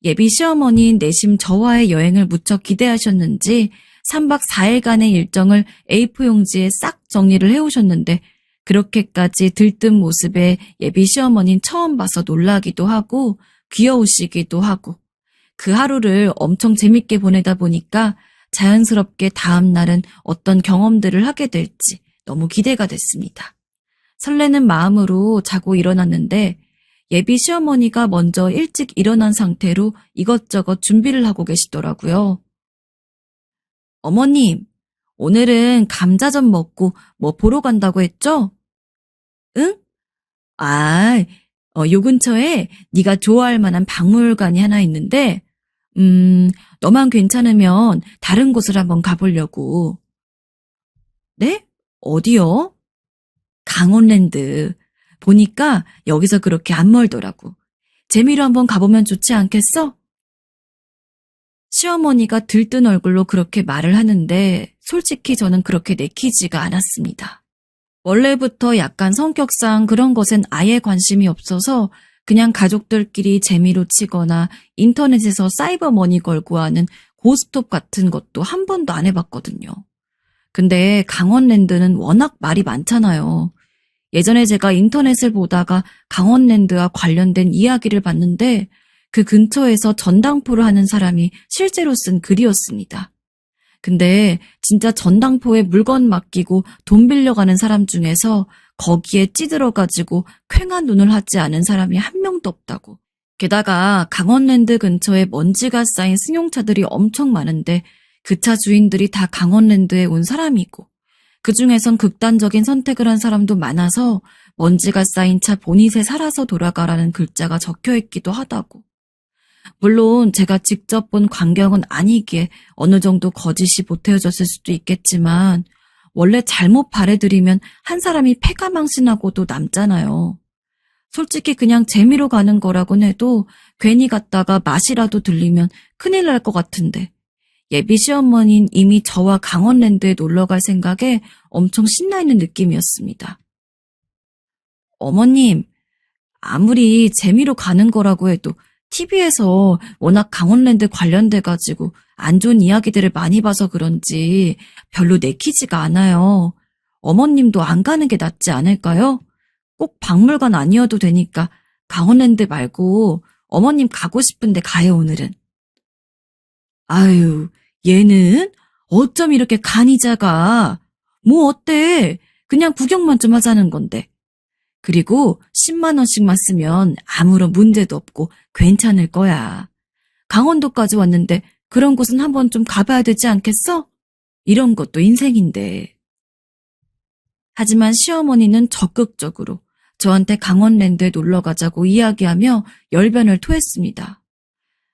예비 시어머니인 내심 저와의 여행을 무척 기대하셨는지 3박 4일간의 일정을 A4 용지에 싹 정리를 해오셨는데 그렇게까지 들뜬 모습에 예비 시어머니는 처음 봐서 놀라기도 하고 귀여우시기도 하고 그 하루를 엄청 재밌게 보내다 보니까 자연스럽게 다음 날은 어떤 경험들을 하게 될지 너무 기대가 됐습니다. 설레는 마음으로 자고 일어났는데 예비 시어머니가 먼저 일찍 일어난 상태로 이것저것 준비를 하고 계시더라고요. 어머님, 오늘은 감자전 먹고 뭐 보러 간다고 했죠? 응? 요 근처에 네가 좋아할 만한 박물관이 하나 있는데 너만 괜찮으면 다른 곳을 한번 가보려고. 네? 어디요? 강원랜드. 보니까 여기서 그렇게 안 멀더라고. 재미로 한번 가보면 좋지 않겠어? 시어머니가 들뜬 얼굴로 그렇게 말을 하는데 솔직히 저는 그렇게 내키지가 않았습니다. 원래부터 약간 성격상 그런 것엔 아예 관심이 없어서 그냥 가족들끼리 재미로 치거나 인터넷에서 사이버 머니 걸고 하는 고스톱 같은 것도 한 번도 안 해봤거든요. 근데 강원랜드는 워낙 말이 많잖아요. 예전에 제가 인터넷을 보다가 강원랜드와 관련된 이야기를 봤는데 그 근처에서 전당포를 하는 사람이 실제로 쓴 글이었습니다. 근데 진짜 전당포에 물건 맡기고 돈 빌려가는 사람 중에서 거기에 찌들어가지고 퀭한 눈을 하지 않은 사람이 한 명도 없다고. 게다가 강원랜드 근처에 먼지가 쌓인 승용차들이 엄청 많은데 그 차 주인들이 다 강원랜드에 온 사람이고 그중에선 극단적인 선택을 한 사람도 많아서 먼지가 쌓인 차 보닛에 살아서 돌아가라는 글자가 적혀있기도 하다고. 물론 제가 직접 본 광경은 아니기에 어느 정도 거짓이 보태어졌을 수도 있겠지만 원래 잘못 발해들이면 한 사람이 패가망신하고도 남잖아요. 솔직히 그냥 재미로 가는 거라곤 해도 괜히 갔다가 맛이라도 들리면 큰일 날 것 같은데 예비 시어머니는 이미 저와 강원랜드에 놀러갈 생각에 엄청 신나있는 느낌이었습니다. 어머님, 아무리 재미로 가는 거라고 해도 TV에서 워낙 강원랜드 관련돼가지고 안 좋은 이야기들을 많이 봐서 그런지 별로 내키지가 않아요. 어머님도 안 가는 게 낫지 않을까요? 꼭 박물관 아니어도 되니까 강원랜드 말고 어머님 가고 싶은데 가요, 오늘은. 아유, 얘는 어쩜 이렇게 간이 작아. 뭐 어때? 그냥 구경만 좀 하자는 건데. 그리고 10만 원씩만 쓰면 아무런 문제도 없고 괜찮을 거야. 강원도까지 왔는데 그런 곳은 한번 좀 가봐야 되지 않겠어? 이런 것도 인생인데. 하지만 시어머니는 적극적으로 저한테 강원랜드에 놀러 가자고 이야기하며 열변을 토했습니다.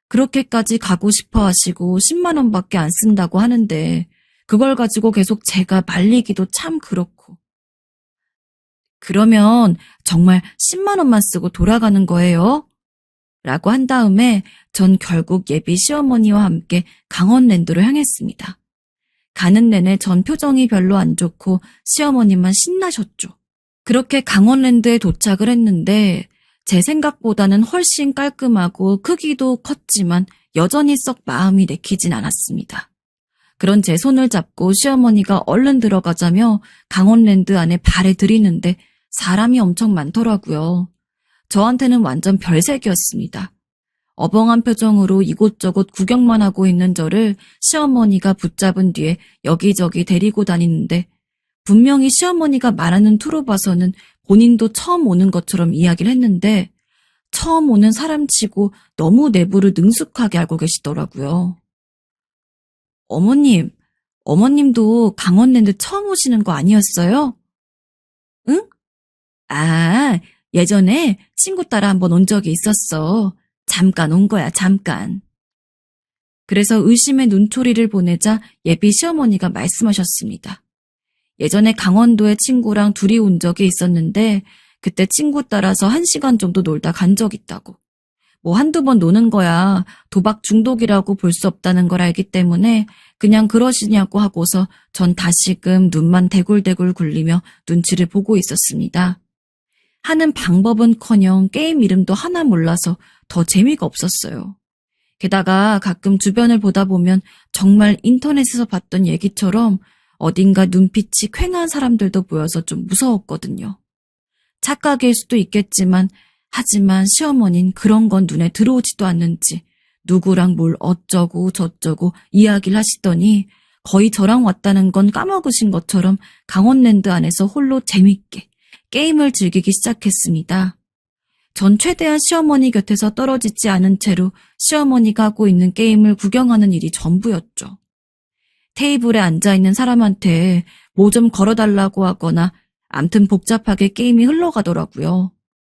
그렇게까지 가고 싶어 하시고 10만 원밖에 안 쓴다고 하는데 그걸 가지고 계속 제가 말리기도 참 그렇고. 그러면 정말 10만 원만 쓰고 돌아가는 거예요? 라고 한 다음에 전 결국 예비 시어머니와 함께 강원랜드로 향했습니다. 가는 내내 전 표정이 별로 안 좋고 시어머니만 신나셨죠. 그렇게 강원랜드에 도착을 했는데 제 생각보다는 훨씬 깔끔하고 크기도 컸지만 여전히 썩 마음이 내키진 않았습니다. 그런 제 손을 잡고 시어머니가 얼른 들어가자며 강원랜드 안에 발에 들이는데 사람이 엄청 많더라고요. 저한테는 완전 별세계였습니다. 어벙한 표정으로 이곳저곳 구경만 하고 있는 저를 시어머니가 붙잡은 뒤에 여기저기 데리고 다니는데 분명히 시어머니가 말하는 투로 봐서는 본인도 처음 오는 것처럼 이야기를 했는데 처음 오는 사람치고 너무 내부를 능숙하게 알고 계시더라고요. 어머님도 강원랜드 처음 오시는 거 아니었어요? 응? 아, 예전에 친구 따라 한번 온 적이 있었어. 잠깐 온 거야, 잠깐. 그래서 의심의 눈초리를 보내자 예비 시어머니가 말씀하셨습니다. 예전에 강원도에 친구랑 둘이 온 적이 있었는데 그때 친구 따라서 1시간 정도 놀다 간 적 있다고. 뭐 한두 번 노는 거야 도박 중독이라고 볼 수 없다는 걸 알기 때문에 그냥 그러시냐고 하고서 전 다시금 눈만 대굴대굴 굴리며 눈치를 보고 있었습니다. 하는 방법은커녕 게임 이름도 하나 몰라서 더 재미가 없었어요. 게다가 가끔 주변을 보다 보면 정말 인터넷에서 봤던 얘기처럼 어딘가 눈빛이 퀭한 사람들도 보여서 좀 무서웠거든요. 착각일 수도 있겠지만 하지만 시어머니는 그런 건 눈에 들어오지도 않는지 누구랑 뭘 어쩌고 저쩌고 이야기를 하시더니 거의 저랑 왔다는 건 까먹으신 것처럼 강원랜드 안에서 홀로 재밌게 게임을 즐기기 시작했습니다. 전 최대한 시어머니 곁에서 떨어지지 않은 채로 시어머니가 하고 있는 게임을 구경하는 일이 전부였죠. 테이블에 앉아있는 사람한테 뭐 좀 걸어달라고 하거나 암튼 복잡하게 게임이 흘러가더라고요.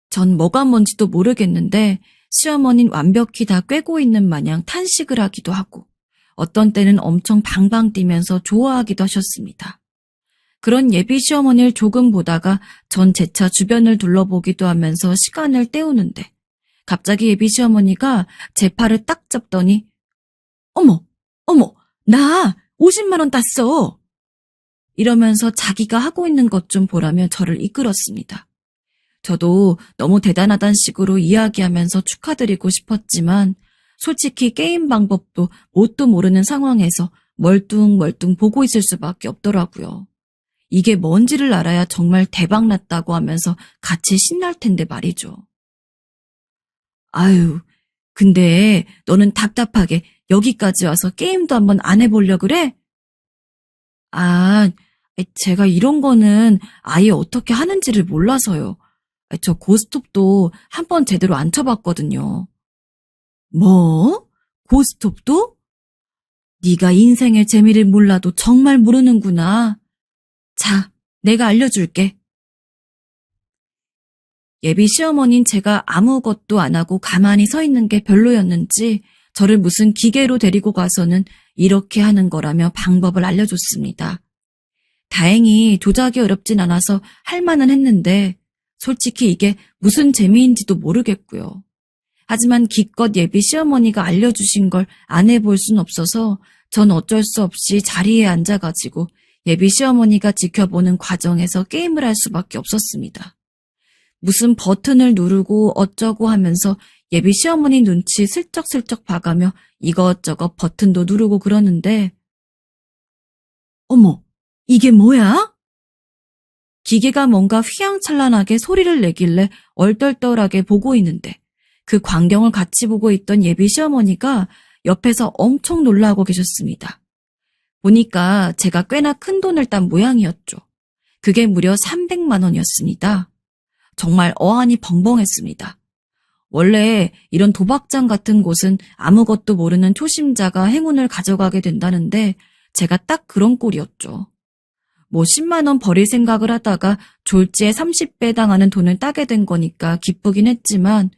전 뭐가 뭔지도 모르겠는데 시어머니는 완벽히 다 꿰고 있는 마냥 탄식을 하기도 하고 어떤 때는 엄청 방방 뛰면서 좋아하기도 하셨습니다. 그런 예비 시어머니를 조금 보다가 전 재차 주변을 둘러보기도 하면서 시간을 때우는데 갑자기 예비 시어머니가 제 팔을 딱 잡더니 어머, 나 50만 원 땄어. 이러면서 자기가 하고 있는 것 좀 보라며 저를 이끌었습니다. 저도 너무 대단하단 식으로 이야기하면서 축하드리고 싶었지만 솔직히 게임 방법도 뭣도 모르는 상황에서 멀뚱멀뚱 보고 있을 수밖에 없더라고요. 이게 뭔지를 알아야 정말 대박났다고 하면서 같이 신날 텐데 말이죠. 아유, 근데 너는 답답하게 여기까지 와서 게임도 한번 안 해보려 그래? 아, 제가 이런 거는 아예 어떻게 하는지를 몰라서요. 저 고스톱도 한 번 제대로 안 쳐봤거든요. 뭐? 고스톱도? 네가 인생의 재미를 몰라도 정말 모르는구나. 자, 내가 알려줄게. 예비 시어머니는 제가 아무것도 안 하고 가만히 서 있는 게 별로였는지 저를 무슨 기계로 데리고 가서는 이렇게 하는 거라며 방법을 알려줬습니다. 다행히 조작이 어렵진 않아서 할 만은 했는데 솔직히 이게 무슨 재미인지도 모르겠고요. 하지만 기껏 예비 시어머니가 알려주신 걸 안 해볼 순 없어서 전 어쩔 수 없이 자리에 앉아가지고 예비 시어머니가 지켜보는 과정에서 게임을 할 수밖에 없었습니다. 무슨 버튼을 누르고 어쩌고 하면서 예비 시어머니 눈치 슬쩍슬쩍 봐가며 이것저것 버튼도 누르고 그러는데 어머, 이게 뭐야? 기계가 뭔가 휘황찬란하게 소리를 내길래 얼떨떨하게 보고 있는데 그 광경을 같이 보고 있던 예비 시어머니가 옆에서 엄청 놀라고 계셨습니다. 보니까 제가 꽤나 큰 돈을 딴 모양이었죠. 그게 무려 300만 원이었습니다. 정말 어안이 벙벙했습니다. 원래 이런 도박장 같은 곳은 아무것도 모르는 초심자가 행운을 가져가게 된다는데 제가 딱 그런 꼴이었죠. 뭐 10만 원 버릴 생각을 하다가 졸지에 30배 당하는 돈을 따게 된 거니까 기쁘긴 했지만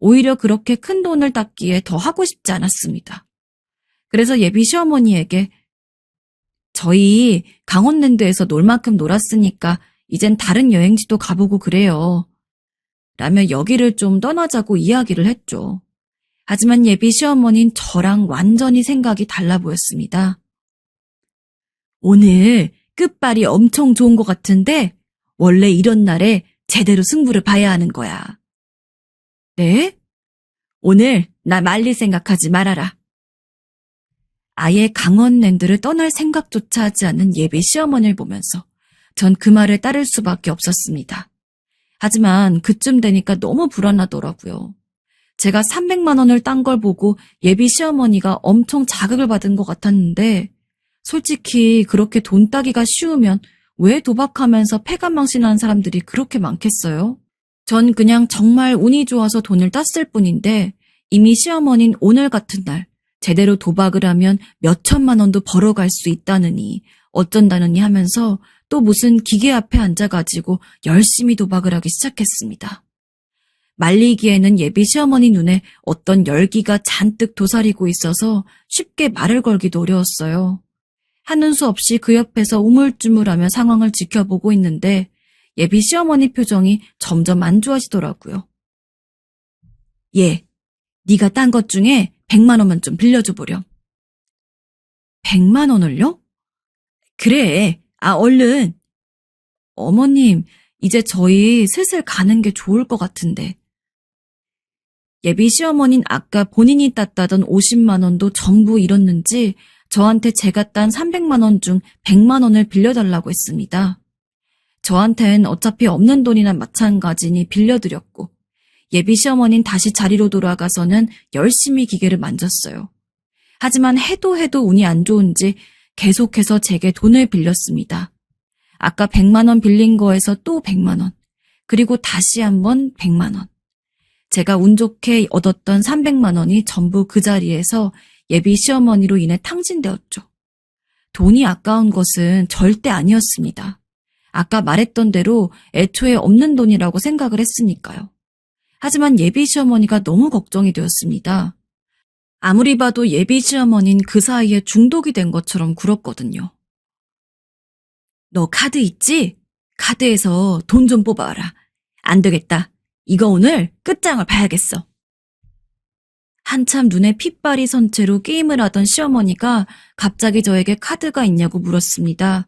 오히려 그렇게 큰 돈을 땄기에 더 하고 싶지 않았습니다. 그래서 예비 시어머니에게 저희 강원랜드에서 놀 만큼 놀았으니까 이젠 다른 여행지도 가보고 그래요. 라며 여기를 좀 떠나자고 이야기를 했죠. 하지만 예비 시어머니는 저랑 완전히 생각이 달라 보였습니다. 오늘 끝발이 엄청 좋은 것 같은데 원래 이런 날에 제대로 승부를 봐야 하는 거야. 네? 오늘 나 말릴 생각하지 말아라. 아예 강원랜드를 떠날 생각조차 하지 않는 예비 시어머니를 보면서 전 그 말을 따를 수밖에 없었습니다. 하지만 그쯤 되니까 너무 불안하더라고요. 제가 300만 원을 딴 걸 보고 예비 시어머니가 엄청 자극을 받은 것 같았는데 솔직히 그렇게 돈 따기가 쉬우면 왜 도박하면서 패간망신하는 사람들이 그렇게 많겠어요? 전 그냥 정말 운이 좋아서 돈을 땄을 뿐인데 이미 시어머니는 오늘 같은 날 제대로 도박을 하면 몇 천만 원도 벌어갈 수 있다느니 어쩐다느니 하면서 또 무슨 기계 앞에 앉아가지고 열심히 도박을 하기 시작했습니다. 말리기에는 예비 시어머니 눈에 어떤 열기가 잔뜩 도사리고 있어서 쉽게 말을 걸기도 어려웠어요. 하는 수 없이 그 옆에서 우물쭈물하며 상황을 지켜보고 있는데 예비 시어머니 표정이 점점 안 좋아지더라고요. 예, 네가 딴 것 중에 100만 원만 좀 빌려줘 보렴. 100만 원을요? 그래, 얼른. 어머님, 이제 저희 슬슬 가는 게 좋을 것 같은데. 예비 시어머니는 아까 본인이 땄다던 50만 원도 전부 잃었는지 저한테 제가 딴 300만 원 중 100만 원을 빌려달라고 했습니다. 저한텐 어차피 없는 돈이나 마찬가지니 빌려드렸고 예비 시어머니는 다시 자리로 돌아가서는 열심히 기계를 만졌어요. 하지만 해도 운이 안 좋은지 계속해서 제게 돈을 빌렸습니다. 아까 100만 원 빌린 거에서 또 100만 원, 그리고 다시 한번 100만 원. 제가 운 좋게 얻었던 300만 원이 전부 그 자리에서 예비 시어머니로 인해 탕진되었죠. 돈이 아까운 것은 절대 아니었습니다. 아까 말했던 대로 애초에 없는 돈이라고 생각을 했으니까요. 하지만 예비 시어머니가 너무 걱정이 되었습니다. 아무리 봐도 예비 시어머니는 그 사이에 중독이 된 것처럼 굴었거든요. 너 카드 있지? 카드에서 돈 좀 뽑아와라. 안 되겠다. 이거 오늘 끝장을 봐야겠어. 한참 눈에 핏발이 선 채로 게임을 하던 시어머니가 갑자기 저에게 카드가 있냐고 물었습니다.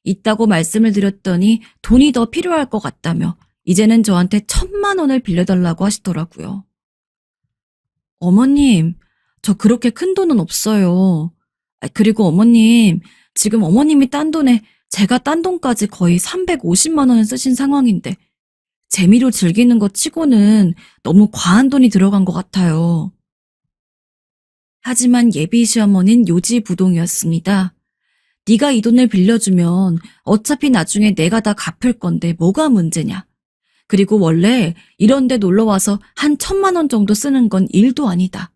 있다고 말씀을 드렸더니 돈이 더 필요할 것 같다며 이제는 저한테 1,000만 원을 빌려달라고 하시더라고요. 어머님, 저 그렇게 큰 돈은 없어요. 그리고 어머님, 지금 어머님이 딴 돈에 제가 딴 돈까지 거의 350만 원을 쓰신 상황인데 재미로 즐기는 것 치고는 너무 과한 돈이 들어간 것 같아요. 하지만 예비 시어머니는 요지부동이었습니다. 네가 이 돈을 빌려주면 어차피 나중에 내가 다 갚을 건데 뭐가 문제냐. 그리고 원래 이런 데 놀러와서 한 1,000만 원 정도 쓰는 건 일도 아니다.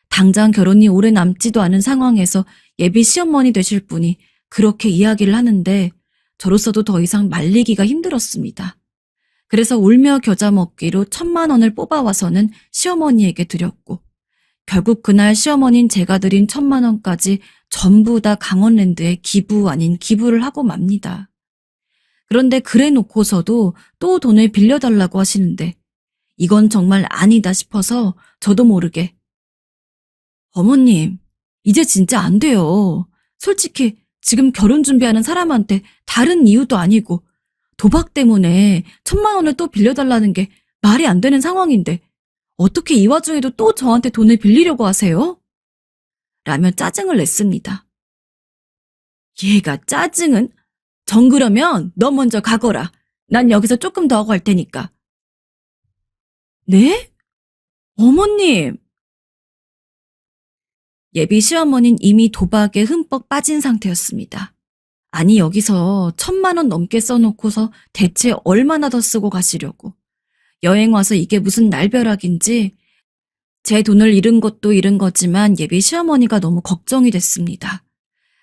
당장 결혼이 오래 남지도 않은 상황에서 예비 시어머니 되실 분이 그렇게 이야기를 하는데 저로서도 더 이상 말리기가 힘들었습니다. 그래서 울며 겨자 먹기로 1,000만 원을 뽑아와서는 시어머니에게 드렸고 결국 그날 시어머니는 제가 드린 1,000만 원까지 전부 다 강원랜드에 기부 아닌 기부를 하고 맙니다. 그런데 그래 놓고서도 또 돈을 빌려달라고 하시는데 이건 정말 아니다 싶어서 저도 모르게 어머님, 이제 진짜 안 돼요. 솔직히 지금 결혼 준비하는 사람한테 다른 이유도 아니고 도박 때문에 1,000만 원을 또 빌려달라는 게 말이 안 되는 상황인데 어떻게 이 와중에도 또 저한테 돈을 빌리려고 하세요? 라며 짜증을 냈습니다. 얘가 짜증은? 정 그러면 너 먼저 가거라. 난 여기서 조금 더 하고 할 테니까. 네? 어머님! 예비 시어머니는 이미 도박에 흠뻑 빠진 상태였습니다. 아니 여기서 1,000만 원 넘게 써놓고서 대체 얼마나 더 쓰고 가시려고. 여행 와서 이게 무슨 날벼락인지 제 돈을 잃은 것도 잃은 거지만 예비 시어머니가 너무 걱정이 됐습니다.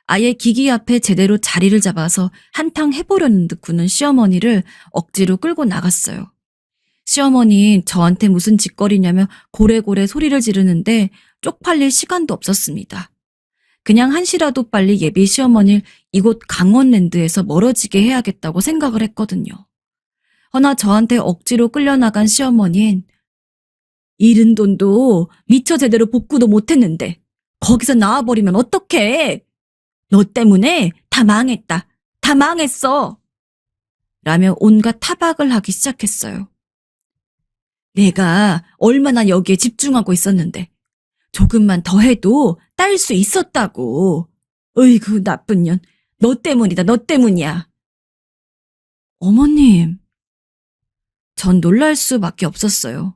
아예 기기 앞에 제대로 자리를 잡아서 한탕 해보려는 듯 구는 시어머니를 억지로 끌고 나갔어요. 시어머니 저한테 무슨 짓거리냐며 고래고래 소리를 지르는데 쪽팔릴 시간도 없었습니다. 그냥 한시라도 빨리 예비 시어머니를 이곳 강원랜드에서 멀어지게 해야겠다고 생각을 했거든요. 허나 저한테 억지로 끌려나간 시어머니는 잃은 돈도 미처 제대로 복구도 못했는데 거기서 나와버리면 어떡해? 너 때문에 다 망했다. 다 망했어. 라며 온갖 타박을 하기 시작했어요. 내가 얼마나 여기에 집중하고 있었는데 조금만 더 해도 딸 수 있었다고. 어이구 나쁜 년. 너 때문이다. 너 때문이야. 어머님. 전 놀랄 수밖에 없었어요.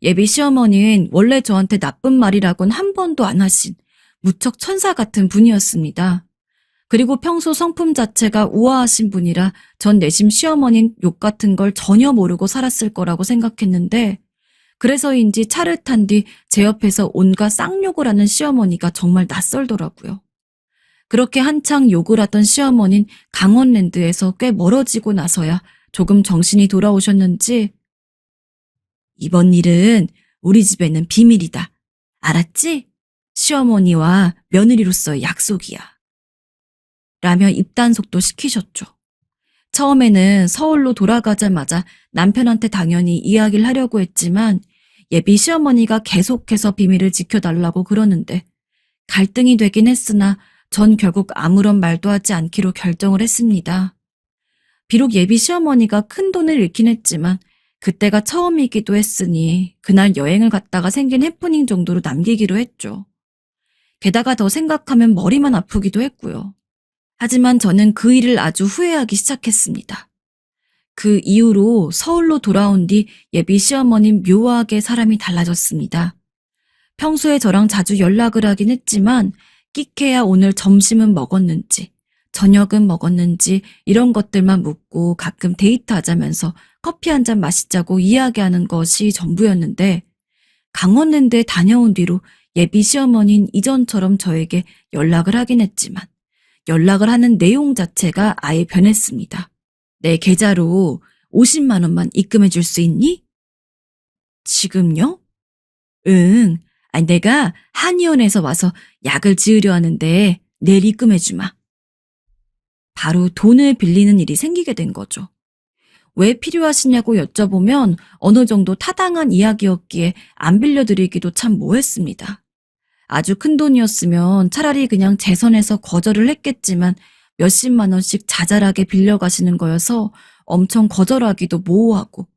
예비 시어머니는 원래 저한테 나쁜 말이라곤 한 번도 안 하신 무척 천사 같은 분이었습니다. 그리고 평소 성품 자체가 우아하신 분이라 전 내심 시어머니는 욕 같은 걸 전혀 모르고 살았을 거라고 생각했는데 그래서인지 차를 탄 뒤 제 옆에서 온갖 쌍욕을 하는 시어머니가 정말 낯설더라고요. 그렇게 한창 욕을 하던 시어머니는 강원랜드에서 꽤 멀어지고 나서야 조금 정신이 돌아오셨는지 이번 일은 우리 집에는 비밀이다. 알았지? 시어머니와 며느리로서의 약속이야. 라며 입단속도 시키셨죠. 처음에는 서울로 돌아가자마자 남편한테 당연히 이야기를 하려고 했지만 예비 시어머니가 계속해서 비밀을 지켜달라고 그러는데 갈등이 되긴 했으나 전 결국 아무런 말도 하지 않기로 결정을 했습니다. 비록 예비 시어머니가 큰 돈을 잃긴 했지만 그때가 처음이기도 했으니 그날 여행을 갔다가 생긴 해프닝 정도로 남기기로 했죠. 게다가 더 생각하면 머리만 아프기도 했고요. 하지만 저는 그 일을 아주 후회하기 시작했습니다. 그 이후로 서울로 돌아온 뒤 예비 시어머님 묘하게 사람이 달라졌습니다. 평소에 저랑 자주 연락을 하긴 했지만 끼케야 오늘 점심은 먹었는지 저녁은 먹었는지 이런 것들만 묻고 가끔 데이트하자면서 커피 한 잔 마시자고 이야기하는 것이 전부였는데 강원랜드에 다녀온 뒤로 예비 시어머니는 이전처럼 저에게 연락을 하긴 했지만 연락을 하는 내용 자체가 아예 변했습니다. 내 계좌로 50만 원만 입금해 줄 수 있니? 지금요? 응. 내가 한의원에서 와서 약을 지으려 하는데 내일 입금해 주마. 바로 돈을 빌리는 일이 생기게 된 거죠. 왜 필요하시냐고 여쭤보면 어느 정도 타당한 이야기였기에 안 빌려드리기도 참 뭐했습니다. 아주 큰 돈이었으면 차라리 그냥 제 선에서 거절을 했겠지만 몇십만 원씩 자잘하게 빌려가시는 거여서 엄청 거절하기도 모호하고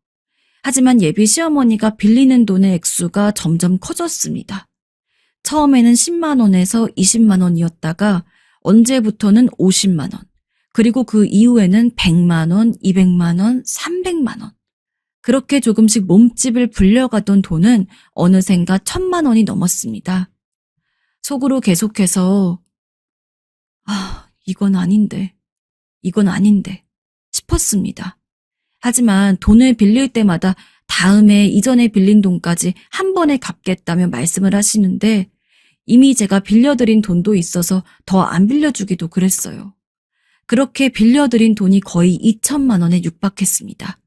하지만 예비 시어머니가 빌리는 돈의 액수가 점점 커졌습니다. 처음에는 10만 원에서 20만 원이었다가 언제부터는 50만 원, 그리고 그 이후에는 100만 원, 200만 원, 300만 원. 그렇게 조금씩 몸집을 불려가던 돈은 어느샌가 1000만 원이 넘었습니다. 속으로 계속해서 이건 아닌데 싶었습니다. 하지만 돈을 빌릴 때마다 다음에 이전에 빌린 돈까지 한 번에 갚겠다며 말씀을 하시는데 이미 제가 빌려드린 돈도 있어서 더 안 빌려주기도 그랬어요. 그렇게 빌려드린 돈이 거의 2천만 원에 육박했습니다.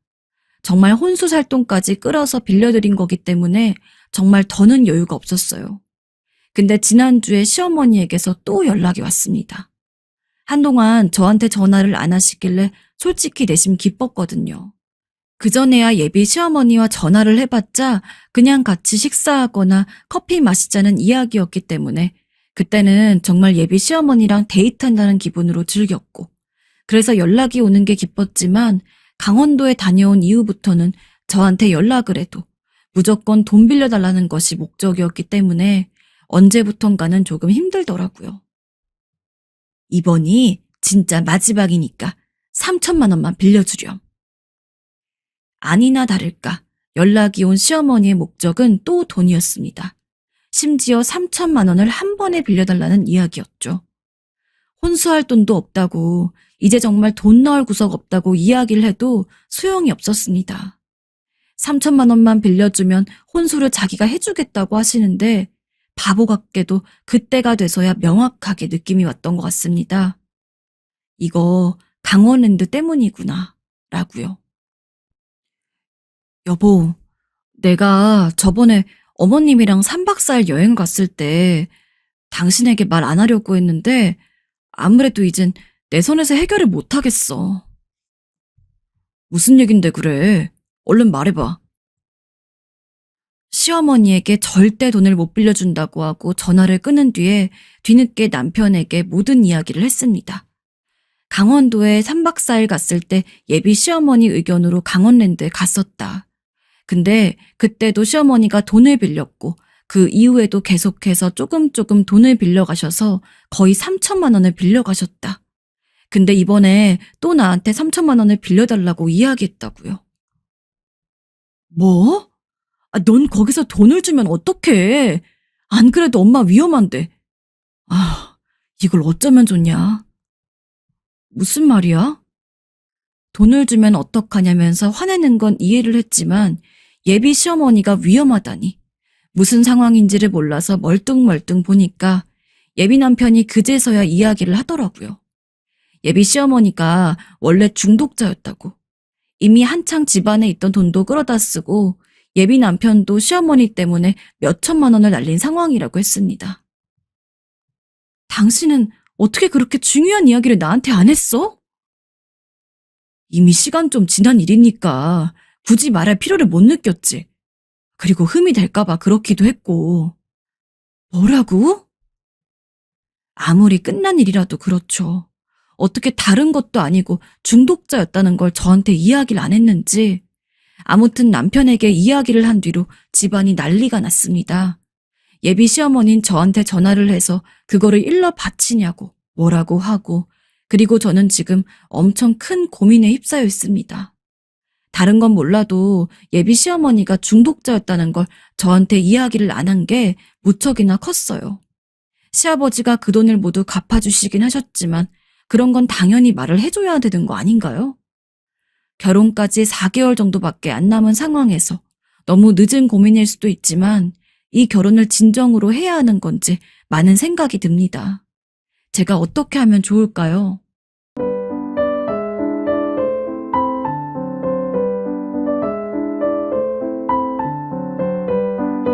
정말 혼수살돈까지 끌어서 빌려드린 거기 때문에 정말 더는 여유가 없었어요. 근데 지난주에 시어머니에게서 또 연락이 왔습니다. 한동안 저한테 전화를 안 하시길래 솔직히 내심 기뻤거든요. 그전에야 예비 시어머니와 전화를 해봤자 그냥 같이 식사하거나 커피 마시자는 이야기였기 때문에 그때는 정말 예비 시어머니랑 데이트한다는 기분으로 즐겼고 그래서 연락이 오는 게 기뻤지만 강원도에 다녀온 이후부터는 저한테 연락을 해도 무조건 돈 빌려달라는 것이 목적이었기 때문에 언제부턴가는 조금 힘들더라고요. 이번이 진짜 마지막이니까 3천만 원만 빌려주렴. 아니나 다를까 연락이 온 시어머니의 목적은 또 돈이었습니다. 심지어 3천만 원을 한 번에 빌려달라는 이야기였죠. 혼수할 돈도 없다고 이제 정말 돈 넣을 구석 없다고 이야기를 해도 소용이 없었습니다. 3천만 원만 빌려주면 혼수를 자기가 해주겠다고 하시는데 바보 같게도 그때가 돼서야 명확하게 느낌이 왔던 것 같습니다. 이거 강원랜드 때문이구나 라고요. 여보, 내가 저번에 어머님이랑 3박 4일 여행 갔을 때 당신에게 말 안 하려고 했는데 아무래도 이젠 내 선에서 해결을 못 하겠어. 무슨 얘긴데 그래? 얼른 말해봐. 시어머니에게 절대 돈을 못 빌려준다고 하고 전화를 끊은 뒤에 뒤늦게 남편에게 모든 이야기를 했습니다. 강원도에 3박 4일 갔을 때 예비 시어머니 의견으로 강원랜드에 갔었다. 근데 그때도 시어머니가 돈을 빌렸고 그 이후에도 계속해서 조금 돈을 빌려가셔서 거의 3천만 원을 빌려가셨다. 근데 이번에 또 나한테 3천만 원을 빌려달라고 이야기했다고요. 뭐? 넌 거기서 돈을 주면 어떡해? 안 그래도 엄마 위험한데. 이걸 어쩌면 좋냐? 무슨 말이야? 돈을 주면 어떡하냐면서 화내는 건 이해를 했지만 예비 시어머니가 위험하다니. 무슨 상황인지를 몰라서 멀뚱멀뚱 보니까 예비 남편이 그제서야 이야기를 하더라고요. 예비 시어머니가 원래 중독자였다고. 이미 한창 집안에 있던 돈도 끌어다 쓰고 예비 남편도 시어머니 때문에 몇 천만 원을 날린 상황이라고 했습니다. 당신은 어떻게 그렇게 중요한 이야기를 나한테 안 했어? 이미 시간 좀 지난 일이니까 굳이 말할 필요를 못 느꼈지. 그리고 흠이 될까봐 그렇기도 했고. 뭐라고? 아무리 끝난 일이라도 그렇죠. 어떻게 다른 것도 아니고 중독자였다는 걸 저한테 이야기를 안 했는지. 아무튼 남편에게 이야기를 한 뒤로 집안이 난리가 났습니다. 예비 시어머니는 저한테 전화를 해서 그거를 일러 바치냐고 뭐라고 하고, 그리고 저는 지금 엄청 큰 고민에 휩싸여 있습니다. 다른 건 몰라도 예비 시어머니가 중독자였다는 걸 저한테 이야기를 안 한 게 무척이나 컸어요. 시아버지가 그 돈을 모두 갚아주시긴 하셨지만 그런 건 당연히 말을 해줘야 되는 거 아닌가요? 결혼까지 4개월 정도밖에 안 남은 상황에서 너무 늦은 고민일 수도 있지만 이 결혼을 진정으로 해야 하는 건지 많은 생각이 듭니다. 제가 어떻게 하면 좋을까요?